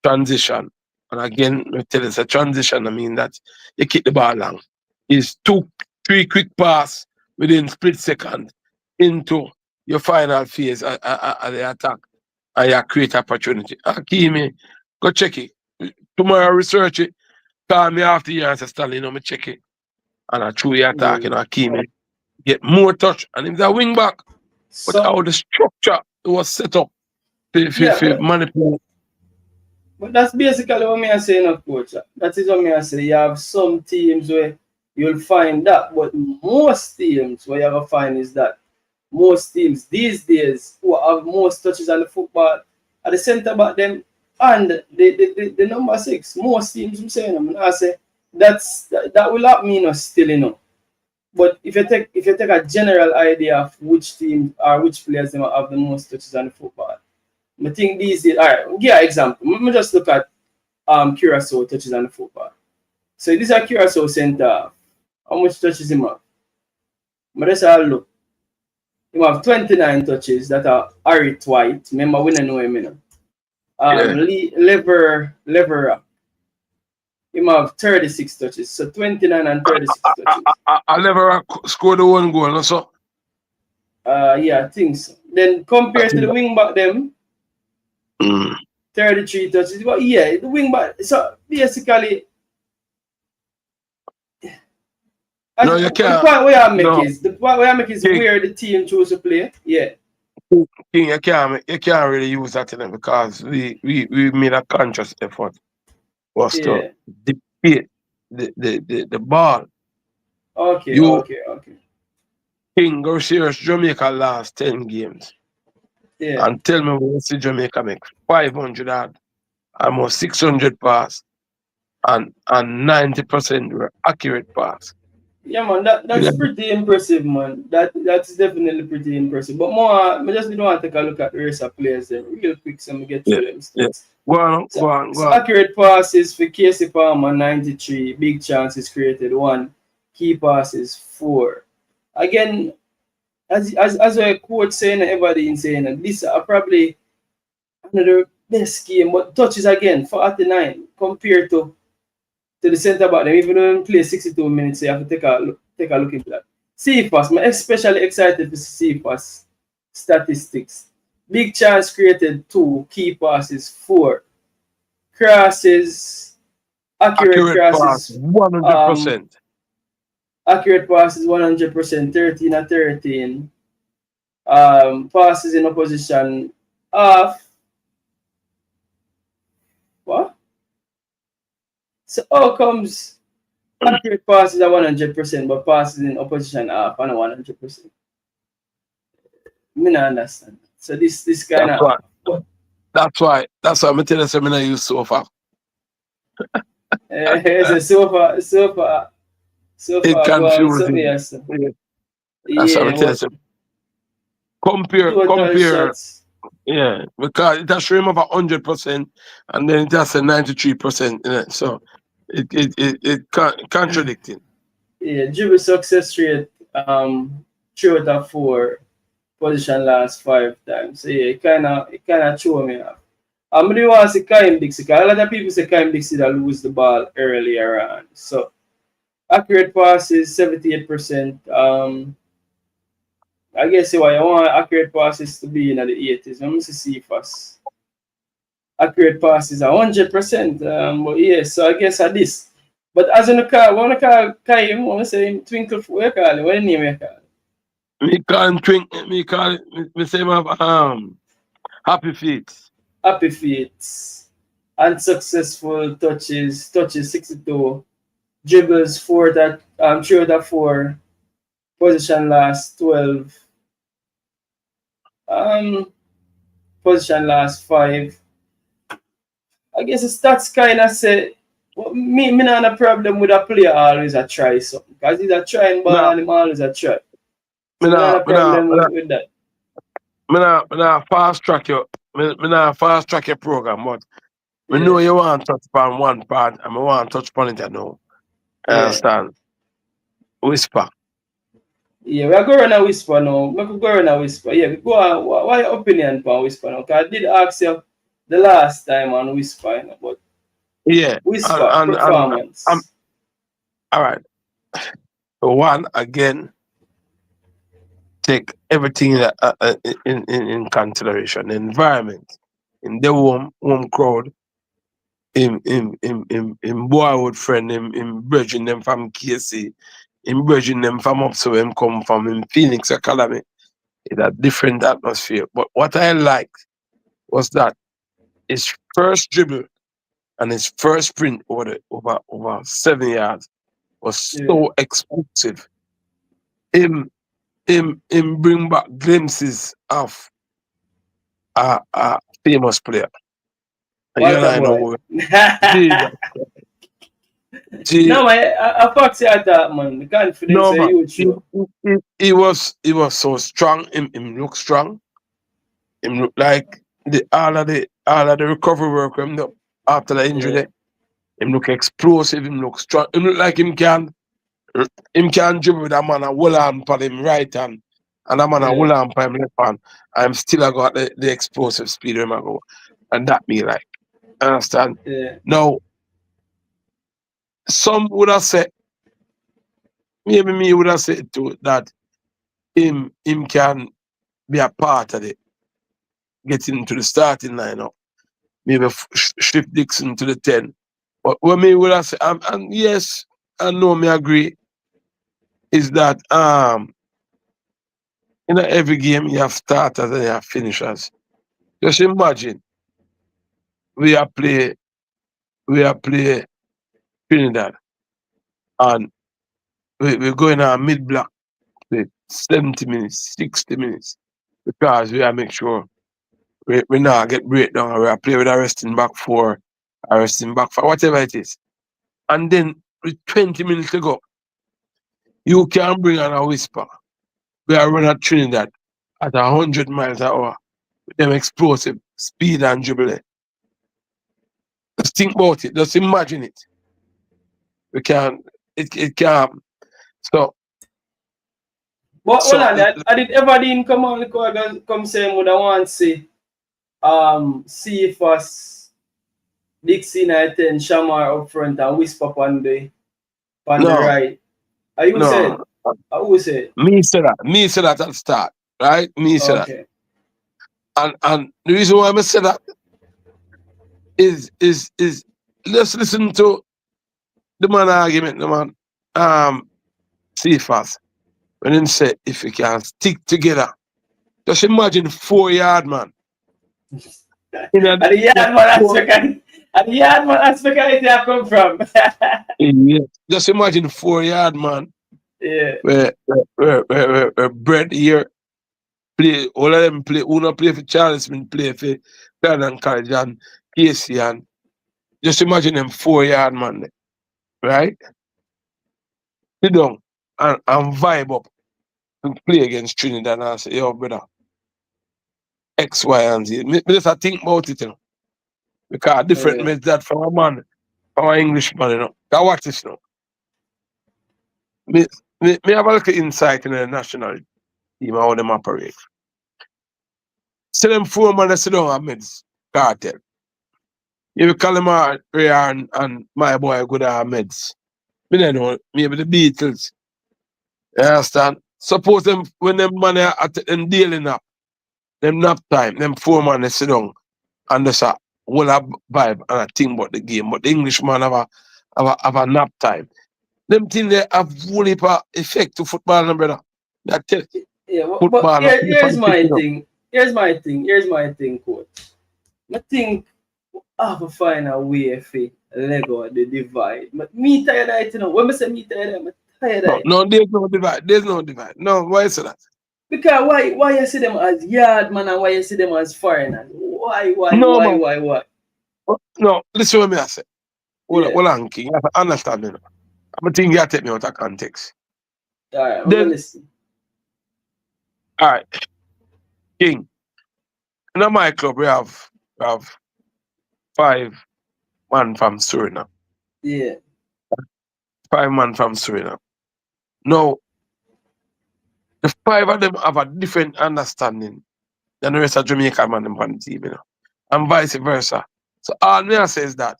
transition. And again, I tell you, it's a transition. I mean that you keep the ball long. It's 2-3 quick pass within split second into your final phase of the attack, and you create opportunity. Hakimi, go check it. Tomorrow research it. Call me after you and say, Stanley, me check it. And I through your attack, Hakimi get more touch. And if they're wing back, but how the structure was set up to manipulate. But that's basically what me I say, coach. That is what me I say. You have some teams where you'll find that, but most teams where you're gonna find is that most teams these days who have most touches on the football at the centre back them and the number 6. Most teams I'm saying, I say that will not mean us still, But if you take a general idea of which team or which players them have the most touches on the football, I think these days, all right, give an example. Let me just look at Curacao touches on the football. So this is a Curacao centre. How much touches him have? But let's have a look. He have 29 touches that are Harry White. Remember, we don't know him, Lever. him have 36 touches. So 29 and 36 touches. I never scored the one goal, so. Yeah, I think so. Then compared to the wing back them, 33 touches. But yeah, the wing back. So basically, no, you can't. The point where I make is where the team chose to play. Yeah. King, you can't really use that in it because we made a conscious effort was to defeat the ball. Okay. King, go serious. Jamaica last 10 games. Yeah. And tell me when you see Jamaica make 500 and almost 600 pass and 90% were accurate pass. Yeah, man, that's pretty impressive, man. That's definitely pretty impressive. But more, I just don't want to take a look at the rest of players there real quick so we get through them. Yeah. Go on. Accurate passes for Casey Palmer, 93. Big chances created, 1. Key passes, 4. Again, as a quote saying, everybody in saying that this are probably another best game, but touches again, 49 compared to the centre back. Even though we play 62 minutes, so you have to take a look into that. Cephas, I'm especially excited to see Cephas statistics. Big chance created, 2. Key passes, 4. Crosses, accurate crosses, 100%. Accurate passes 100%, 13 and 13. Passes in opposition half. What? So outcomes accurate passes are 100%, but passes in opposition half and 100%. Me not understand. So this kind of that's why I'm telling you I'm not use so far. So it far, confuses me. Yes. That's what I'm telling you. Compare. Yeah, because it has stream of 100% and then it has a 93%. So it contradicting. Yeah, dribble success rate 3 out of 4, position last 5 times. So yeah, it kinda throw me off. I really want to see Kimarni Dixon because a lot of people say Kimarni Dixon that lose the ball earlier on. So accurate passes 78%. I guess why I want accurate passes to be in the 80s. I'm going to see Cephas. Accurate passes are 100%. But yeah, so I guess at this. But as in the car, I want to call Kai, I want to say him Twinkle. What you call it? What name you call it? Me call him Twinkle. Me call it. Me say him have Happy Feet. Happy Feet. Unsuccessful touches 62. Dribbles 3 out of 4. Position last 12. Position last 5. I guess the stats kind of say me not have a problem with a player always a try something because he's a trying ball and him always a try. So not a problem with that. Me not fast track your program, but we know you want to touch upon one part and I want to touch upon it now. Understand? Whisper. Yeah, we are going to Whisper now. We could go on a Whisper. Yeah, we go on. What your opinion on Whisper now? Because I did ask you the last time on Whisper, but Whisper performance. All right. So one again, take everything in consideration. The environment, in the home crowd, in boyhood friend, in bridging them from KC. In bridging them from up so him come from in Phoenix Academy. It's a different atmosphere. But what I liked was that his first dribble and his first sprint over 7 yards was so explosive. Him bring back glimpses of a famous player. You and I know. No, I fox at that man. The confidence he was so strong. Him look strong. Him look like all of the recovery work after the injury. Him look explosive. Him look strong. Him look like him can dribble with that man and hold on for him right hand, and that man and hold on for him left hand. I'm still got the explosive speed him go, and that me like. Understand? Yeah. Now some would have said, maybe me would have said too, that him can be a part of it, getting into the starting lineup. Maybe shift Dixon to the 10. But what me would have said, and yes, I know me agree, is that in every game you have starters and you have finishers. Just imagine we are play Trinidad and we're going on mid-block with 70 minutes, 60 minutes, because we are make sure we now get breakdown or we are play with a resting back 4, a resting back 5, whatever it is. And then with 20 minutes to go, you can bring on a whisper. We are running at Trinidad at 100 miles an hour with them explosive speed and dribbling. Just think about it. Just imagine it. We can. It can. So. But hold on, I did ever didn't come on the call come say would I want to see Cephas, Dixon at 10, Shamar up front and whisper on the right. Are you saying? Who said? Me said that. Me said that at the start. Right? Me said that. And the reason why I say that is let's listen to the man argument, the man Cephas. When he said if we can stick together. Just imagine 4-yard man. And the yard man aspect it come from. Yeah. Just imagine 4-yard man. Yeah. Where Brett here play, all of them play, Uno play for Charleston, play for Clarendon College and Casey, and just imagine them 4-yard man, right? Sit down and vibe up and play against Trinidad and say, yo, brother, X, Y, and Z. Me just think about it, you know. Because different makes that from a man, from an Englishman, you know. I watch this now. Me have a little insight in the national team, how them operate. See them 4 men that sit down at Meds cartel. You will call them Ray and my boy good at Meds. Me don't know, maybe the Beatles. You understand? Suppose them when them man at them daily nap, them nap time, them 4 men they sit down and just a whole vibe and a think about the game. But the Englishman have a nap time. Them things they have whole heap of effect to football, no, brother. I tell you. Yeah, but here's my thing. Here's my thing, coach. I think I have to find a way for Lego the divide. But me tired of it, you know. When I say me tired of it, I'm tired of it. No, there's no divide. There's no divide. No, why is that? Because why you see them as yard man and why you see them as foreigners? Why? No, listen to me I say. Hold on, King. You have to understand me. I'm thinking you take me out of context. Alright, I'm gonna listen. Alright. King. In my club we have 5 men from Suriname. Yeah. 5 men from Suriname. Now, the 5 of them have a different understanding than the rest of Jamaica man on the team, you know. And vice versa. So all me I say is that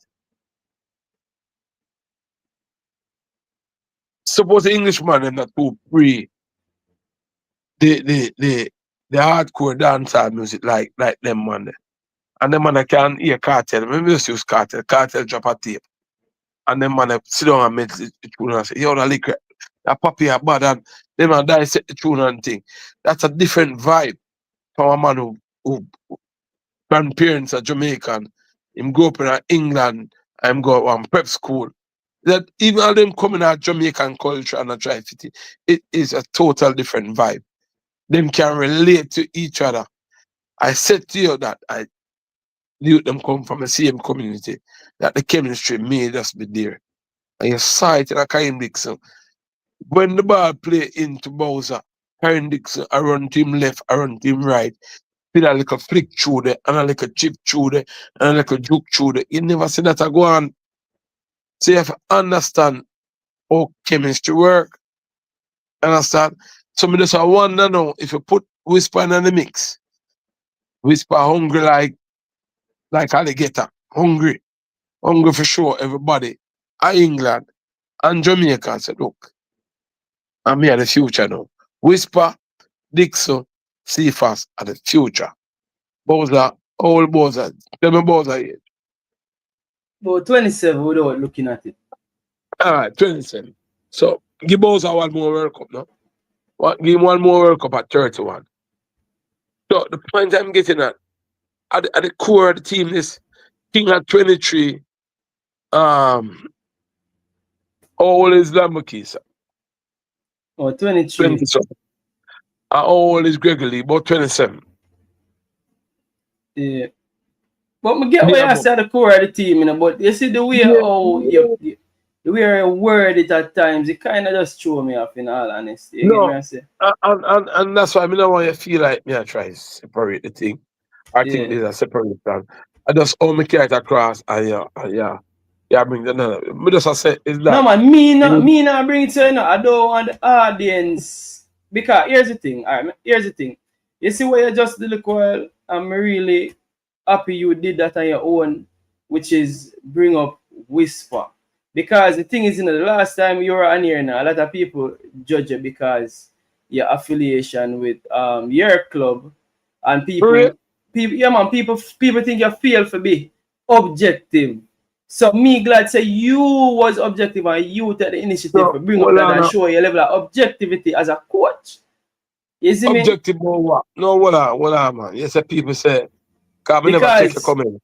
suppose the Englishman is not too free the hardcore dancehall music like them man. And them man can hear cartel. Maybe just use cartel drop a tape. And them man sit down and make the tune and say, yo, that puppy are bad, and them man dissect the tune and thing. That's a different vibe from a man who grandparents are Jamaican. Him grew up in England, I'm go on prep school. That even all them coming out Jamaican culture and a try it is a total different vibe. Them can relate to each other. I said to you that I knew them come from the same community, that the chemistry may just be there. And you saw it in a Kimarni Dixon. When the ball play into Bowser, Kimarni Dixon around team left, around team right, with a little flick through there, and a little chip through there, and a little juke through there. You never see that go on. So you have to understand how chemistry work. Understand? So me just wonder now, if you put Whisper in the mix, Whisper hungry like alligator. Hungry for sure, everybody. England, and Jamaica and say, look, I'm here the future now. Whisper, Dixon, Cephas are the future. Bowser, old Bowser. Tell me Bowser age. About 27 without looking at it. Alright, 27. So give Bowser one more World Cup now. Give him one more World Cup at 31. So the point I'm getting at the core of the team is King at 23. How old is Lamborghini? Oh, 23. 27. How old is Gregory? About 27. Yeah. But I get what you say at the core of the team, you know, but you see the way how the way I word it at times, it kind of just throw me off, in all honesty. You get me, I say? And that's why I don't want you to feel like me I try to separate the thing. I think there's a separation. I just all carry it across and yeah, bring the another. But just I say is that no man, me not bring it to you, know. I don't want the audience, because here's the thing. Alright, here's the thing. You see what you just did, look, well, I'm really happy you did that on your own, which is bring up Whisper. Because the thing is, you know, the last time you were on here now, a lot of people judge you because your affiliation with your club, and people think you fail for be objective. So me glad say you was objective and you take the initiative to bring up that and show your level of objectivity as a coach. You see me? Objective or what? No, what on, man. Yes, people say, because I never take a comment.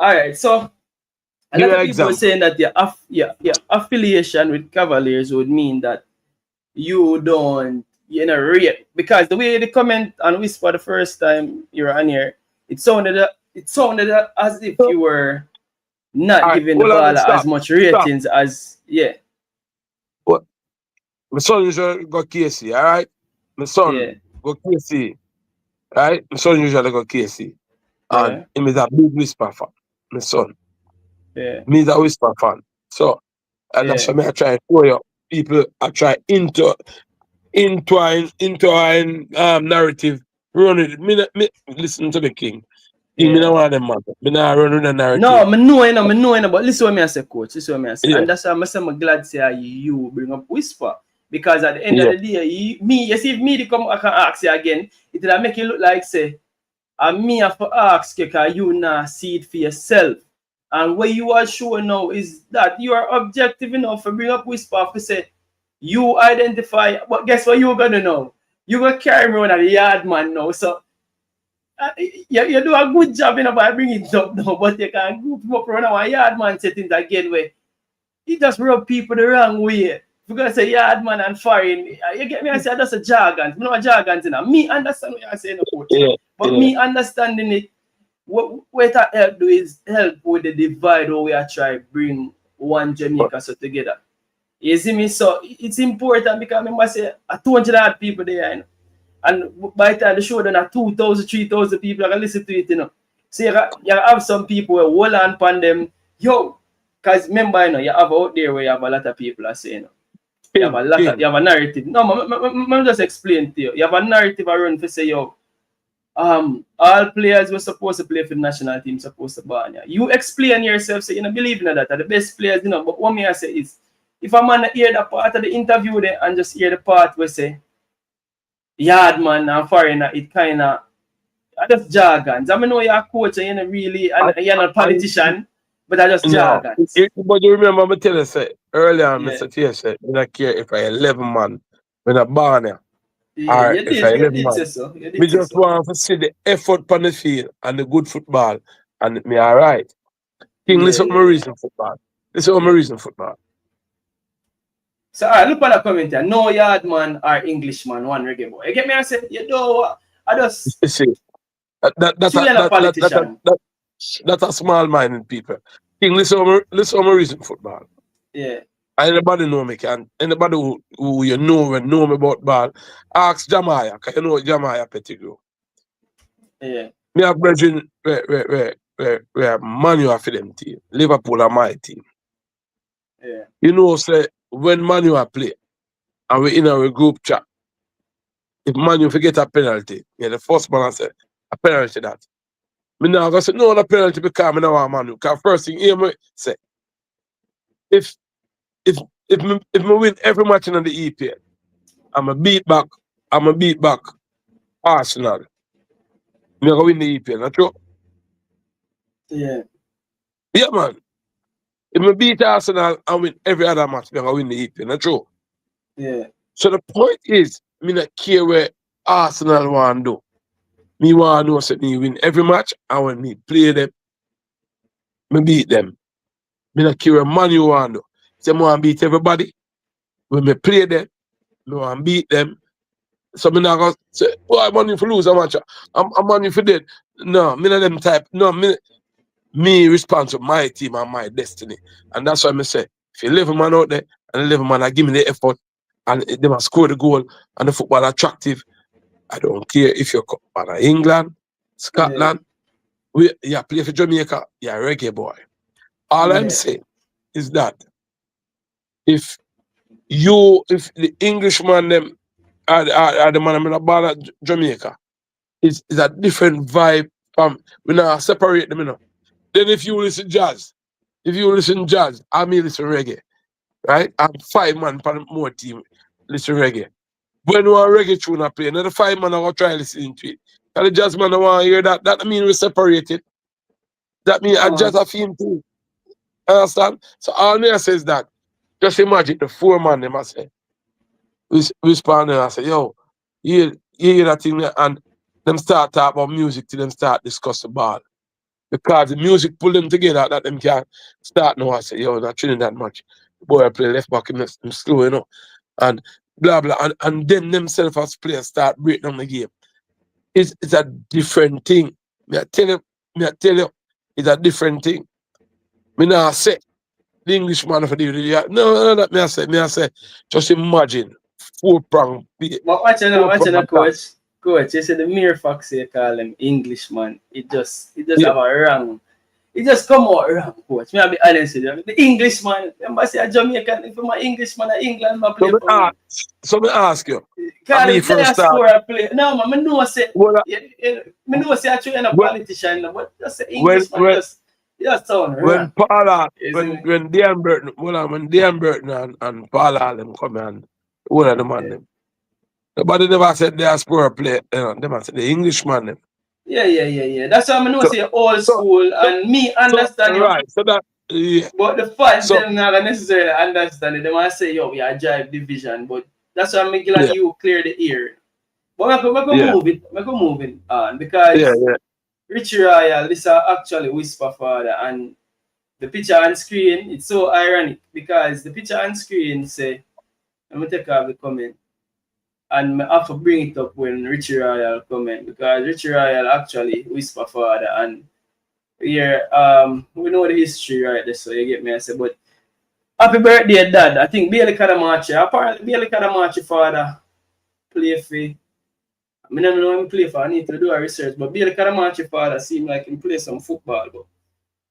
Alright, so a lot of people saying that your affiliation with Cavaliers would mean that you don't, you know, rate. Because the way they comment and Whisper the first time you were on here, it sounded as if you were not giving the ball as much ratings as What? My son usually go KC, alright? My son go KC. Right? My son usually go KC. And he is a big Whisper fan. My son. Yeah. Me is a Whisper fan. So that's why I try to show you people I try entwine narrative. Run it. Me listen to the king. Me not one of them man. Me not run with the narrative. No, I know, but listen what me I say, coach. Listen what me I say. And that's why I'm glad say you bring up Whisper. Because at the end of the day, you see if me come I can ask you again, it will make you look like say, and me have to ask you because you not see it for yourself. And what you are showing now is that you are objective enough to bring up Whisper to say you identify, but guess what you're gonna know? You're gonna carry me on a yard man now. So you do a good job by bringing it up now, but you can group him up around our yard man settings again where he just rub people the wrong way. Because say yard man and foreign, you get me? I say that's a jargon. You know a jargon, you know. Me understand what you're saying, coach. But me understanding it, what that help do is help with the divide where we are trying to bring one Jamaica so together. You see me? So it's important because I remember say 200 odd people there, you know? And by the time the show done at 2,000, 3,000 people can listen to it, you know. So you have some people who hold on upon them, because remember, you know, you have out there where you have a lot of people are saying, you know. You have a narrative. No, I'm just explain to you. You have a narrative around to say, all players were supposed to play for the national team, supposed to ban you. You explain yourself, say you don't believe in that. Are the best players, you know. But what me I say is, if a man hear the part of the interview there and just hear the part where say, yard man and foreigner, it kind of just jargons. I mean, know you're a coach and you're not really, and you're not a politician. But I just jargons. But you remember me tell you say earlier, Mr. T said, I don't care if I 11 man when I born here. Yeah, you did say so. We just want to see the effort on the field and the good football, and me alright. King, listen to my reason football. Listen to my reason football. So alright, look at the comment here. No yard man or Englishman, one reggae boy. You get me? I said, you know, I just you see that's a small-minded people. King, listen to my reason football. Yeah. Anybody know me can. Anybody who you know and know me about ball, ask Jamaica, because you know Jamaica pedigree. Yeah. Me have brethren where Manu are for them team. Liverpool are my team. Yeah. You know, say when Manu are play and we in our group chat, if Manu forget a penalty, the first man I say, a penalty that. Me now go say no the penalty because I don't want Manu. Because first thing he say, if if me win every match in the EPL, I'm a beat back Arsenal. Me gonna win the EPL, not true? Yeah. Yeah, man. If me beat Arsenal and win every other match, me gonna win the EPL, not true? Yeah. So the point is, me not care where Arsenal want to do. Me want to know say me win every match, and when me play them, me beat them. Me not care where Man U want to do. Say me want to beat everybody. When me play them, me want to beat them. So me not gonna say, oh, I'm money for lose a match. I'm money for dead. No, me not them type. No, me respond to my team and my destiny. And that's why I say, if you 11 man out there and 11 man give me the effort and they must score the goal and the football attractive, I don't care if you're from England, Scotland, you play for Jamaica, you're a reggae boy. All I'm saying is that if the Englishman them are the man I'm born at Jamaica, is a different vibe from we now separate them, you know. Then if you listen jazz, I may listen reggae. Right? I'm 5 man for more team listen reggae. When one reggae tune I play, another 5 man I will try listening to it. And the jazz man I want to hear that. That means we're separated. That means I jazz a theme too. Understand? So all me says that. Just imagine the 4 man them I say. Respond and I say, yo, you hear that thing there? And them start talk about music till them start discuss the ball. Because the music pull them together that them can start now. I say, yo, not training that much. Boy, I play left back in them slow, you know. And blah blah. And then themselves as players start breaking down the game. It's a different thing. Me I tell you, it's a different thing. Me now say the Englishman for the no, that me I say, just imagine 4-prong. But watch out, coach. You said the mere fact you call him Englishman, it just have a wrong. It just come out wrong, coach. Me I be honest with you. The Englishman, remember say a Jamaican, if I'm an Englishman in England, I play for him. So me ask you. Because the diaspora play. No, man, I know say actually a politician, but just say Englishman just sound wrong. When Dan Burton and Paula them come and one of the man them. Nobody never said diaspora play, they must say the Englishman them. Yeah. That's why I know say old school and me understand right. So that but the fans them not necessarily understand it. They might say, yo, we are jive division, but that's why I'm making you clear the ear. But I can move it on because Richie Royal, this is actually Whisper Father, and the picture on screen, it's so ironic because the picture on screen say, let me take off the comment. And I have to bring it up when Richie Royal comment because Richie Royal actually Whisper Father, and here we know the history right there, so you get me. I say, but happy birthday, Dad. I think Bailey Kadamachi, apparently Bailey Kadamachi father play for. I don't know him play for. I need to do a research, but Bailey Kadamachi father seemed like him play some football,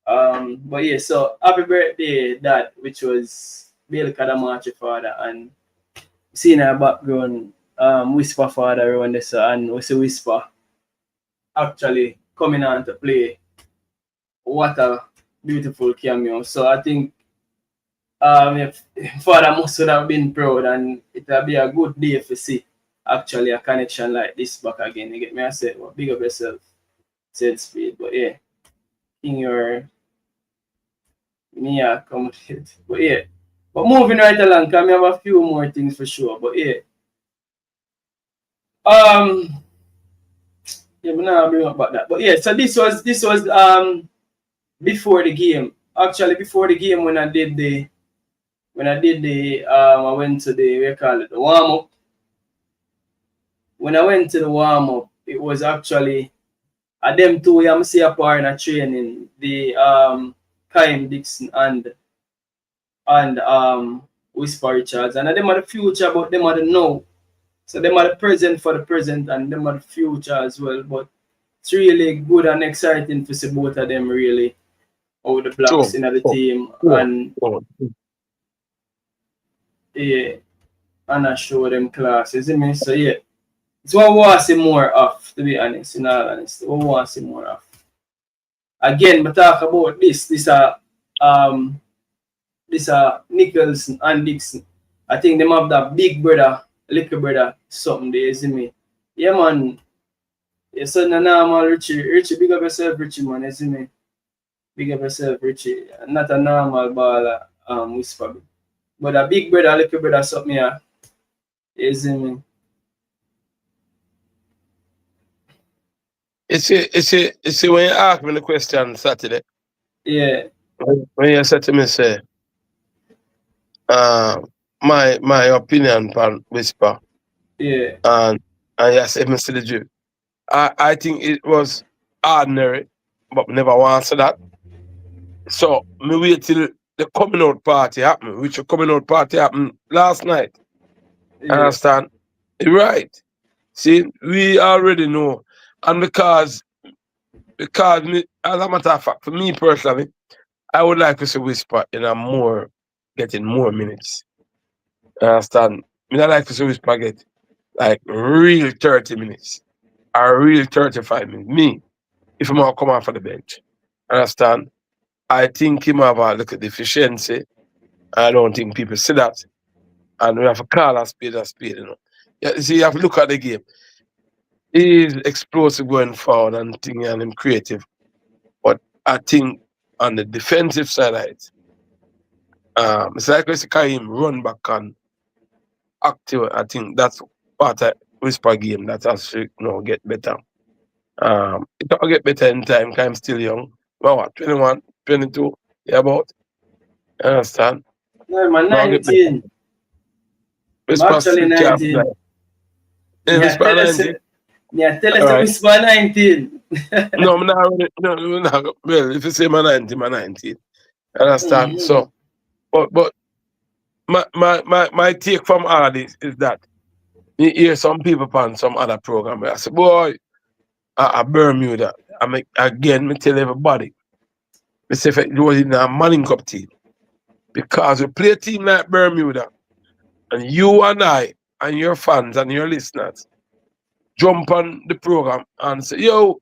but yeah. So happy birthday, Dad, which was Bailey Kadamachi father, and seeing our background. Whisper Father around this, and we see Whisper actually coming on to play. What a beautiful cameo. So I think if Father must have been proud, and it will be a good day to see actually a connection like this back again. You get me? I said, well, big up yourself, said Speed. But yeah, in your come with it. But yeah, but moving right along, because we have a few more things for sure. But yeah. Yeah, but now I'll bring up about that. But yeah, so this was before the game. Actually, before the game, when I did the I went to the warm up. When I went to the warm up, it was actually them two I'm see a part in a training, the Kimarni Dixon and Whisper Richards, and them are the future, but them are the now. So them are the present for the present and them are the future as well. But it's really good and exciting to see both of them really out the blocks in the team and and I show them classes. I mean, so yeah. It's what we want to see more of, to be honest, in all honesty. What we want to see more of. Again, we talk about this this Nichols and Dixon. I think them have that big brother, little brother, something there, you see me? Yeah, man. You're so normal, Richie. Richie, big up yourself, Richie, man, you see me? Big up yourself, Richie. Not a normal baller, Whisper. But a big brother, little brother, something here, you see me? You see, when you asked me the question Saturday, Yeah. when you said to me, say, my opinion on Whisper, Yeah. and yes, even see the drip. I think it was ordinary, but never want to say that. So me wait till the coming out party happened, which the coming out party happened last night. Yeah. Understand? Right. See, we already know. And because me, as a matter of fact, for me personally, I would like to see Whisper in a getting more minutes. Understand? Me not like to see Whisper get like real 30 minutes or real 35 minutes. Me, if I'm gonna come off of the bench. Understand? I think him have a look at deficiency. I don't think people see that. And we have to call a spade, you know. Yeah, see, you have to look at the game. He's explosive going forward and thing and him creative. But I think on the defensive side of it, it's like we see him run back and active. I think that's part of Whisper game that has to get better. It will get better in time because I'm still young. Well, what, 21, 22, yeah, about? You understand? No, man, 19. I'm actually 19. Yeah, tell us to Whisper 19. No, well, if you say my 19, my 19. Understand? So, but my take from all of this is that you hear some people on some other program. I say, boy, at Bermuda, me tell everybody, I say if it was in a Manning Cup team, because we play a team like Bermuda, and you and I and your fans and your listeners jump on the program and say, yo,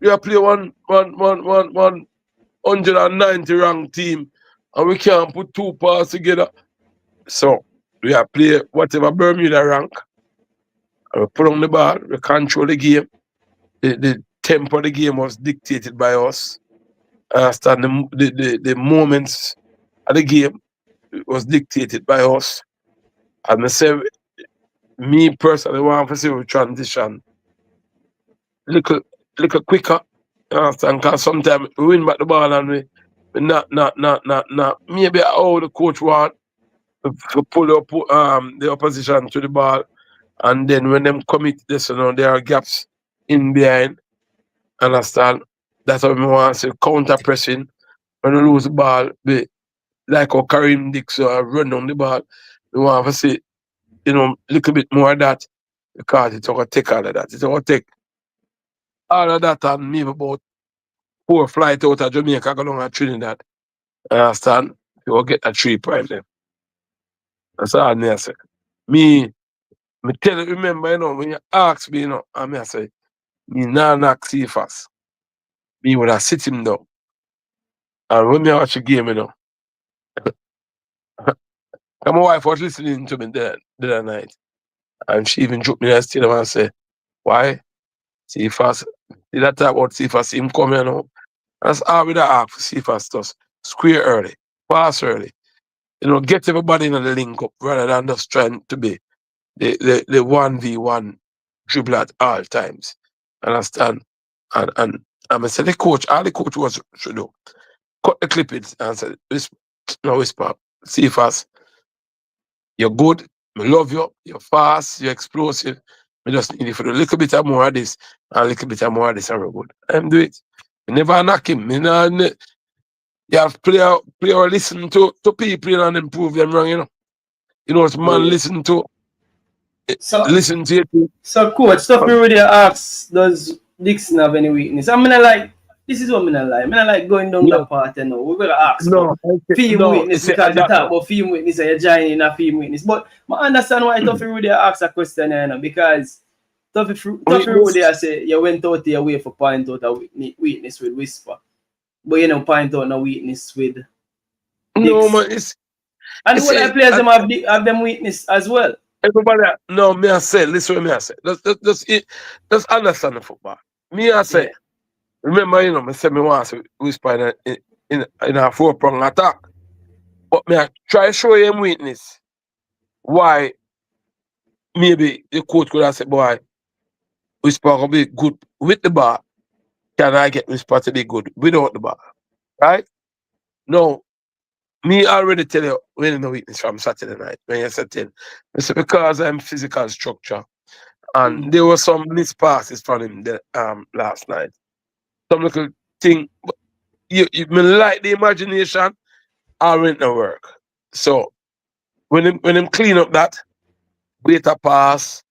we are playing 190 ranked team and we can't put two parts together. So we are play whatever Bermuda rank, and we put on the ball, we control the game. The tempo of the game was dictated by us. Understand the moments of the game was dictated by us. And I say, me personally want to see we transition little quicker. Understand? Because sometimes we win back the ball and we not. Maybe how the coach want to pull up the opposition to the ball, and then when them commit this, there are gaps in behind. Understand? That's what we want to say. Counter pressing when we lose the ball, like how Karim Dixon run on the ball. We want to see, a little bit more of that, because it's going to take all of that. It's going to take all of that and maybe about 4 flights out of Jamaica go down to Trinidad. Understand? You will get a 3 prime then. That's all I say. Me tell you, remember, when you ask me, I say, me not knock Cephas. Me would have sit him down. And when me watch the game, my wife was listening to me the other night. And she even joked me and still and say, why? Cephas, did I talk about Cephas, him coming, That's all we ask for Cephas just square early, pass early. Get everybody in the link up rather than just trying to be the 1v1 dribble at all times. Understand? And I say the coach should do. Cut the clippings and say, Whisper, Cephas, you're good, I love you, you're fast, you're explosive. I just need you for a little bit more of this and a little bit more of this and we're good. I'm do it. I never knock him. You have to play or listen to people and improve them wrong, it's man listen to it. So coach, stuff me really ask, does Dixon have any weakness? This is what I like. I like going down that part, We're gonna ask film weakness because you talk about film weakness and you're joining a film weakness. But I understand why Tuffy Rudy asked a question, because Tuffy Rudy say you went out your way for point out a weakness with Whisper. But point out no weakness with No man, it's And it's all the players them have them weakness as well. everybody. No, me I say. Listen what me I say. Just understand the football. Me I say. Yeah. Remember, you know, me say me want to whisper in a 4-prong attack, but me I try show him weakness. Why? Maybe the coach could have said, "Boy, whisper gonna be good with the ball. Can I get whisper to be good without the ball?" Right? No. Me already tell you when the weakness from Saturday night when you said in. It's because I'm physical structure. And there were some missed passes from him last night. Some little thing you me like the imagination, I went to work. So when him clean up that, wait a pass,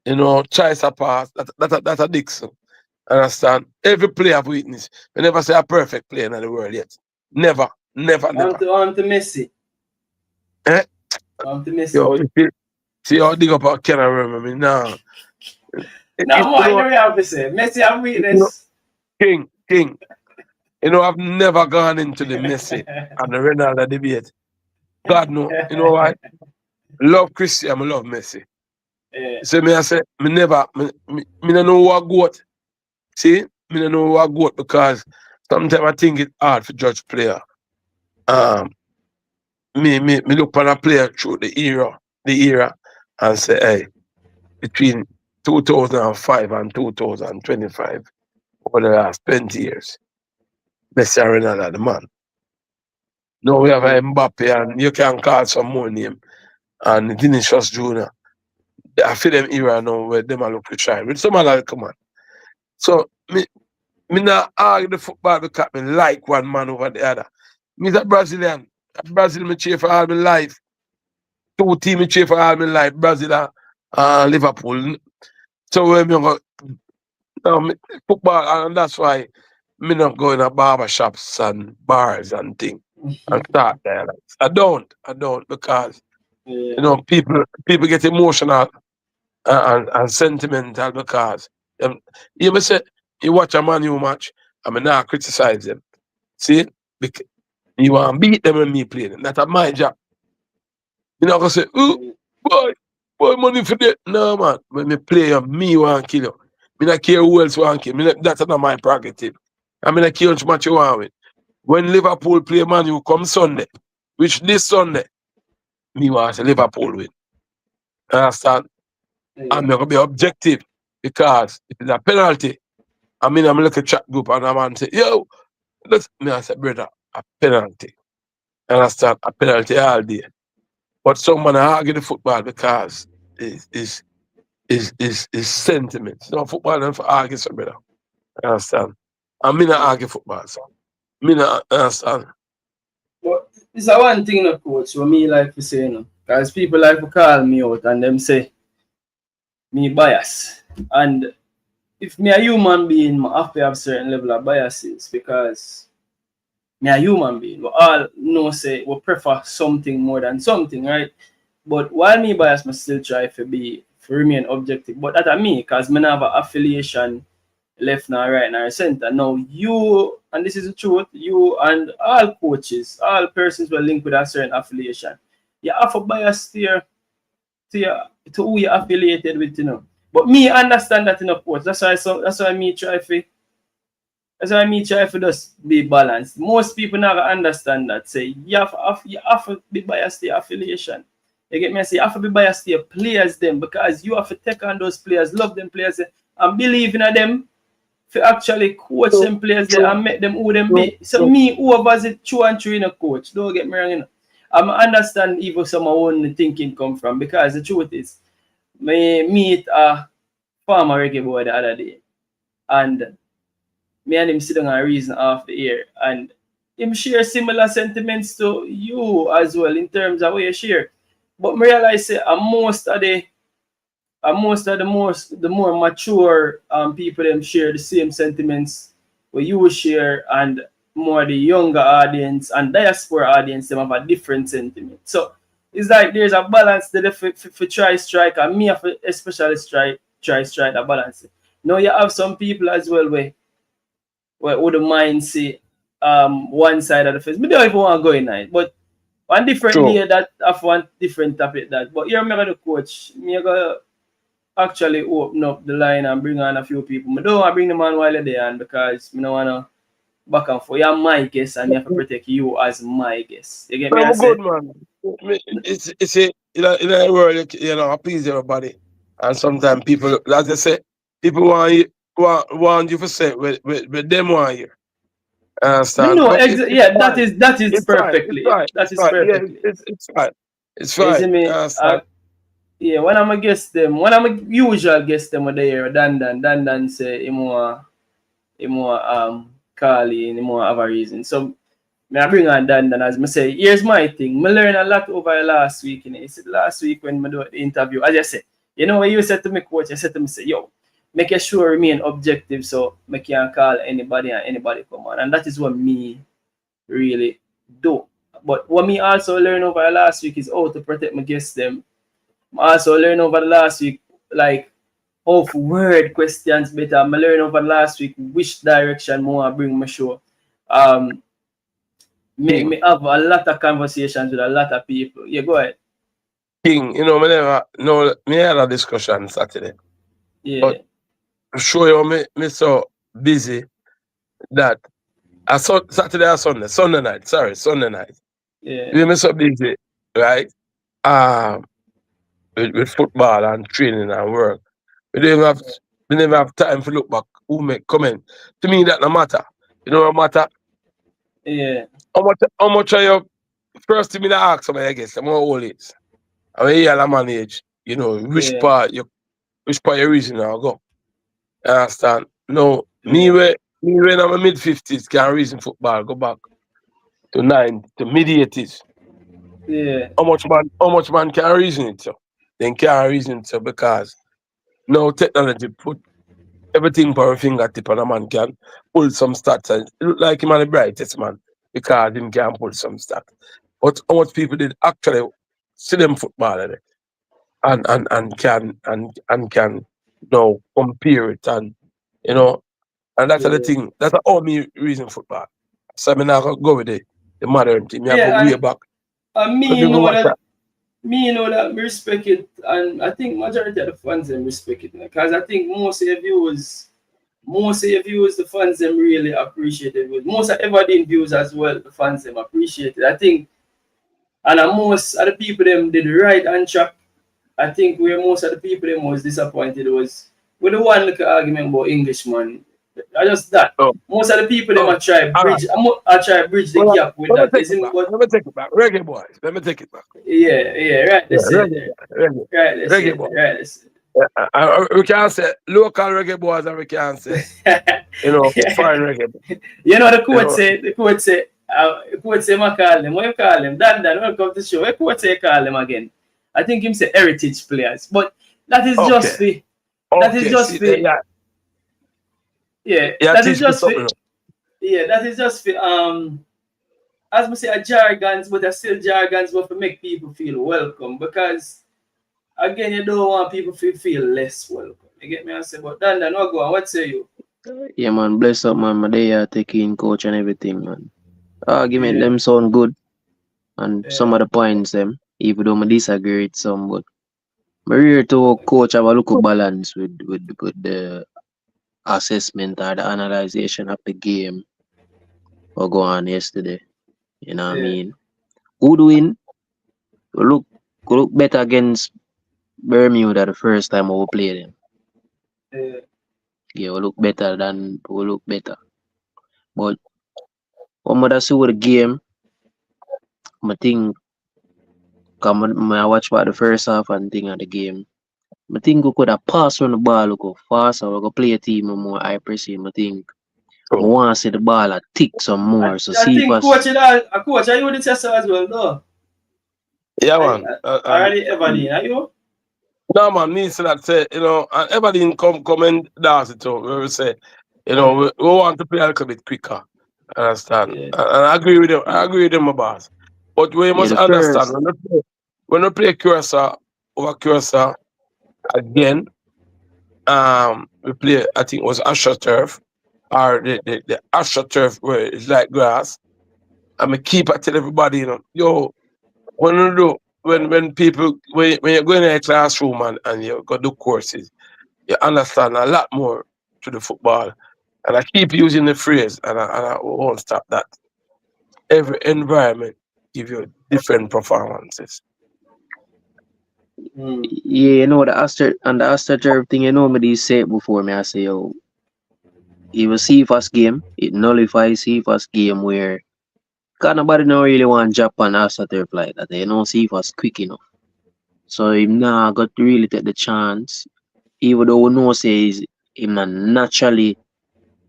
you know, choice a pass, that's a Dixon. Understand? Every player have weakness. We never say a perfect player in the world yet. Never. On to Messi. Eh? On to Messi. Yo, see how dig up a can I remember me now. Now what do we have to say? Messi have weakness. King. You know, I've never gone into the Messi and the Ronaldo debate. God no. You know why? Love Christian, I love Messi. So me I say, me don't know who I got. See? Me don't know who I got because sometimes I think it's hard to judge player. Me look on a player through the era and say, hey, between 2005 and 2025, over the last 20 years, Messi and Ronaldo are the man. Now we have Mbappe and you can call some more name and Vinicius Jr. I feel them era now where them are look to shine. With some other come on. So me not argue the football because me like one man over the other. Me's a Brazilian. Brazil me cheer for all my life. 2 teams me cheer for all my life. Brazil and Liverpool. So when me go football, and that's why me not go in a barber shops and bars and things and start there. I don't because you know people get emotional and sentimental because you ever say you watch a Man U match, I mean now criticize them. See? Because you want to beat them when me play them. That's my job. You know, I say, ooh, boy, money for that. No, man. When me play you, me want to kill you. Me not care who else want to kill me. That's not my prerogative. I mean, I care how much you want with. When Liverpool play Man U come Sunday, which this Sunday, me want to Liverpool win. Understand? I'm not going to be objective because if it's a penalty, I mean, I'm looking at chat group and I'm going to say, yo, that's me. I said, brother, a penalty. Understand? A penalty all day. But someone argue the football because is sentiment. No football don't for argue so brother. Understand? And me not argue football, so me not understand. But it's a one thing, no, coach, what me like to say, you know, because people like to call me out and them say me bias. And if me a human being, I have to have certain level of biases because me a human being. We all know say we prefer something more than something, right? But while me bias, I still try to remain objective. But that me, because me have an affiliation left now, right now, center. Now you, and this is the truth, you and all coaches, all persons who are linked with a certain affiliation, you have a bias to who you're affiliated with, you know. But me understand that in a coach. That's why me try to just be balanced. Most people never understand that. Say you have to be biased to your affiliation. You get me? I say you have to be biased to your players them because you have to take on those players, love them players and believe in them to actually coach them players there and make them who them be. So me whoever's it 2 and 3 in a coach. Don't get me wrong, you know. I understand even some of my own thinking come from because the truth is me meet a former reggae boy the other day and me and him sit down and reason half the year and him share similar sentiments to you as well in terms of what you share. But me realize say most of the more mature people them share the same sentiments what you share and more the younger audience and diaspora audience them have a different sentiment. So it's like there's a balance that for try strike and me have especially try strike that balance. Now you have some people as well where would mind say one side of the face. Me don't even want to go in it, but One different True. day that have one different topic that. But here I'm gonna coach. Me gonna actually open up the line and bring on a few people. I don't want to bring them on while they're there because I don't wanna back and forth. You're my guest and you have to protect you as my guest. You get me? I I'm say? good, man. It's a, in a world, you know, appease everybody. And sometimes people, as I say, people want you to say with them want you. Understand? No, But yeah, that is it's fine. perfectly. It's fine. That It's is fine. Yeah, perfectly. it's fine. It's You see fine. me? Understand? Yeah, when I'm a guest them, when I'm a usual guest them with the here, Dan say him want Carly and him want have a reason. So I bring on Dan as I say, here's my thing. I learned a lot over last week. You said last week when I do the interview, as I said, you know what you said to me, coach, I said to me, say, yo, make sure remain objective so I can call anybody and anybody come on. And that is what me really do. But what me also learn over last week is how to protect my guests them. I also learn over the last week like how to word questions better. I learn over the last week which direction more I bring my show. Me have a lot of conversations with a lot of people. Yeah, go ahead. King, you know, me had a discussion Saturday. Yeah. But I'm sure you me so busy that I saw Saturday or Sunday night. Yeah. We me so busy, right? With football and training and work. We never have time to look back who make comment. To me that no matter. You know what matter? Yeah. How much are you first thing I ask somebody I guess, how old is? I mean yeah, I'm age, you know, which part your reason now go. You understand? No, me when I'm in mid-50s can reason football, go back to mid-80s. Yeah. How much man can reason it so? Then can't reason it so because now technology put everything for a fingertip and a man can pull some stats and it look like him and the brightest man because him can pull some stats. But how much people did actually see them football and can you know compare it and you know and that's the thing. That's all me reason football. So I'm not gonna go with the modern team. You go way back. Me know that we respect it, and I think majority of the fans them respect it because I think most of your viewers, the fans them really appreciate it. Most of everybody views as well, the fans them appreciate it. I think, and most of the people them did right and track. I think where most of the people them was disappointed was with the one little argument about Englishman. I just that. Most of the people them try bridge the gap with that. Let me take it back. Reggae Boyz. Let me take it back. Yeah, right. Reggae Boyz. We can say local Reggae Boyz and we can say you know foreign Reggae. You know the quote say I call them. What you call them? Dan, welcome to the show. What quote say you call them again? I think him say heritage players. But that is just the that is just for as we say a jargons, but they're still jargons but to make people feel welcome because again you don't want people to feel less welcome. You get me? I say, but Dan, no go on, what say you? Yeah man, bless up man, my day taking coach and everything man. Argument them sound good and some of the points them, even though I disagree with some, but I'm here to coach have a look of balance with the assessment or the analyzation of the game or go on yesterday. You know what I mean? Good win. We look better against Bermuda the first time we played them. Yeah, we look better. But when I see the game, I think I watch about the first half and thing of the game. I think we could have passed on the ball, go faster, we could play a team more high pressing. I think I want to see the ball tick some more. So Cephas. I coach, are you with the test as well, no? Yeah, man. Already Everdeen, are you? No, man, me say that say, you know, and Everdeen come and dance it too. We say, you know, we want to play a little bit quicker. Understand? And I agree with them. I agree with them, my boss. But we must understand when we play Curacao over Curacao again, we play, I think it was AstroTurf, or the AstroTurf where it's like grass. And I keep I tell everybody, you know, yo, when you do when people when you're going in a classroom and you go do courses, you understand a lot more to the football. And I keep using the phrase, and I won't stop that. Every environment give you different performances. Mm. Yeah, you know the AstroTurf thing. You know me say it before me. I say yo, it was Cephas game. It nullifies Cephas game where cause nobody don't really want Japan AstroTurf like that. You know Cephas quick enough, so him now got to really take the chance. Even though we know says him not naturally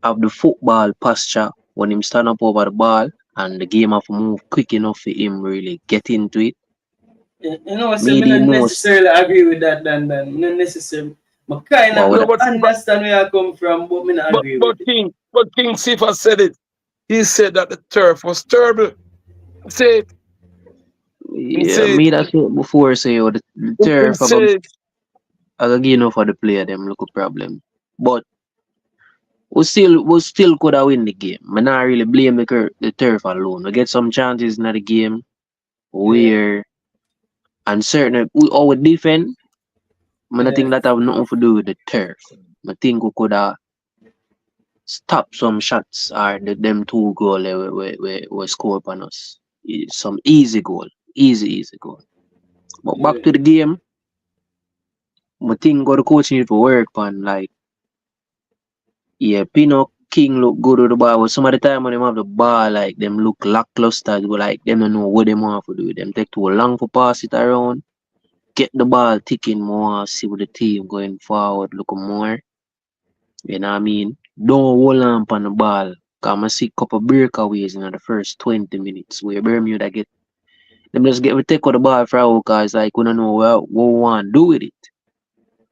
have the football posture when him stand up over the ball and the game have to move quick enough for him really get into it. You know, so I Maybe don't knows necessarily agree with that, Dan. Not necessarily. I kind of well, understand where I come from, but I not agree with it. But King Cephas said it. He said that the turf was terrible. Say it. yeah, me that said before say yo, the turf I got give enough for the player them look a problem. But we still could have win the game. I not really blame the turf alone. We get some chances in the game where and certain we defend. I think that have nothing to do with the turf. I think we could have stopped some shots or them 2 goals we score upon us. Some easy goal. Easy goal. But back to the game, I think the coach need to work on like Pino King look good with the ball, but some of the time when them have the ball, like them look lackluster, go like them don't know what they want to do. Them take too long for pass it around. Get the ball ticking more, see what the team going forward, look more. You know what I mean? Don't hold on the ball. Cause I see a couple breakaways in the first 20 minutes where Bermuda get them just get we take out the ball for our cause like we don't know what we want to do with it.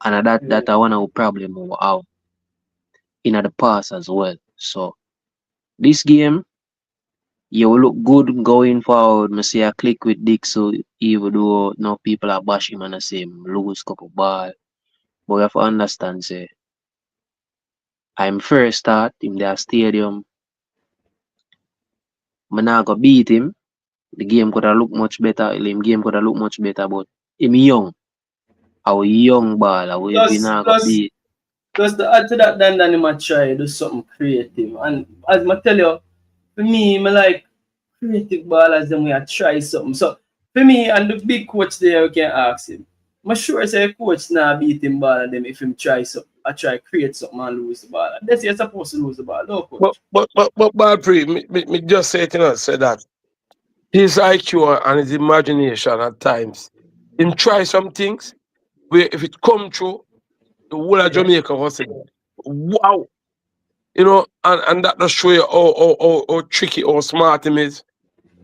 And that I want a problem we have in the past as well. So this game, you will look good going forward. I see I click with Dixon, even though no people are bashing him and I say lose couple ball. But you have to understand, say, I'm first start in their stadium. I'm not going to beat him. The game could have looked much better. The game could have looked much better, but him young. Our young ball. We not going to beat. Plus, to add to that, Dan might try to do something creative. And as I tell you, for me, I like creative ballers, then we try something. So, for me, and the big coach there, we can ask him. I'm sure say coach now beat him ball and them if him try something. I try create something and lose the ball. That's you're supposed to lose the ball, no coach. But Balpre, me just say to say that his IQ and his imagination at times, him try some things where if it come true, the whole of Jamaica was saying, wow. You know, and that just show you how tricky or smart him is.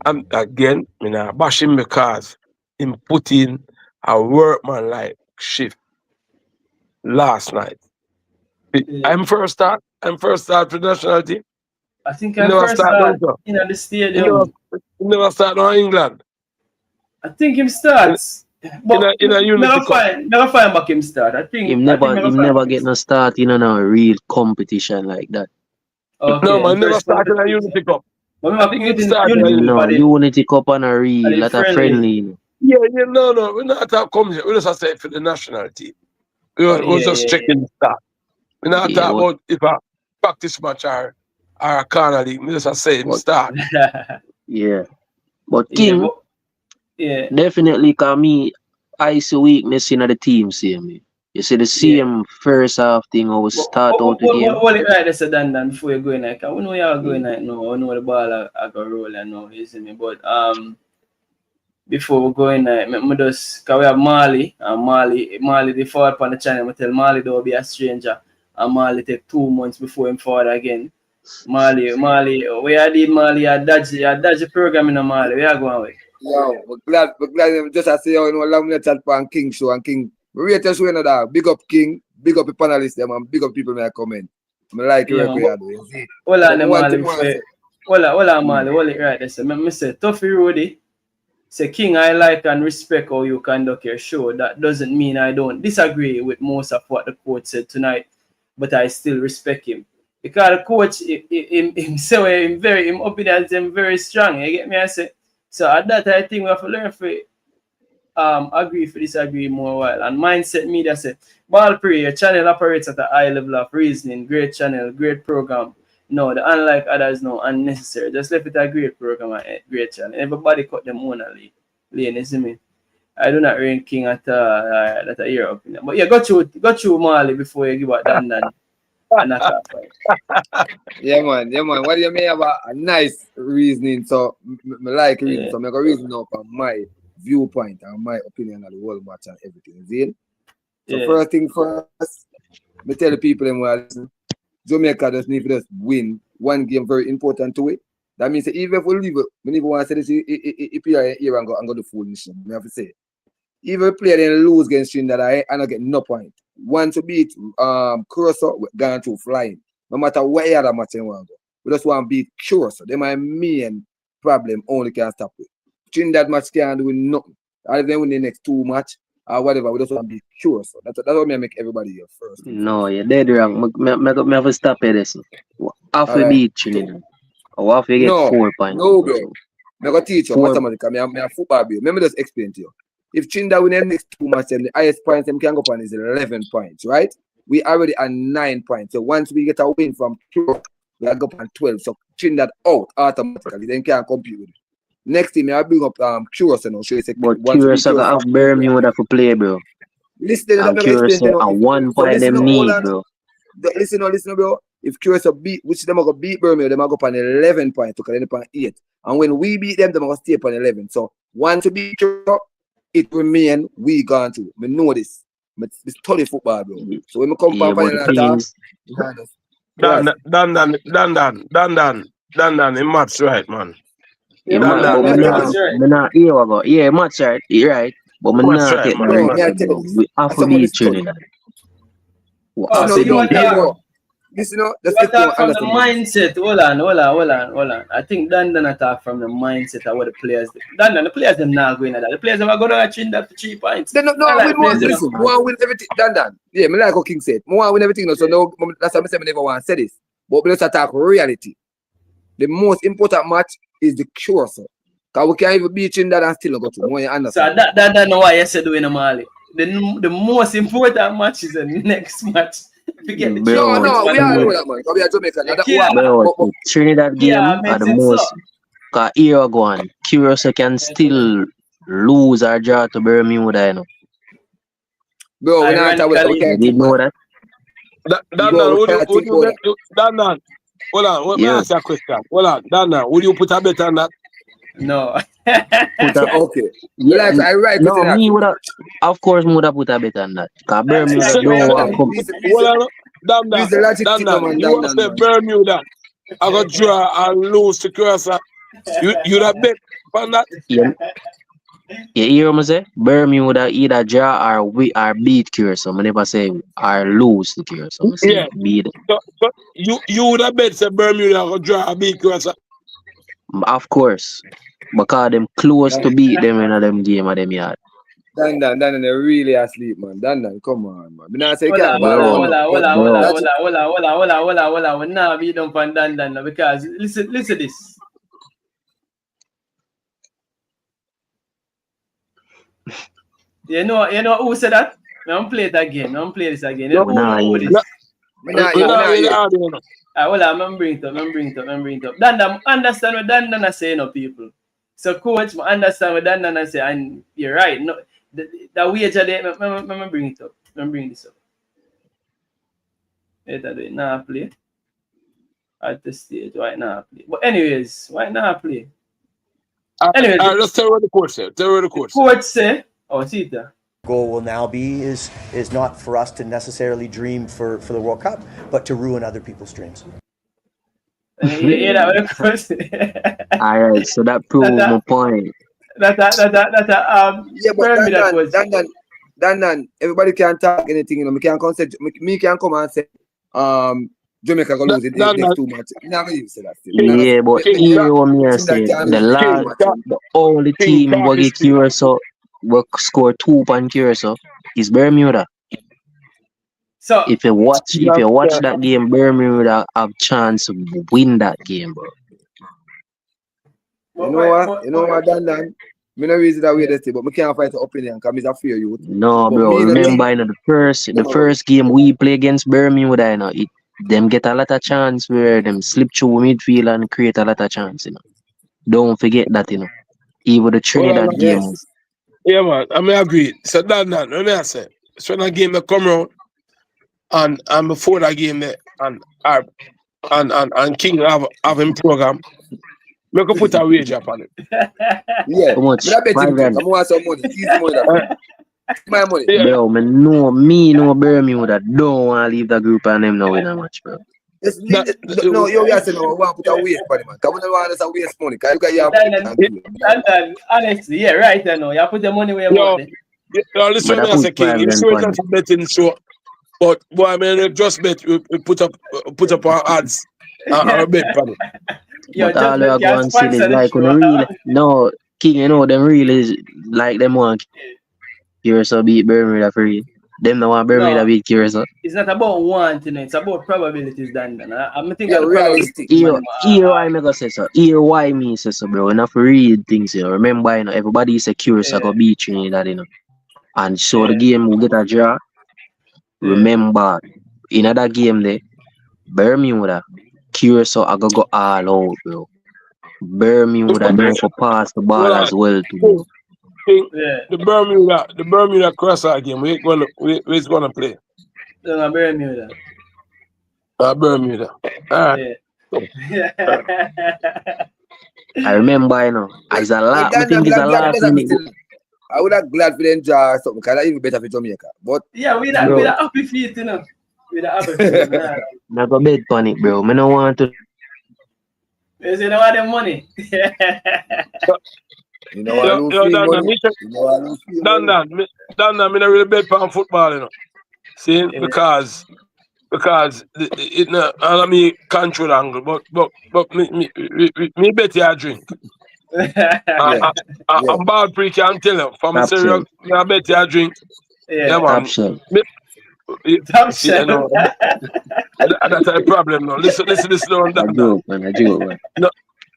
And again, I mean, bash him because him put in a workman-like shift last night. I'm first start for the national team. I think I'm first start in the stadium. You never start on England. I think him starts. But in a Unity Cup. Never find back him start. I think him never get no start in a real competition like that. Okay, no, man, never start in a Unity Cup. I think it started Unity Cup and a real, not a friendly. Yeah, no, we're not that come here. We just say for the national team. We're just checking the start. We're not talking about if a practice match or a corner league. We just say start. Yeah. But King, definitely cause me, I see weakness in the team, see me. You see the same first half thing how we start out the game. Hold it right there, Dan, before you go in like we know you're going like no, we know the ball I go roll and no, you see me. But before we go in like me just cause we have Marley and Marley the forward on the channel, I tell Marley don't be a stranger and Marley take 2 months before him forward again. Marley, where did Marley dodge the program in Marley? Where are going with? Yo, we're glad just as you know, long chat for King show and King. Rate us when that. Big up King, big up the panelists them and big up people may comment. I like your work you see. Hold on, Marley, hold it right there. So me say Tuffy Rudy. Say King, I like and respect how you conduct your show. That doesn't mean I don't disagree with most of what the coach said tonight, but I still respect him. Because the coach him say him opinions him very strong. You get me? I say So at that I think we have to learn for agree for disagree more while. And mindset media say ball play, your channel operates at a high level of reasoning, great channel, great program. No, the unlike others no unnecessary. Just left it a great program and a great channel. Everybody cut them own lane, you see me? I do not rank King at that a year opinion. But yeah, go through Marley before you give out Dan. Yeah, man. What do you mean about a nice reasoning? So, I like reasoning. Yeah. So, I go reason up on my viewpoint and my opinion of the whole match and everything. See? So, Yeah. first thing first, me tell the people them well, listen, Jamaica just need to just win one game very important to it. That means even if we leave it, we never want to say this if you are here and go the full mission. I have to say. Even if player then lose against Trinidad, I not get no point. Once to beat Curacao, we're going to flying. No matter what other match they want to go. We just want to beat Curacao. They my main problem only can stop with. Trinidad match can't do nothing. And if they win the next two match or whatever, we just want to beat Curacao. That's what I make everybody here first. No, you're dead wrong. Me have to stop it. This. Half we beat Trinidad. Or half we get 4 points. No, bro. I'm going to teach you mathematics. I'm a football bill. Let me just explain to you. If Trinidad win the next two matches, the highest points them can go up on is 11 points, right? We already at 9 points. So once we get a win from Curacao, we go up on 12. So Trinidad out automatically. Then can't compete with it. Next team, I'll bring up Curacao now. But Curacao have Bermuda for play, bro. Listen, and Curacao at 1 point them need, bro. Listen, bro. If Curacao beat, which them are going to beat Bermuda, them are going to go up on 11 points, because they're on 8. And when we beat them, they're going to stay up on 11. So once we beat Curacao, it remain we gone to. We know this. It's totally football, bro. So when we come back Dan, it match right, man. Yeah, match right. You're right. But we not get we have to beat Trinidad. Listen, from the mindset. Hold on. I think Dan attack from the mindset of what the players do. The players them not going at that. The players them are going to Trinidad for 3 points. They don't listen. We want to win everything. Dan. Yeah, me like what King said. We want to win everything. So no, that's why I said I never want to say this. But let's attack reality. The most important match is the Curacao. Because we can't even beat Trinidad and still go to. So that's why you said doing a Mali. The most important match is the next match. Forget the we all know that, man. Because we are Jamaican. Trinidad game are the most. Because here we go on. Curacao can still lose or draw to Bermuda, you know. Bro, we did know that? Dan, hold on. Let me ask you a question. Hold on, Dan, would you put a bet on that? No. Okay. Yeah, I right. No, me would have. Of course, me would have put a bet on that. Because Bermuda don't want to come. Dan, you want to say Bermuda? I got draw and lose to Curacao. You have bet on that? Yeah. You hear me say? Bermuda either draw or beat Curacao. I never say or lose to Curacao. Yeah. Beat. So you would have bet say Bermuda or draw or beat Curacao? Of course. Because them close to beat them in them game of them yard. Dan, they're really asleep, man. Dan, come on, man. Me not say Hold on. We now beat them from Dan because listen this. You know who said that? I don't play it again. I don't play this again. Hold on, I'm bring it up. Dan, understand what Dan is saying, people. So, coach, I understand what Dan is saying, and you're right. No, the wage of it, I'm bring it up. I'm bring this up. Now play. At the stage, why not play? But anyways, why not play? Anyways, let's tell what the coach said. Coach say, see that. Goal will now be is not for us to necessarily dream for the World Cup, but to ruin other people's dreams. Yeah, all right, so that proves my point. Yeah, but Dan, everybody can talk anything, you know. Me can come and say, Jamaica gonna lose it next 2 matches. Yeah, but here what me say, the only team will get Curacao will score 2 points Curacao is Bermuda. So if you watch that game, Bermuda have chance to win that game, bro. You know what? You know what, Dan? Me no reason that way this thing, but me can't fight the opinion because I'm a fear youth. No, But bro. me, Remember, you know, the first game we play against Bermuda, you know, them get a lot of chance where them slip through midfield and create a lot of chance, you know. Don't forget that, you know. Even the Trinidad game was. Yeah, man. I may agree. So Dan, let me say. So when that game that come around, and before that game there, and King have him program, we can put a wage up on it. Yeah. How much? But I bet $5 him grand. I want some money. Easy money. That my money. Yeah. Bro, me know Bermuda don't want to leave the group and them now in a match, bro. No, you have to know. We want to put a waste money, man. Because we don't want to waste money. Because you have Dan, honestly, yeah, right, I know. You put the money where you want it. Listen, But I when I say put King, $5 it's grand not a betting show. But boy, I mean, just bet we put up our ads and bet for it. Yo, But all just we go and see is like when really no King, you know, them really like them want Curacao beat Bermuda for real. Them no want Bermuda beat Curacao. It's not about wanting it, it's about probabilities, Dan. I'm thinking yeah, realistic. Here why me go say so. Here why me say so, bro. Enough read things, you know. Remember, you know, everybody say Curacao go beat Trinidad, you know. And so the game will get a draw. Remember, in that game there, Bermuda, Curacao I go all out, bro. Bermuda know for pass the ball as well too. The Bermuda crosser game, we're gonna play. Bermuda. Bermuda. Alright. I remember, you know, it's a lot. I think it's a last minute. I would have glad for them jar something because that's even better for Jamaica. But yeah, with a happy feet, you know. With a happy feet. I go bet on it, bro. I don't want to. You say no want them money. You know what I lose Dan, I really bet on football, you know. See, because it no, I mean control angle, but me bet you a drink. I'm bad pre can tell you. From serious, I bet you a drink. Yeah, man. Top You know, that's a problem now. Listen on that. A joke, man.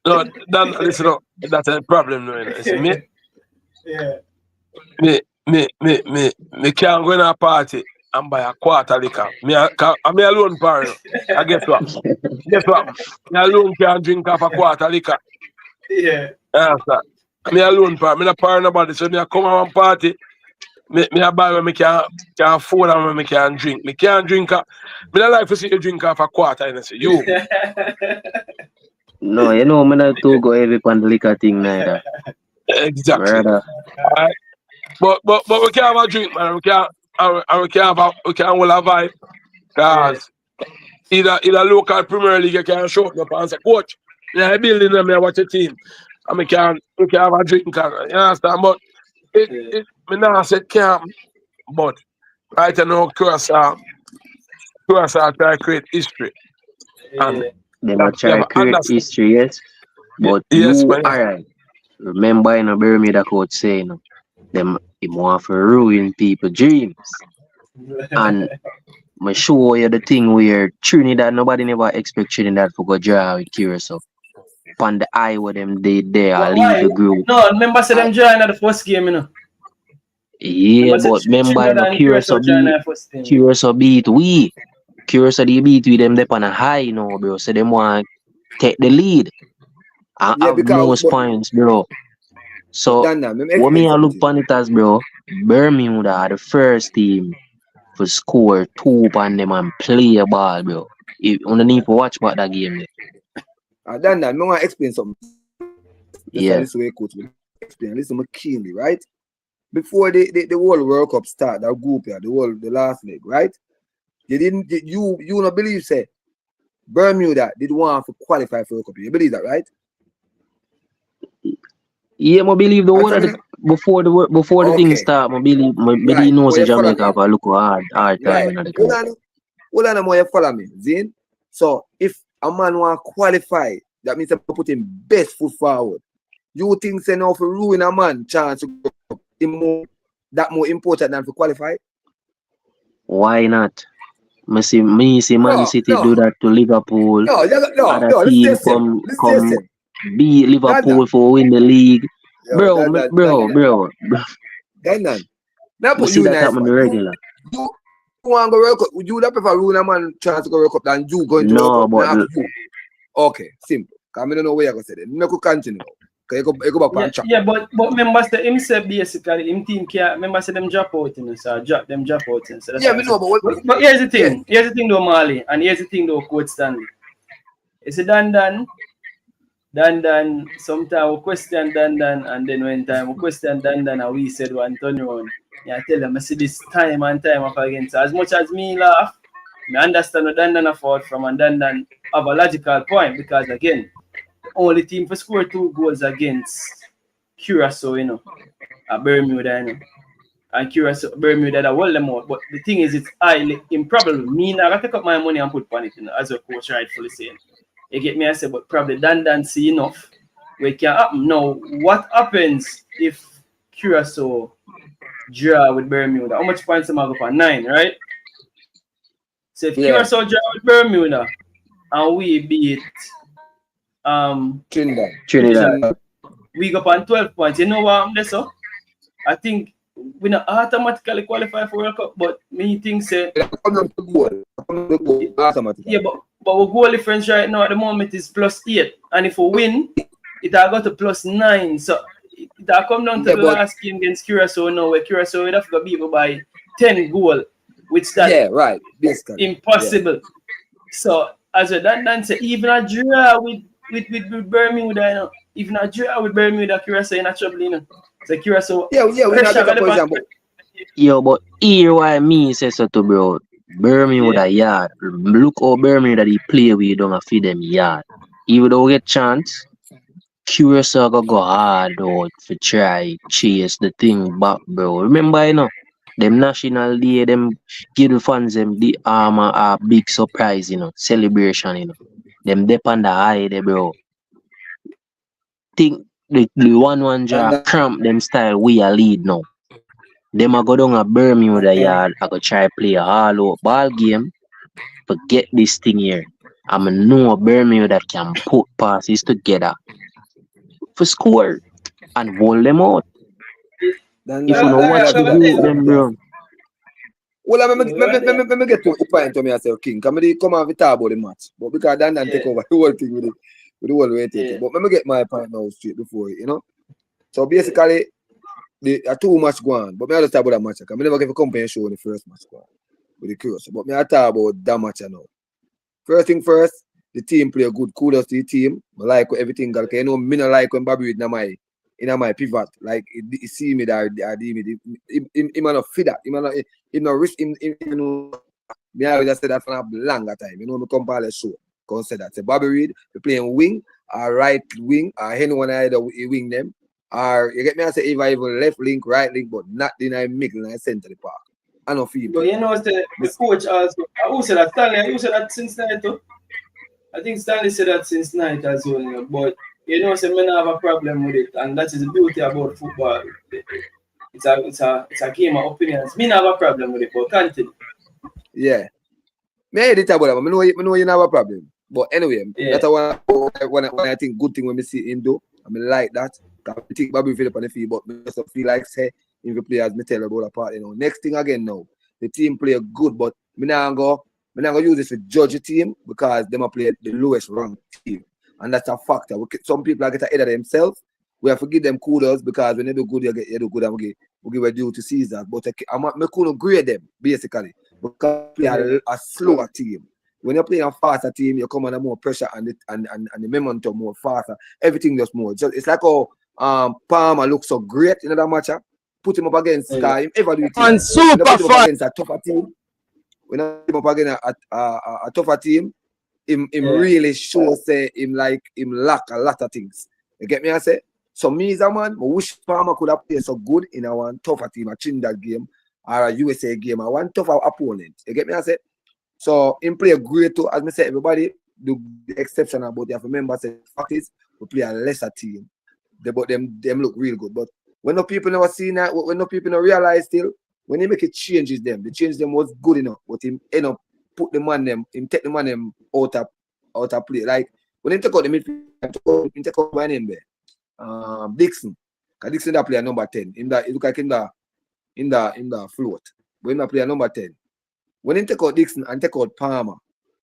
No, Dan, listen up. That's a problem now. You know. See, me can't go in a party and buy a quarter liquor. I'm alone, parent. I guess what? Me alone can't drink off a quarter liquor. Yeah. I'm alone, parent. Me not parent nobody. So me come on one party. Me buy when me can afford and when me can drink. Me can't drink. Me not like to see you drink off a quarter. You know, say you. No, you know, me not to go heavy on the liquor thing neither. Exactly. Right. But we can't have a drink, man. We can't hold a vibe. Because either local Premier League you can show up and say, coach, yeah, building them, I watch a team. And we can have a drink. You understand? But me now said can't. But right now, Curacao try to create history. And they might try to create history, yes. But yes, you alright. Remember, you know, Bermuda coach saying, you know, them want to ruin people's dreams. And I show you the thing where Trinidad, nobody never expect Trinidad to go draw with Curacao. On the eye with them, they leave the group. No, remember say them join at the first game, you know. Yeah, but remember, you know, Curacao beat we. Curacao they beat we them on a high, you know, bro. So them want to take the lead. And have most points, bro. So when me look upon it as, bro, Bermuda are the first team to score 2 on them and play a ball, bro. You don't need to watch about that game. Dan, I want to explain something. Yeah. This way, coach will explain. Listen to me keenly, right? Before the World World Cup start, that group here, the last leg, right? You not believe, say, Bermuda did want to qualify for World Cup. You believe that, right? Yeah, I believe the one before the thing start, I believe knows the Jamaica have a look hard time in the country. Hold on, you follow me, Zin. So if a man want to qualify, that means to put him best foot forward. You think say now for ruin a man chance to go more important than to qualify? Why not? Me see Man City do that to Liverpool. No. Other team come beat Liverpool for win the league. Yo, Bro. Dandan. Now We put see you in that nice happen one. regular. You want to go World Cup? Would you that prefer ruin a man chance to go World Cup than you going to No, World Cup? but Now, you. Okay, simple. Because I don't know where you're going to say that. I could continue. Because you go back on track. Yeah, but members say himself basically, him team can't, members say them drop out, you know, so drop in. So that's Yeah, we know, but here's the thing. Here's the thing though, Marley, and here's the thing though, Coach Stanley. It's a Dan, sometimes we question Dan, and then when time we question Dan, and we said one turn around. Yeah, I tell them, I see this time and time up again. So as much as me laugh, I understand what Dan afford from, and Dan have a logical point, because again, only team for score 2 goals against Curacao, you know, at Bermuda, you know. And Curacao, Bermuda, that hold them out. But the thing is, it's highly improbable. Me now, I take up my money and put on it, you know, as a coach rightfully saying. You get me, I say, but probably Dan see enough where it can happen. Now, what happens if Curacao draw with Bermuda? How much points am I go for? 9, right? So if Curacao draw with Bermuda and we beat Trinidad, we go on 12 points. You know what I'm there, so? I think we not automatically qualify for World Cup, but me think say yeah, but our goal difference right now at the moment is +8, and if we win, it will go to +9. So it will come down to the last game against Curacao now, where Curacao would have to beat by 10 goals, which that basically impossible. So as a Dan say, even a draw with Bermuda, you know, even a draw with Bermuda, Curacao in a trouble, you know. So Curacao, Yo, but here why me say so to bro. Bermuda yard. Look how Bermuda they play with, don't feed them yard. Even though we get chance, Curacao go hard out for try chase the thing back, bro. Remember, you know, them National Day, them give the fans them the armor a big surprise, you know, celebration, you know. Them dep on the high there, bro. Think the 1-1 draw cramp them style we are lead now. Them a go down a Bermuda yard, I go try play a all out ball game. Forget this thing here. I'm a know Bermuda can put passes together for score and hold them out. If you know watch the group, then bro. Well, let me get to the point to me and say, King, come on, we talk about the match. But because Dan take over the whole thing with the whole way taking. But let me get my point now straight before, you know. So basically, there are 2 matches going, but I just talk about that match. I never give a company show in the first match going with the Curacao. But I talk about that match now. First thing first, the team play good. Kudos to the team. I like everything. You know, me not like when Bobby in my pivot. Like it see me that he man not fit that. He not risk him. You know, me I just say that for a longer time. You know, me come by the show. Come say that. Say Bobby Reed, we playing wing or right wing or anyone either wing them. Or you get me? I say if I even left link, right link, but not in the middle and center the park. I don't feel. But you know, the coach also. Who said that? Stanley. Who said that since night too? I think Stanley said that since night as well. You know, but you know, say me not have a problem with it, and that is the beauty about football. It's a game of opinions. Me not have a problem with it, but continue. Yeah. Me I did talk about that. I know you not have a problem. But anyway, that's one I think good thing when we see him do. I mean like that. I think Bobby feel up on the field, but I just feel like say if the players me tell about a part, you know. Next thing again now, the team play good, but me not go use this to judge the team because them play the lowest ranked team. And that's a factor. Some people are getting ahead of themselves. We have to give them kudos because when they do good, you do good and we give a due to Caesar. But I couldn't grade them basically because they are a slower team. When you're playing a faster team, you come under more pressure and the momentum more faster. Everything just more. It's like Palmer looks so great in that match. Put him up against him ever do it. And super fun against a tougher team. When I put him up against a tougher team, him really shows him lack a lot of things. You get me? I say. So me as a man, I wish Palmer could have played so good in a one tougher team, a Trinidad game or a USA game, or one tougher opponent. You get me? I say. So him play a great too. As I say, everybody do the exception about you have to remember say fact is we play a lesser team. But them look real good. But when no people never see that, when no people never realize still, when they make it changes them, the change them was good enough. But him end up put the man them, him take the man them out of play. Like when they take out the midfield take out my name there. Dixon. Because Dixon that player number 10. In the look like in the float. But him that player number 10. When he take out Dixon and take out Palmer,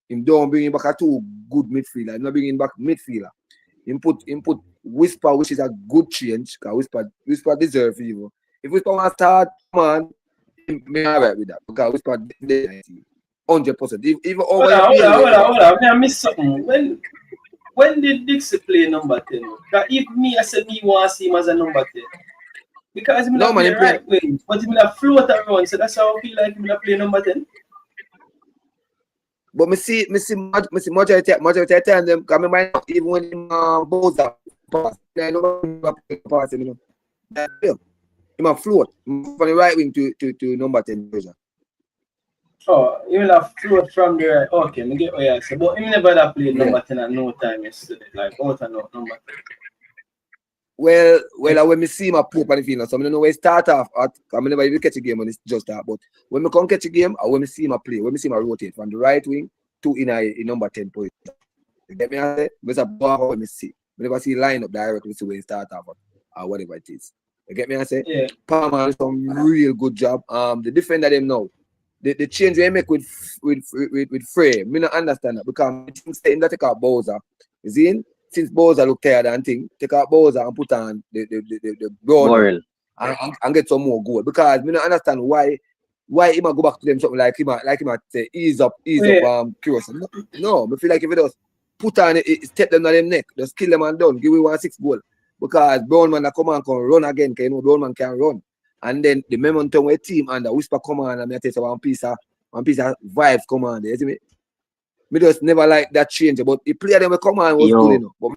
him don't bring him back a two good midfielder. Him not bring him back midfielder. Him put Whisper, which is a good change, because Whisper deserves evil. If Whisper wants to start, man, me alright with that. Because Whisper 100%. Even over hold on. I missed something. When did Dixie play number 10? Because if me, I said me want to see him as a number 10. Because he not play right wing, but he will float around, so that's how I feel like he will play number 10. But me see majority of time them because me mind even when him Boza pass, I know pass him, you know. Him a float from the right wing to number 10 version. Oh, he will have float from the right. Okay, me get what you say. But he never have played number 10 at no time yesterday, like out and out number 10. Well, when me see him a play on the field, so I don't know where he start off at. I never even catch a game when it's just that. But when me come catch a game, or when me see him a play, when me see him a rotate from the right wing to in number 10 position. You get me? I say, there's a bar when me see. I never see line up directly to where he start off or whatever it is. You get me? I say, yeah. Palmer has some real good job. The defender them now, the change they make with Frey, me not understand that because I think that take out Bowser. You see? Since Bowser look tired and thing, take out Bowser and put on the brown and get some more goal. Because we don't understand why he might go back to them something like he might say ease up Curious. No, I feel like if he does put on it, step them on them neck, just kill them and done, give me 1-6 goal. Because Brown man that come and can run again, because you know Brown man can run. And then the momentum with team and the Whisper come on and I tell you one piece of vibes come on there, you see me? Me just never like that change, but the player them come on was good enough. But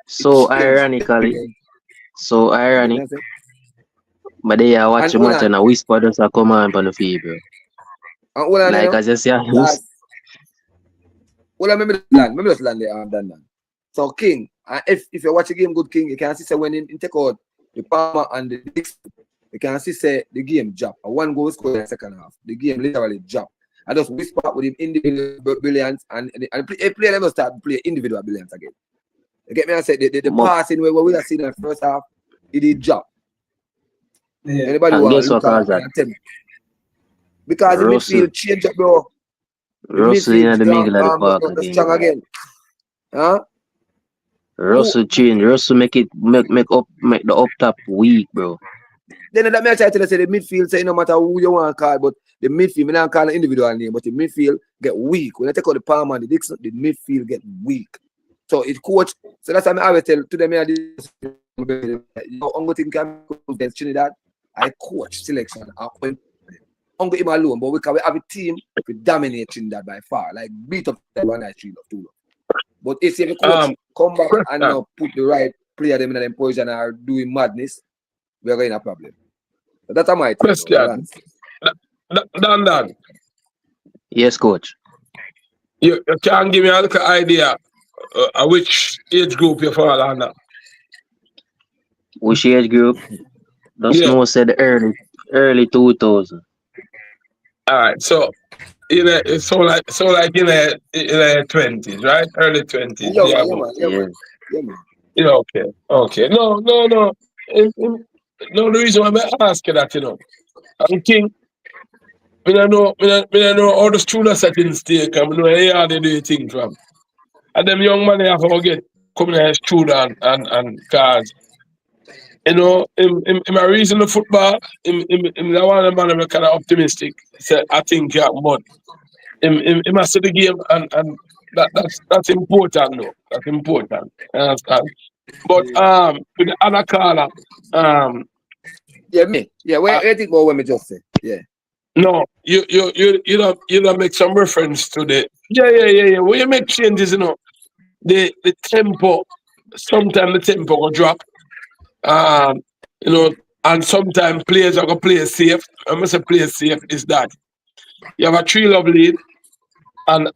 so ironically, but they are watching match and a Whisper does a come on the field, bro. Like as you say, well, I remember just land there and done that. So King, if you watch a game good King, you can see say when he take out the Palmer and the Dixon, you can see say the game drop. A one goal score in the second half. The game literally drop. I just Whisper with him individual brilliance and play them start to play individual brilliance again. You get me? I said the passing where we have seen in the first half, it did drop. Yeah. Anybody want to look at that? Because the midfield change up, bro. Russell in the middle of the park again. Strong again. Huh? Russell change. Russell make the up top weak, bro. Then that may try to say the midfield say no matter who you want to call, but the midfield, we don't call an individual name, but the midfield get weak. When I take out the Palmer and the Dixon, the midfield get weak. So it coach. So that's why I always tell to them, you know, only thing can against Trinidad, I coach selection. Only him alone, but we have a team we dominate Trinidad by far, like beat up the 1-3 2. But if the coach come back and put the right player them in them position and are doing madness, we're going to have a problem. So that's my question. Dan. Yes, coach. You can give me a little idea which age group you fall under. Which age group? Snow said early 2000. All right, so it's so like in the 20s, right? Early 20s. Yeah, man. Yeah, okay. No. No, the reason why I ask you that, you know, I'm King. I don't know all the students that in stake, I know how they do things from. And them young man they have to get coming as student and cars. You know, in my reason of football, in the one man I'm kind of optimistic. So I think but in my the game and that's important though. That's important. You understand? But with the other caller, where do you think about what me just say? Yeah. No, you don't make some reference to the when you make changes, you know, the tempo, sometimes the tempo will drop. You know, and sometimes players are gonna play safe. I must say play safe is that you have a 3-love lead and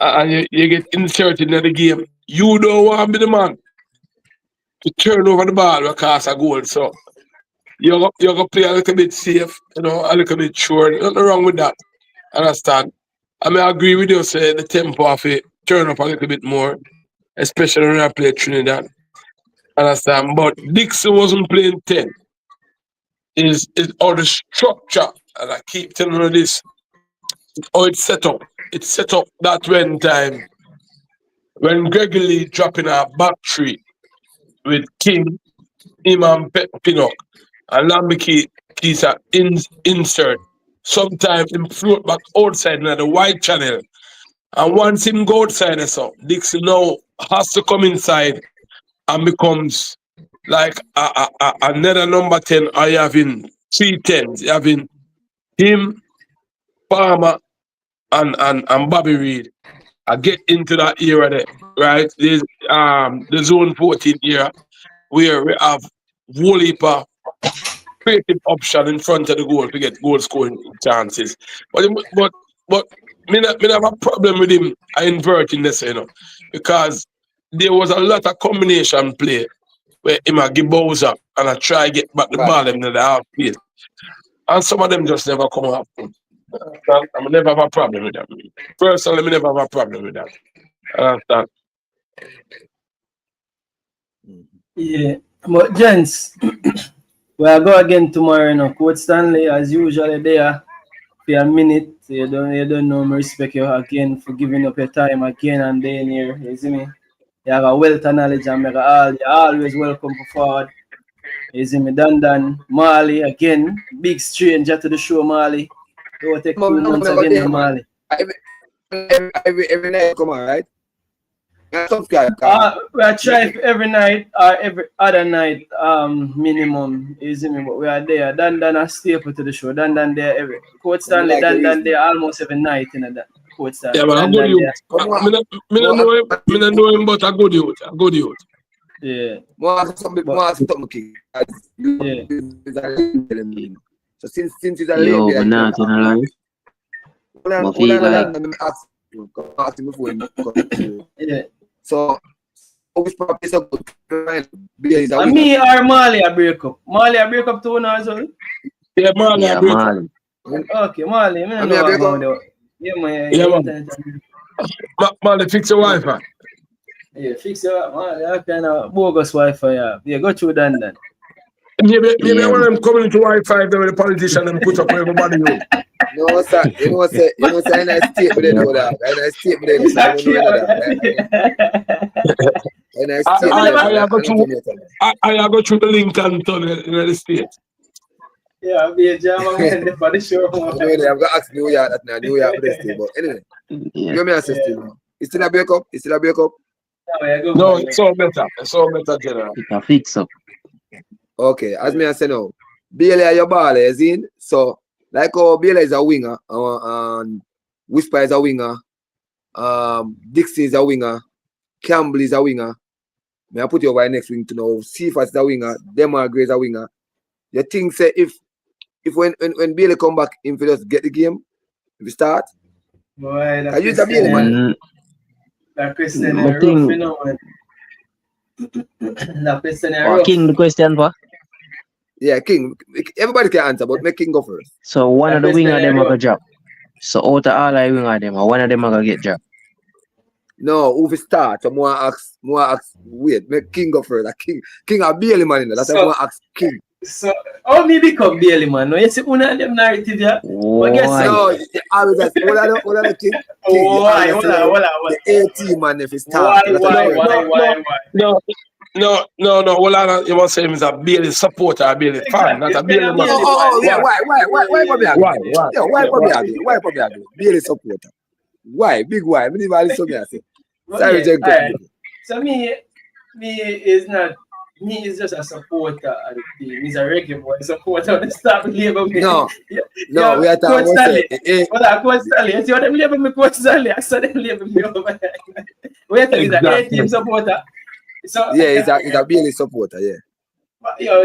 you get inserted in the game. You don't want to be the man to turn over the ball because of goal. So you're gonna play a little bit safe, you know, a little bit sure. Nothing wrong with that. Understand? I mean, I agree with you, say the tempo of it turn up a little bit more, especially when I play Trinidad. Understand? But Dixon wasn't playing 10. Is all the structure, and I keep telling you this, how it's set up. It's set up that when time when Gregory dropping our back three with King, Imam Pinnock, and Lambiki Kisa insert. Sometimes him float back outside in the wide channel. And once him go outside, so Dixon now has to come inside and becomes like another number 10. I having 3 10s. You having him, Palmer, and Bobby Reed. I get into that era there, right? There's the zone 14 era where we have whole heap of creative option in front of the goal to get goal scoring chances. But me not have a problem with him inverting this, you know, because there was a lot of combination play where him a give balls up and I try to get back the ball in the half field. And some of them just never come up. I never have a problem with that. Personally, I never have a problem with that. Understand? Yeah, but gents, we'll go again tomorrow. You know, Coach Stanley, as usual, there for a minute. You don't know me respect you again for giving up your time again and then here. You see me? You have a wealth of knowledge and you're always welcome forward. You see me? Dan Marley again, big stranger to the show, Marley. It will take 2 months again, Marley. Every night come on, right? We are trying every night or every other night, minimum. You see me? But we are there. Dan a staple to the show. Dan there every. Coach Stanley, Dan there almost every night in that. Coach Stanley. Yeah, but I'm good youth. I don't know him, but I'm good youth. Yeah. So since he's a lady, but not in a life. Yeah. So which practice a good and me or Marley a break up. Marley a break up too now as well. Yeah, Marley a break up. Okay, Marley, I know what about that. Yeah, man. Marley, fix your Wi-Fi. Yeah, fix your Marley. That kind of bogus Wi-Fi. Yeah, go through Dan. Maybe I want them coming to Wi-Fi then with the politician and put up for everybody. No, sir. You know, say in a state with them know that. In a state with them I go through the Lincoln tunnel in the state. Yeah, I'll be a German man for the show. I've got to ask New York that now. New York with the state. But anyway, give me a system. Is still a breakup? No, it's all better. It's all better, General. It's a fix up. Okay, as me I say now, Bailey your ball is in. So, like how Bailey is a winger, and Whisper is a winger, Dixon is a winger, Campbell is a winger. May I put you over next wing to know Cephas is a winger, Demar Gray is a winger. You think say if when Bailey come back, if he just get the game, if he start, boy, I use a Bailey man. That question is rough, you know, man. That question is rough. King, the question, what? Yeah, King. Everybody can answer, but make King go first. So one of the winger them are gonna drop. So out of all I winger them, one of them are gonna get dropped. No, who we start? So more ask. Wait, make King go first. King a Bailey man in there. That's why I want to ask King. So how me become Bailey man? No, you see one of them narrative, yeah. But guess no, you always ask. What are the King? Why? The 18 man if he start. Why? No. Well, you must say he's a Bailey supporter, a Bailey fan, not a Bailey man. Yeah. Why probably Bailey supporter? Why? Big why? Me never listen to me. Sorry, Jacob. So me is not. Me is just a supporter of the team. He's a Reggae Boyz supporter of the staff label me. No, we are talking about Coach Stanley. You see what them label me Coach Stanley? I saw them label me over there. Wait till he's an A-team supporter. So, yeah, he's a Bailey supporter, yeah. But he's a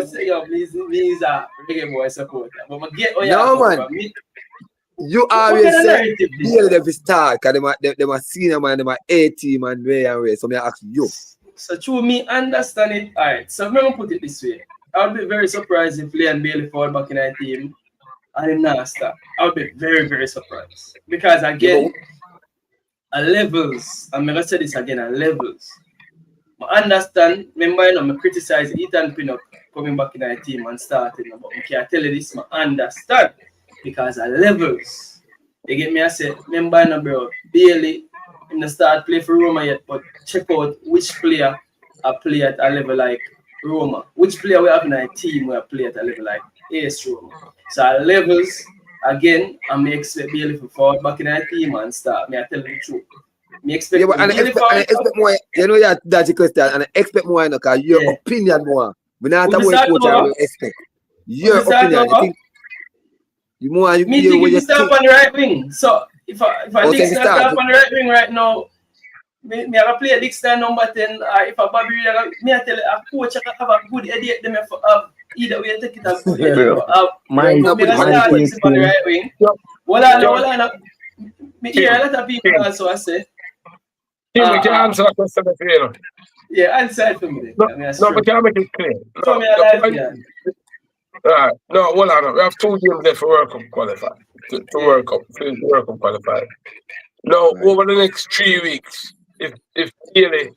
Reggae Boyz supporter. But man. You always say Bailey them start because they are senior man, they are A-team and way. So me ask you. So through me understand it, alright. So I'm gonna put it this way. I would be very surprised if Lee and Bailey fall back in our team and him not start. I would be very, very surprised. Because again, at levels, I'm gonna say this again, at levels, I understand, remember, you know, I criticize Ethan Pinnock coming back in our team and starting, but I can tell you this, I understand, because of levels. You get me, I say, remember, you know, bro, Bailey, in the start play for Roma yet, but check out which player I play at a level like Roma, which player we have in our team where I play at a level like AS Roma. So our levels, again, I may expect Bailey to fall back in our team and start, I tell you the truth. Me expect but I expect more, you know, that's the question, and I expect more, because your opinion more. We not talk about coach, I will expect. Your opinion, I think. You more, you me think you start on the right wing. So if I Dixon start on the right wing right now, me have to play Dixon number 10. If I Bobby, me I tell you, a coach I have a good idea. Them have either way take it as good idea. My on the right wing. Well, me hear a lot of people also I say. We can answer that question for you. Yeah, answer it for me. No, we can't make it clear. Right. No, hold on. We have 2 games left for World Cup qualify. To World Cup qualify. Now, over the next 3 weeks, if Bailey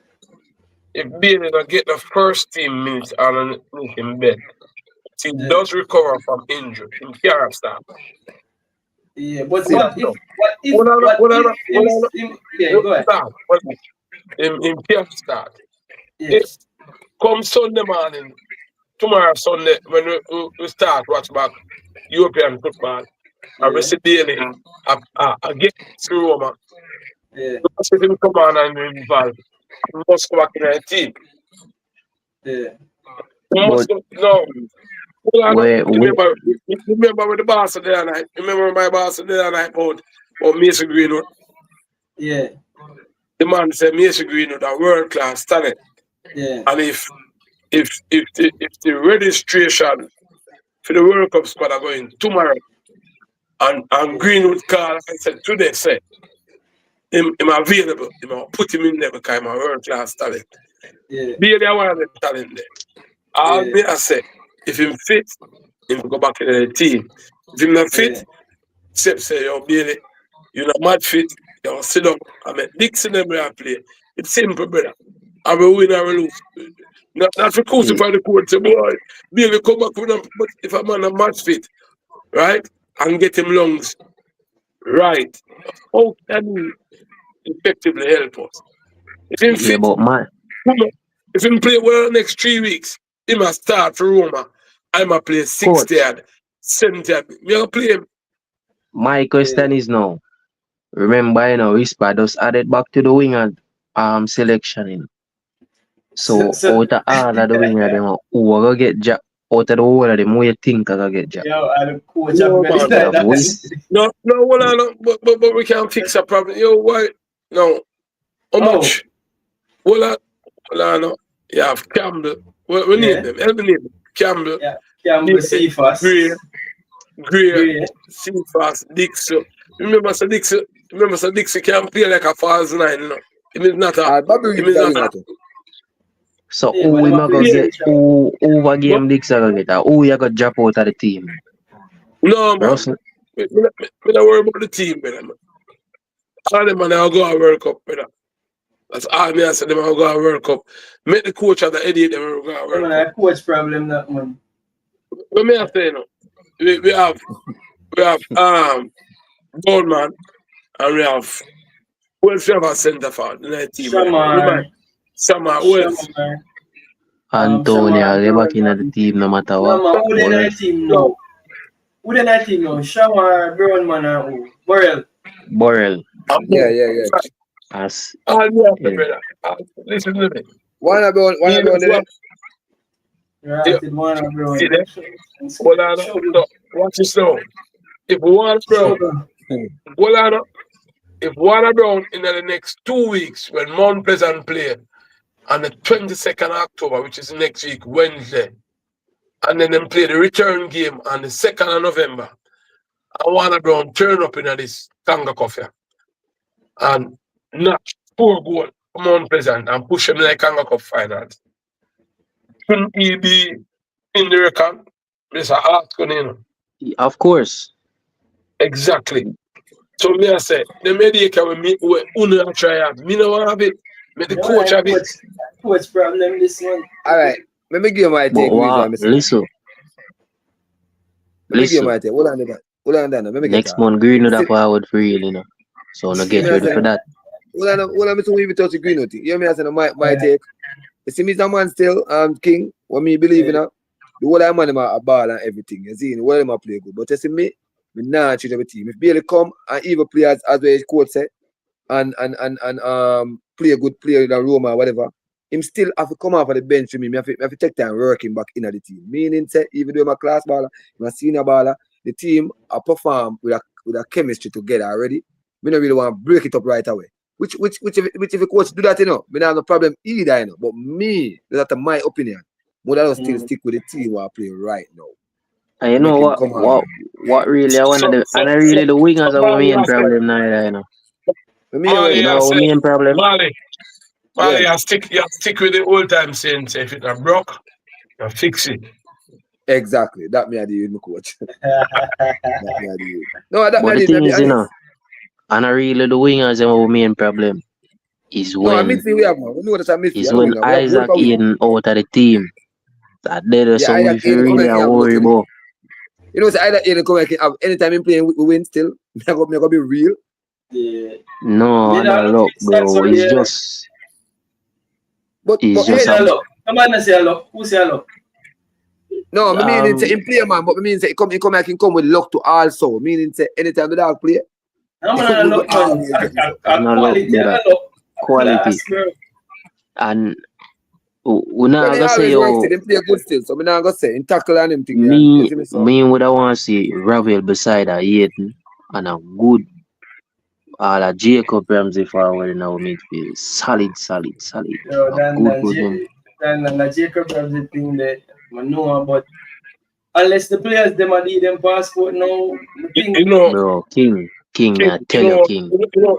don't get the first team minutes on in bed, he does recover from injury. He can't start. Yeah, but what if go ahead. In can't start. If come Sunday morning, tomorrow Sunday, when we start watch back European football, I will see Bailey against Roma. Yeah. If him come on and involved, he must go back in the team. Yeah. Remember with the boss of the other night? Remember my boss of the other night about Mason Greenwood? Yeah. The man said Mason Greenwood a world class talent. Yeah. And if the registration for the World Cup squad are going tomorrow, and Greenwood call, I said today, say him available, put him in there because I'm a world class talent. Yeah. Bailey, I want the talent there. All me I say, if him fit, him go back in the team. If him not fit, Cephas say, yo, Bailey, you're not mad fit, you sit down. I mean, Dixon never play. It's simple, brother. I will win, I will lose. Not for crucify the court, say, boy, Bailey come back with them. But if a man a match fit, right, and get him lungs, right, how can he effectively help us? If him fit, if him play well next 3 weeks, he must start for Roma. I must play 60th, 70th. Me gonna play him. My question is now. Remember, you know, Whisper just added back to the winger selection in. So out of all of the winger, them who will go get job out of the whole of them, who you think are gonna get job? Yo, I'm coach. No, hold on, but we can't fix a problem. Yo, why? No. How much? Hold on. You have Campbell. We need them. Help me name them. Campbell. Yeah. Campbell, Cephas. Greer. Cephas, Dixon. Remember, Dixon can play like a false 9. No. It is not a. So who we not gonna get? Who over game Dixon gonna get? Who you gonna drop out of the team? No, man. We don't worry about the team, brother. All them man will go to World Cup, brother. That's all me I said. Them will go to World Cup. Make the coach of the idiot. Them will go to World Cup. Coach problem that one. What me I say no? We have Goldman and we have whoever centre forward in the team. Summer. Who else? Antonio, get back in the team no matter what. Who in the team now? Shamar, Brownman, and who? Borrell. Yeah. As brother. Listen to me. One about there. See that? Hold on. Watch this now. If Warner Brown in the next 2 weeks when Mount Pleasant play on the 22nd of October, which is next week, Wednesday, and then them play the return game on the 2nd of November, and Warner Brown turn up in this CONCACAF and not 4 goals for Mount Pleasant and push him like CONCACAF finals. Shouldn't he be in the record? There's a heart going. Of course. Exactly. So me I say, the mediator will meet with Uno try out. Me no want have it. Make the coach have it. What's problem this one? All right. Let me give you my take. Listen. Let me give you my take. Hold on, hold on, Dan. Let me get Next month, Greenwood forward for real, you know. So no get ready for that. Hold on, me even touch the Greenwood. You hear me? I said my take. You see me, man still king. What me believe in, the whole of man a ball and everything. You see, the whole of them play good. But you see me not change every team. If Bailey come and even play as well as coach say, and play a good player in a Roma or whatever, him still have to come off of the bench for me. I have to take time working back in the team. Meaning say, even though I'm a class baller, I'm a senior baller, the team I perform with a chemistry together already. We don't really want to break it up right away. Which if the coach do that, you know, we don't have no problem either, you know. But me, that's my opinion. Would I still stick with the team who I play right now? And you know what really I want to do, and I really the wingers are my main problem now, you know. Mali, you know our main problem. Mali, you stick with the old time saying, say if it are broke, you fix it. Exactly. That me I do with my coach. That me I do. No, that but me the thing is, you know, and I really the wingers are our main problem. Is when Isaac Eden out of the team. That there is something if you really are worried about. You know, Isaac Eden come have anytime him playing we win still. Me gonna be real. Yeah. No, no look, bro. It's just hello. Come on, say hello. Who say hello? No, I mean it's him play man, but I mean say he come come with luck to also. Meaning say anytime the dog play. Quality. And we not gonna say them play good still, so we not gonna say in tackle and them thing. Me would I want to see Ravel beside a Aiton and a good Jacob Ramsey forward in our midfield. Solid. Yo, then Jacob Ramsey thing that I know, but unless the players them need them passport now, you know, bro, King, I tell you, King. You know,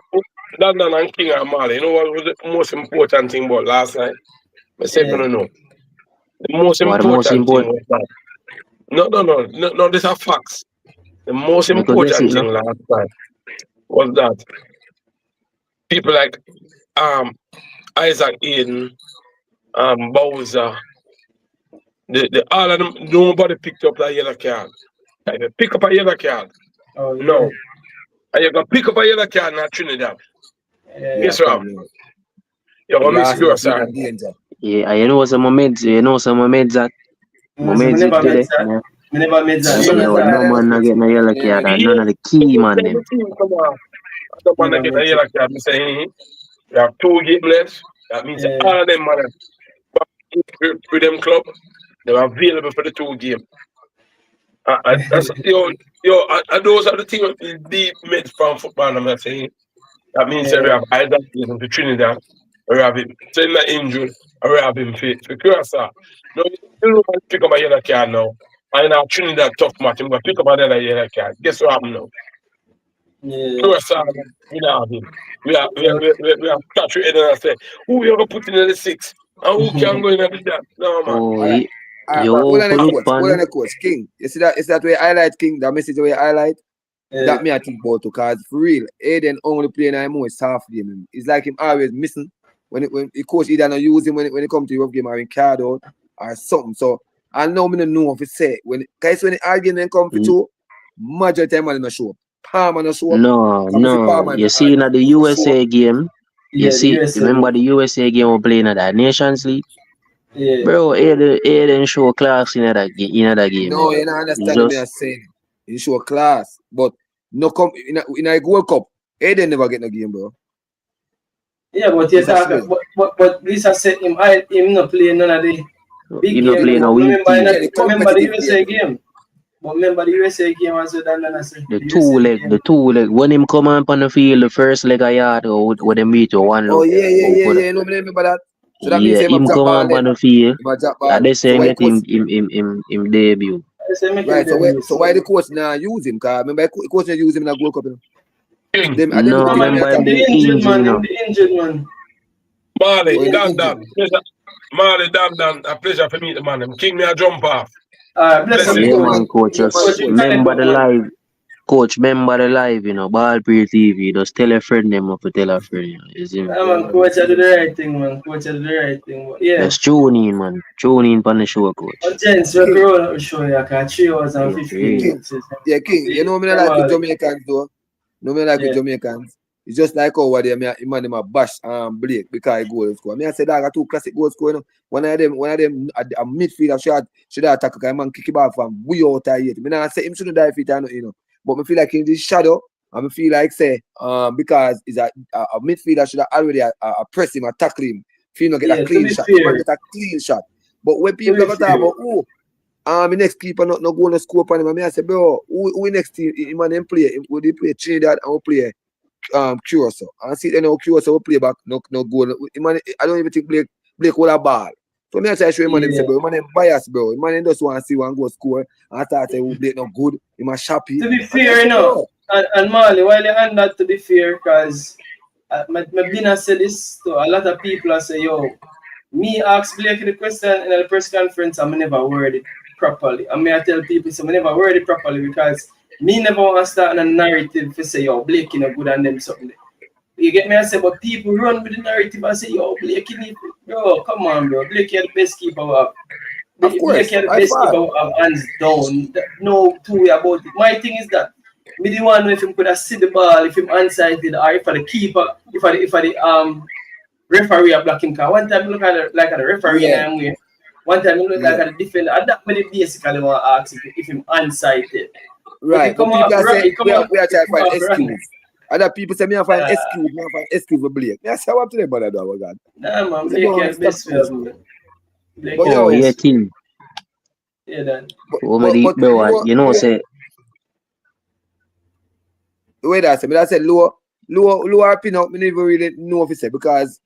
Dan and King and Mali, you know what was the most important thing about last night? I said, no. The most important thing was that. No, these are facts. The most important thing last night was that people like Isaac Eden, Bowser, the all of them, nobody picked up that yellow card. Like, they pick up a yellow card. No. And you're going to pick up a yellow card in Trinidad. Yes, Rob. You're going to miss your side. Yeah, you know some moments that moments today. We never made that. No man not get no yellow card and none of the key man them. The man that get a yellow card, I'm saying we have 2 games left. That means all of them man with them club, they're available for the 2 games. That's those are the things deep mid from football. I'm saying that means we have Isaac Eden to Trinidad, we have him not injured, we have him fit. Because no, you don't pick up a yellow card now. And now Trinidad tough match, I'm gonna pick up another yellow card. Guess what happened now? Because we don't have him. We have Patrick Eden and say, who we gonna put in the 6? And who can go in at that? No man. Hold on the coach, King. You see that way I highlight King, that message way I highlight. That me I think about too, cause for real, Aiden only playing a more soft game. It's like him always missing when the coach either not use him when it comes to rough game or in card out or something. So I know me don't know if it say when the argument then come for 2, majority time I not show up. Palmer not show up. No. You see in the USA game. Remember the USA game we playing at the Nations League? Yeah. Bro, Aiden show class in that game. No, you don't understand what I'm saying. He show class, but no come in a World Cup. Aiden never get no game, bro. Yeah, but you talk, but Lisa said him not playing none of the big games. Remember the USA game. But remember the USA game as well. The two leg. When him come on the field, the first leg I had with them meet you one. Oh yeah. No, remember that. So that means him come on the field. They say get him debut. Right. So why the coach now use him? Cause remember the coach use him in a World Cup. Remember the injured man. Marley, damn. A pleasure for meet the man. King me a jump off. Bless man, coach. Remember the live. Coach, remember the live, Ball Pre TV. Just tell a friend them up to tell a friend, You see me? Man, coach, I do the right thing, man. Coach, I do the right thing. But yeah. Just tune in, man. Tune in on the show, Coach. But gents, we're going to show you, because 3 hours and 15 minutes. Yeah, King. You know me like with Jamaicans though. With Jamaicans. It's just like over there, man, bash Blake because he goal score. I said I got 2 classic goal score. One of them a midfielder should attack a man kick it back from way out of here. I say him shouldn't die if he but I feel like in this shadow, I feel like say because is a midfielder should have already press him, tackle him, feel not get a clean shot, get a clean shot. But when people talk about the next keeper not going to score upon him, I say, bro, who next team him and him play? Would he play Trinidad and we play Curacao? And see then Curacao will play back, no goal. I don't even think Blake will have ball. So me I try to show him and say, bro, man bias, bro. Man just want to see one go score and I thought Blake not good, he must shappy. To be fair, and Marley, while you hand that to be fair, because my dinner said this to a lot of people, I say, yo, me ask Blake the question in the press conference, I never word it properly. I may tell people, so I never word it properly because me never want to start a narrative to say, yo, Blake is good and them something. You get me? I say, but people run with the narrative and say, yo, Blake is bro, come on, bro. Blake is the best keeper we have. Of course. Blake is the best keeper we have, hands down. No two way about it. My thing is that me the one if him could have see the ball, if him unsighted, or if the keeper, if the referee a block him. Cause one time look at the referee and way. One time look like at the defender. And that many basically want to ask if him unsighted. Right. People say we are trying to find excuse. Other people say me I find excuse for Blake. I say what to them about that, oh God. Nah man, Blake is best for us. Oh, yeah, team. Yeah, then. But say. The way that I said lower pin out, me never really know if it's because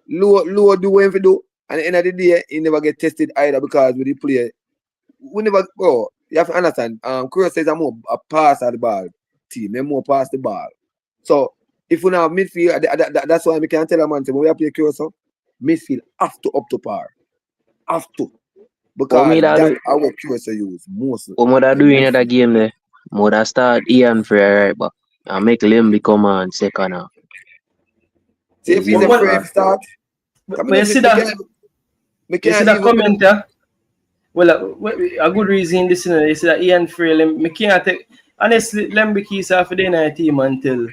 lower do what he do, and at the end of the day, he never get tested either because with the player, we never go. You have to understand. Curacao says I'm more a pass at the ball team, they're more pass the ball. So if we have midfield, that's why we can tell a man when we are playing Curacao, midfield have to up to par, have to. Because that's our Curacao use mostly. What I do in that game there? More start Ian for right back. And make Lim become on second half. See if he's a brave start. But you see that comment there? Well, a good reason this you see that Ian Frey, me can't take honestly Lembeke off the night team until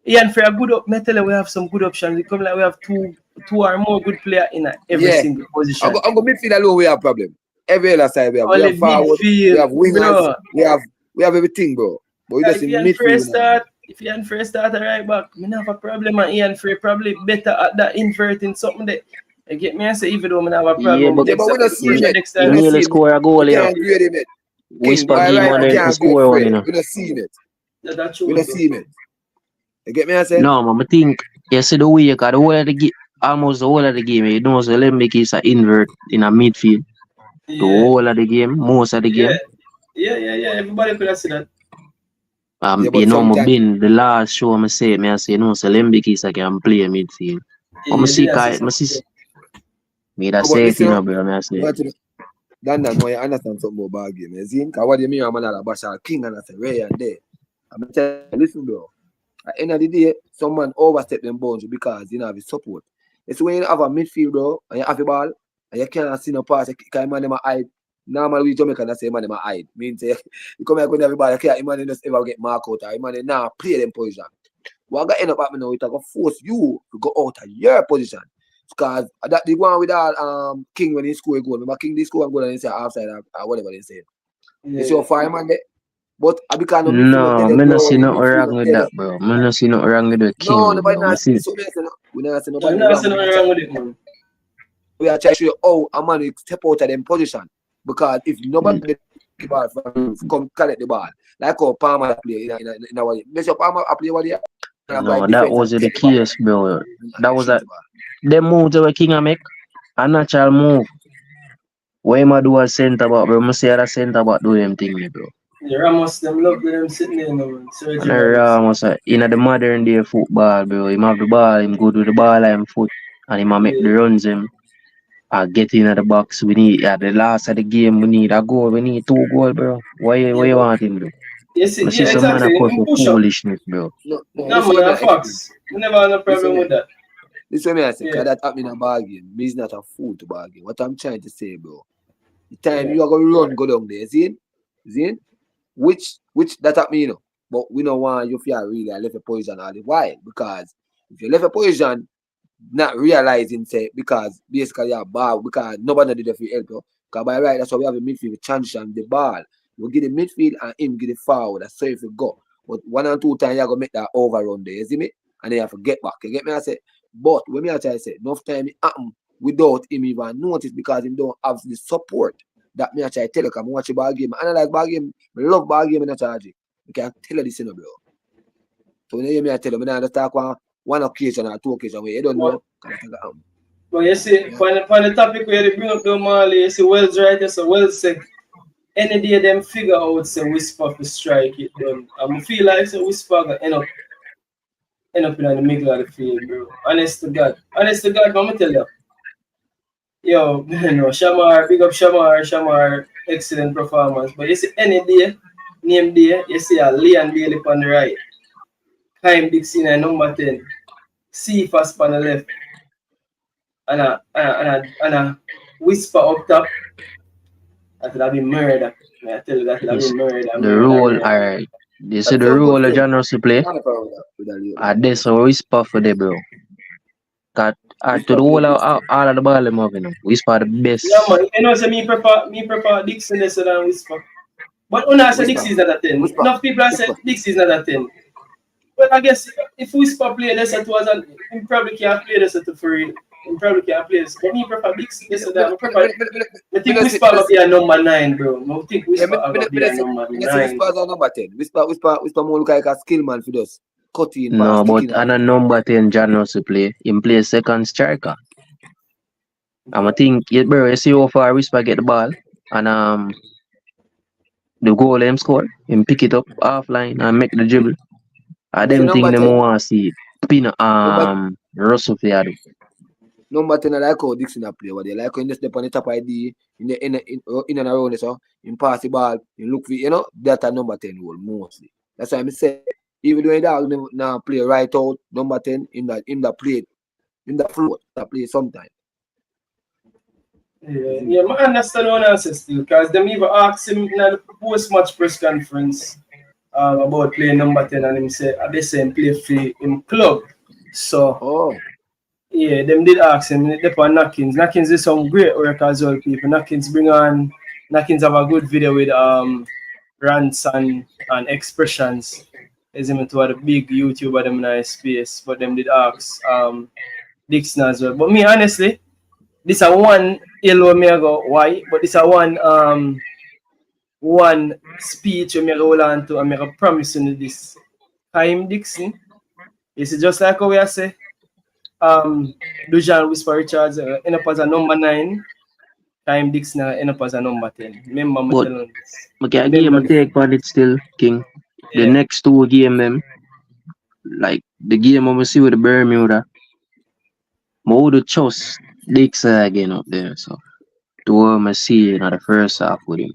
Ian Frey a good metal we have some good options. It come like we have two or more good players in every single position. I'm going midfield alone we have problem. Every other side we have forward, we have wingers, we have everything, bro. But we just in midfield. If Ian Frey start right back, I don't have a problem. And Ian Frey probably better at that inverting something that you get me and say even though I have a problem. Yeah, but we don't see it. He nearly score a goal here. Whisper game on the score one, We don't see it. That's true. We don't see it. You get me and say? No, man, I think you see the way you got the whole of the game, almost the whole of the game. You know, so let me make it an invert in a midfield. The whole of the game, most of the game. Yeah. Everybody could have seen that. Been the last show I say, no, so Lembikis I can play midfield. I see me that say bro, I say. Dan, no, you understand something about ball game. You see, because what do you mean I'm not a Bashar King and I say Ray and there. I'm telling you, listen, bro. At the end of the day, someone overstep them boundaries because you know have his support. It's when you have a midfield, bro, and you have a ball, and you cannot see no pass, because man them hide. Normally we Jamaican I say man them hide. Means you come here with everybody, okay, man just ever get marked out, or man now play them position. What gonna end up happening now, it's gonna force you to go out of your position. Because that the one with that King when he score a goal. Remember King they score a goal and he say outside or whatever they say. You see a fireman there. But I become no, I don't see nothing wrong with that, bro. I don't see nothing wrong with the King. No, nobody not see so we not see nobody wrong with it, man. We are trying to show you how a man will step out of them position. Because if nobody get the ball come collect the ball, like how Palmer play in our let's say Palmer play what no, that wasn't the case, bro. That was a them moves that King make a natural move. Why am I do a centre back, bro? I say a centre back do them thing, bro. The Ramos them love them sitting there, man. And Ramos in the modern day football, bro. He have the ball, him good with the ball and foot, and he make the runs him. Get in the box. We need at the last of the game. We need a goal. We need 2 goals, bro. Why you want him, bro? Yes, I see yeah, some man exactly. put In for push up. foolishness, bro. No, No, man, Fox. We never had no problem with that. This is what I say, Yeah. because that happened in a ball game. Me is not a fool to ball game. What I'm trying to say, bro. The time you are going to run, go down there, see it? Which that happened, you know. But we don't want you feel really left a position all the while. Because if you left a position, not realizing, say, because basically you're ball, because nobody did it for help you. Because by right, that's why we have a midfield transition the ball. You get the midfield and him get the forward. That's so if you go. But 1 or 2 times you're going to make that overrun there, you see me? And then you have to get back. You get me? I say, but when me I try to say, enough time it happen without him even notice because he don't have the support that me I try to tell you. Because I watch a ball game. I like ball game. I love ball game in a charge. I can tell you this, you know, bro. So when you hear me I tell you, I just talk one occasion or 2 occasions where you don't know. But you see, for the topic where they bring up the Mali, you see, Wells right, so Wells said, any day them figure out, say, Whisper to strike it, then I feel like, say, Whisper going to end up in the middle of the field, bro. Honest to God, I'm going to tell you. Yo, you know, Shamar, big up Shamar, excellent performance. But you see, any day, name day, you see a Leon Bailey on the right, Kimarni Dixon at number 10, Cephas on the left, and a Whisper up top. That'll be murder. I tell you, that'll be murder. The role, alright. You see the role of John Russell play? And this a Whisper for them, bro. Got to the whole of all of the ball them have, you know. Whisper the best. Yeah, man. You know, so me prefer Dixon less than Whisper. But when I say Dixon is not a 10, enough people have said Dixon is not a 10. But I guess if Whisper play less at was, he probably can't play less at for real. He probably can't play this. But me prefer Dixon less than I think Whisper will be a number 9, bro. I think Whisper will be a number 9. Whisper is a number 10. Whisper more look like a skill man for this. Cutting, no, but and a number 10 John Russell play. Him play second striker. I think, bro, you see how far Whisper get the ball and the goal him score, him pick it up offline and make the dribble. I them think them want to see Pin Russell play. Number 10 I like how Dixon a play, but they like how he just step on the top ID in and around so him pass the ball, him look for that a number 10 role mostly. That's why I say even though he now play right out, number 10 in the play, in the float, that play sometime. Yeah, I understand what I say still, because them even asked him in the post-match press conference about playing number 10, and him say, they say him play for him club. So, yeah, them did ask him, they put Nakins. Nakins did some great work as well, people. Nakins have a good video with rants and expressions. Is him to a big YouTuber them in a space, but them did ask Dixon as well. But me honestly, this is one yellow me go why, but this is one speech me roll on to and me promise you this. Kimarni Dixon, it's just like how we say Dujan Whisper Richards end up as a number 9. Kimarni Dixon end up as a number 10. Remember me telling this. Okay, game I take on it still, King. The next 2 game them, like the game I see with the Bermuda, I would trust Dixon again up there. So to what I see in the first half with him,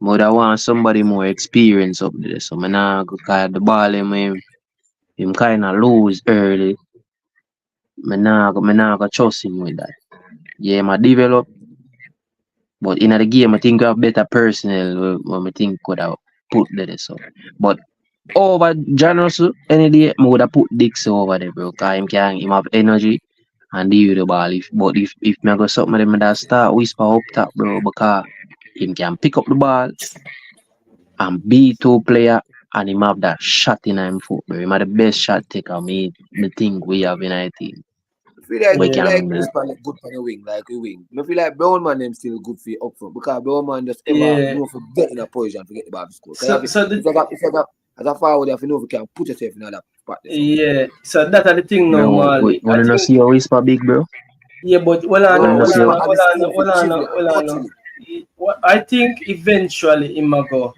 I want somebody more experienced up there. So I now go call the ball him kind of lose early. I now go trust him with that. Yeah, I develop, but in the game I think I have better personnel. What I think could have put there. So, but over John Russell, any day, I would have put Dixon over there, bro. Because him have energy and deal with the ball. But if I go something with him that start Whisper up top, bro, because him can pick up the ball and be 2 player and him have that shot in him foot, bro. Him have the best shot taker me think we have in our team. I feel like Whisper look good for the wing, like we wing. I feel like Brown man them still good for up front because Brown man just know for get in a position to get the ball to score. So as a forward, you have to know if you can put yourself in that spot. Yeah, so that's the thing now, man. You want to see your Whisper big, bro? Yeah, but hold on. I think eventually he might go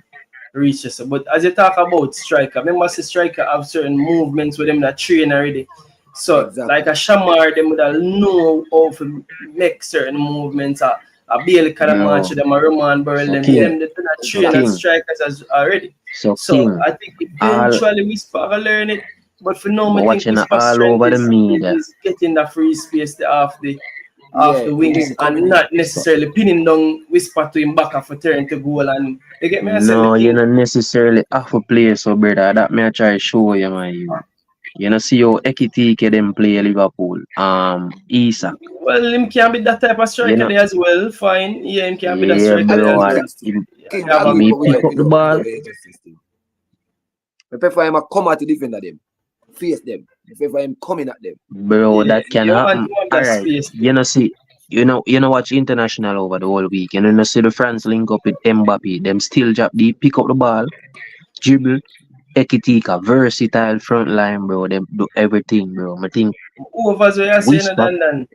reach us. But as you talk about striker, remember the striker have certain movements with them that train already. So like a Shamar, them would know how to make certain movements. a Bailey Karamanchi, Bro. them a Roman Burrell, So them King. do not So train as King. strikers as already. So So King. I think All eventually Whisper will learn it. But for now, but I think watching it Whisper's all strength over the media. is getting the free space off the Yeah, wings wing and coming not in. necessarily pinning down Whisper to him back for turn to goal. And you get me? I said No, the you thing. not necessarily have to play so brother. That me I try show you man. You know see how Ekitike them play Liverpool. Isak. Well, him can be that type of striker You know, there as well. Fine. Yeah, him can be that yeah, striker there bro. as well. King, Yeah, I agree Me with pick up the ball. I prefer him a come at the defender them. Face them. I prefer him coming at them. Bro, that can you happen. want that Alright. space. You know see you know watch international over the whole week. You know see the France link up with Mbappe. Them still drop the pick up the ball, dribble, Ekitika, versatile front line, bro. Them do everything, bro. I think Overs we are saying than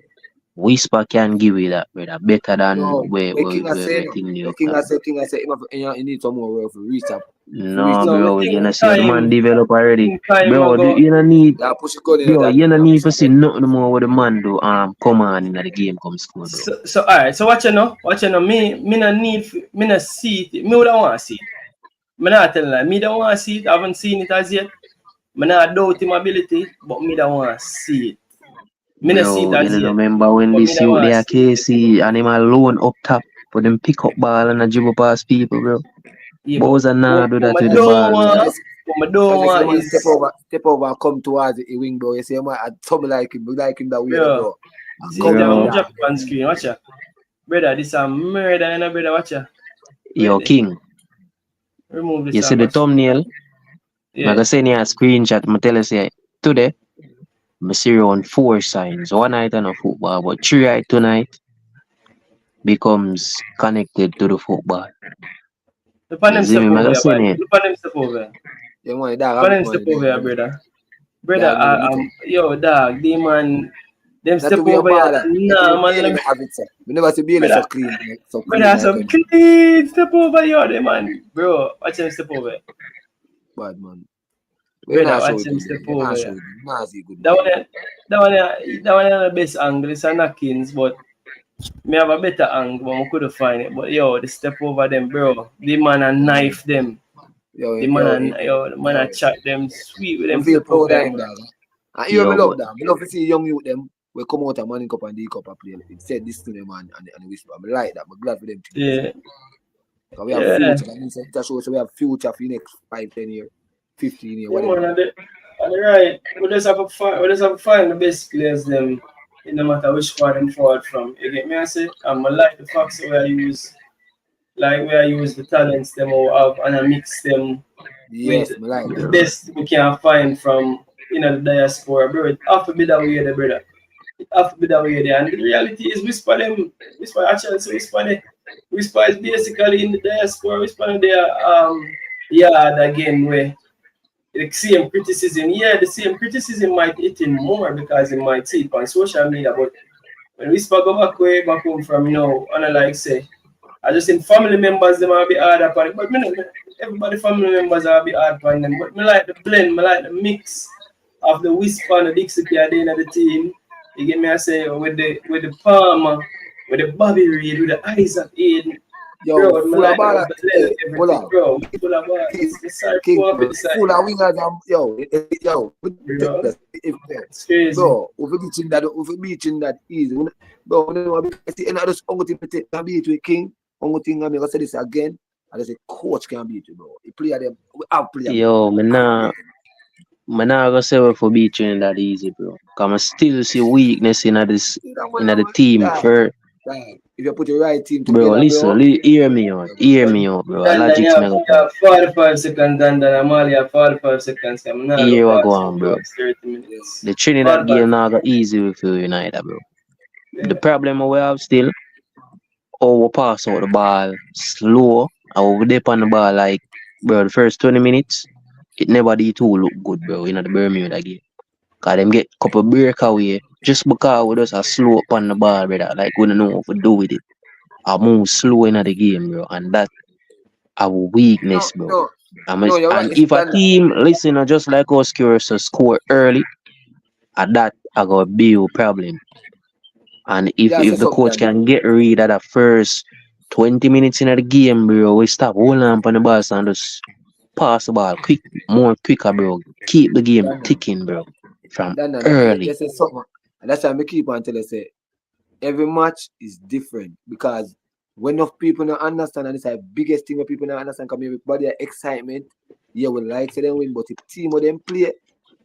Whisper can give you that, brother. Better than No, where King has said, thing you King has said, you need some more work for reach up. No, No, bro, I you think know see the man time- develop already. think time Bro, ago- you don't need Yeah, push it good in bro, that. you don't need to see nothing more what the man do come on in the game come score, bro. So alright, so watch you know, me no need me no see it. Me would want to see it. Me not tell you, me don't want to see it, I haven't seen it as yet. Me not doubt him ability, but me don't want to see it. Me no see it Bro, as you yet. remember when but this me don't youth want they to are see it. KC and him alone up top for them pick up ball and a dribble past people, bro. Yeah, Bowser nah do that but with me the don't ball, bro. want, what me don't want is step over and come towards the wing, bro. You see, man, I trouble like him that way, Bro. bro. See, Come I'm down. drop on screen, watch ya. Brother, this a murder, you know, brother, watch ya. Yo, King, Remove this. you see the thumbnail? Yeah. I'm gonna send you a screenshot. I tell you say today, I see around 4 signs. One night on a football, but 3 night tonight becomes connected to the football. Look at You them see step me? I'm over gonna here, send man. it. Look at them step over here. Yeah, man, Look at them step over here, brother. Brother, yo, dog, the man, them step over here. Nah, man, let me. We never see Bailey so clean. So clean. Brother, some clean step over here, the man. Bro, watch them step over here. Bad man. Brother, watch them step over here. That one is the best angle. It's a knockings, but me have a better angle, but I couldn't find it. But yo, the step over them, bro. The man a knife them. The man a chat them sweet with them feel step over proud of them. him, dog. And you love that. I love to see young youth them we come out of Manning Cup and D Cup and play. It said this to them and whisper. I like that. I'm glad for them. Yeah. So we have future. That means it shows we have future for the next 5, 10 years, 15 years. Yeah, man, on the right, we just have to find the best players them in no matter which squad them forward from. You get me? I say, I like the facts where I use the talents them or have and I mix them Yes, with like the best we can find from the diaspora, bro. It have to be that way there, brother. It have to be that way there. And the reality is Whisper is basically in the diaspora, Whisper their yard again where the same criticism. Yeah, the same criticism might hit him more because he might see it on social media. But when Whisper go back home from, and like say, I just think family members them will be hard upon it. But everybody family members will be hard upon them. But me like the blend, me like the mix of the Whisper and the Dixie at the end of the team. You get me? I say with the Palmer, with the Bobby Reed, with the Isaac Aiden. Yo, bro, full of ball. Full of ball. Full of wingers. Yo. It's crazy. Bro, if we beating that easy. Bro, I just can beat with King. Only thing I'm gonna say this again. I just say coach can beat you, bro. You play them. We have players. Yo, man, nah go say for beating that easy, bro. Cause I still see weakness in the team for. If you put the right team together, bro, listen, hear me out, bro. Logic's not gonna 45 seconds and then Amalia 45 seconds. Here we go on, bro. The Trinidad game now got easy with you United, bro. The problem we have still, we pass out the ball slow, and we dip on the ball like, bro, the first 20 minutes, it never did too look good, bro, in the Bermuda game. Cause them get couple breakaway just because we just a slow up on the ball, brother. Like we don't know what to do with it. I move slow in the game, bro, and that our weakness, bro. And if a team listen just like us curious to score early, at that I got a big problem. And if Yeah, the coach can get rid of the first 20 minutes in the game, bro, we stop holding on the ball and just pass the ball more quicker, bro. Keep the game ticking, bro. From early. That's something. And that's why I keep on telling you, say, every match is different because when enough people don't understand, and it's the biggest thing where people don't understand, because everybody excitement, yeah, we like to them win, but if team of them play,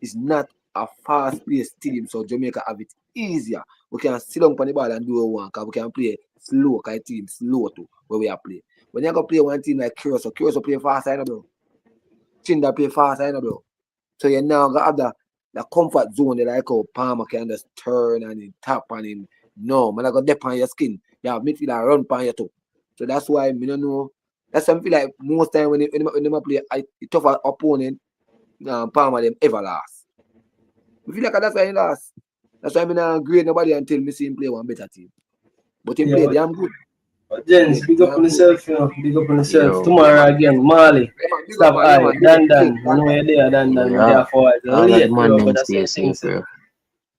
it's not a fast-paced team, so Jamaica have it easier. We can sit down on the ball and do a one, because we can play slow, because team slow too, where we are playing. When you go play one team like Curacao play fast, I know, bro. Chinda play fast, I know, bro. So you now got the comfort zone, they like how Palmer can just turn and he tap and him. No, man, I got dip on your skin. You have midfielder run on you too. So that's why I don't know. That's something like most time when they play a tougher opponent, Palmer them ever last. I feel like that's why he last. That's why I don't grade nobody until me see him play one better team. But he play damn good. But gents, big up on yourself, you know. Big up on yourself. Tomorrow again, Mali. Stop I. Dan. I know you're there, Dan. Therefore, it's late, bro. But that's the thing.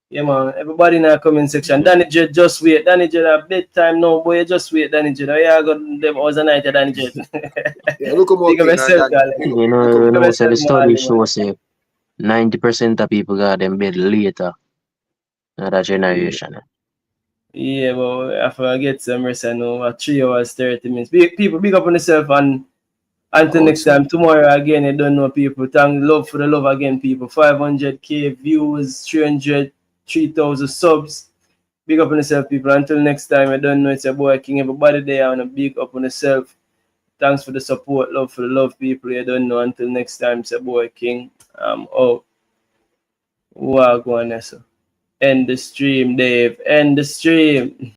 Yeah, man. Everybody in the comment section. Danny J, just wait. Danny J, a bedtime now, boy. You just wait, Danny J. Yeah, I got them hours a night, Danny J. Yeah, look about yourself, you know, so the study shows 90% of people got them bed later. That generation. Yeah, but after I get some rest, I know 3 hours, 30 minutes. People, big up on yourself, and until next time, tomorrow again, you don't know people. Thank love for the love again, people. 500k views, 3,000 subs. Big up on yourself, people. Until next time, I don't know, it's your boy King. Everybody there, on a big up on yourself. Thanks for the support, love for the love, people. You don't know. Until next time, it's your boy King. Oh, wow, go on, so. End the stream, Dave. End the stream.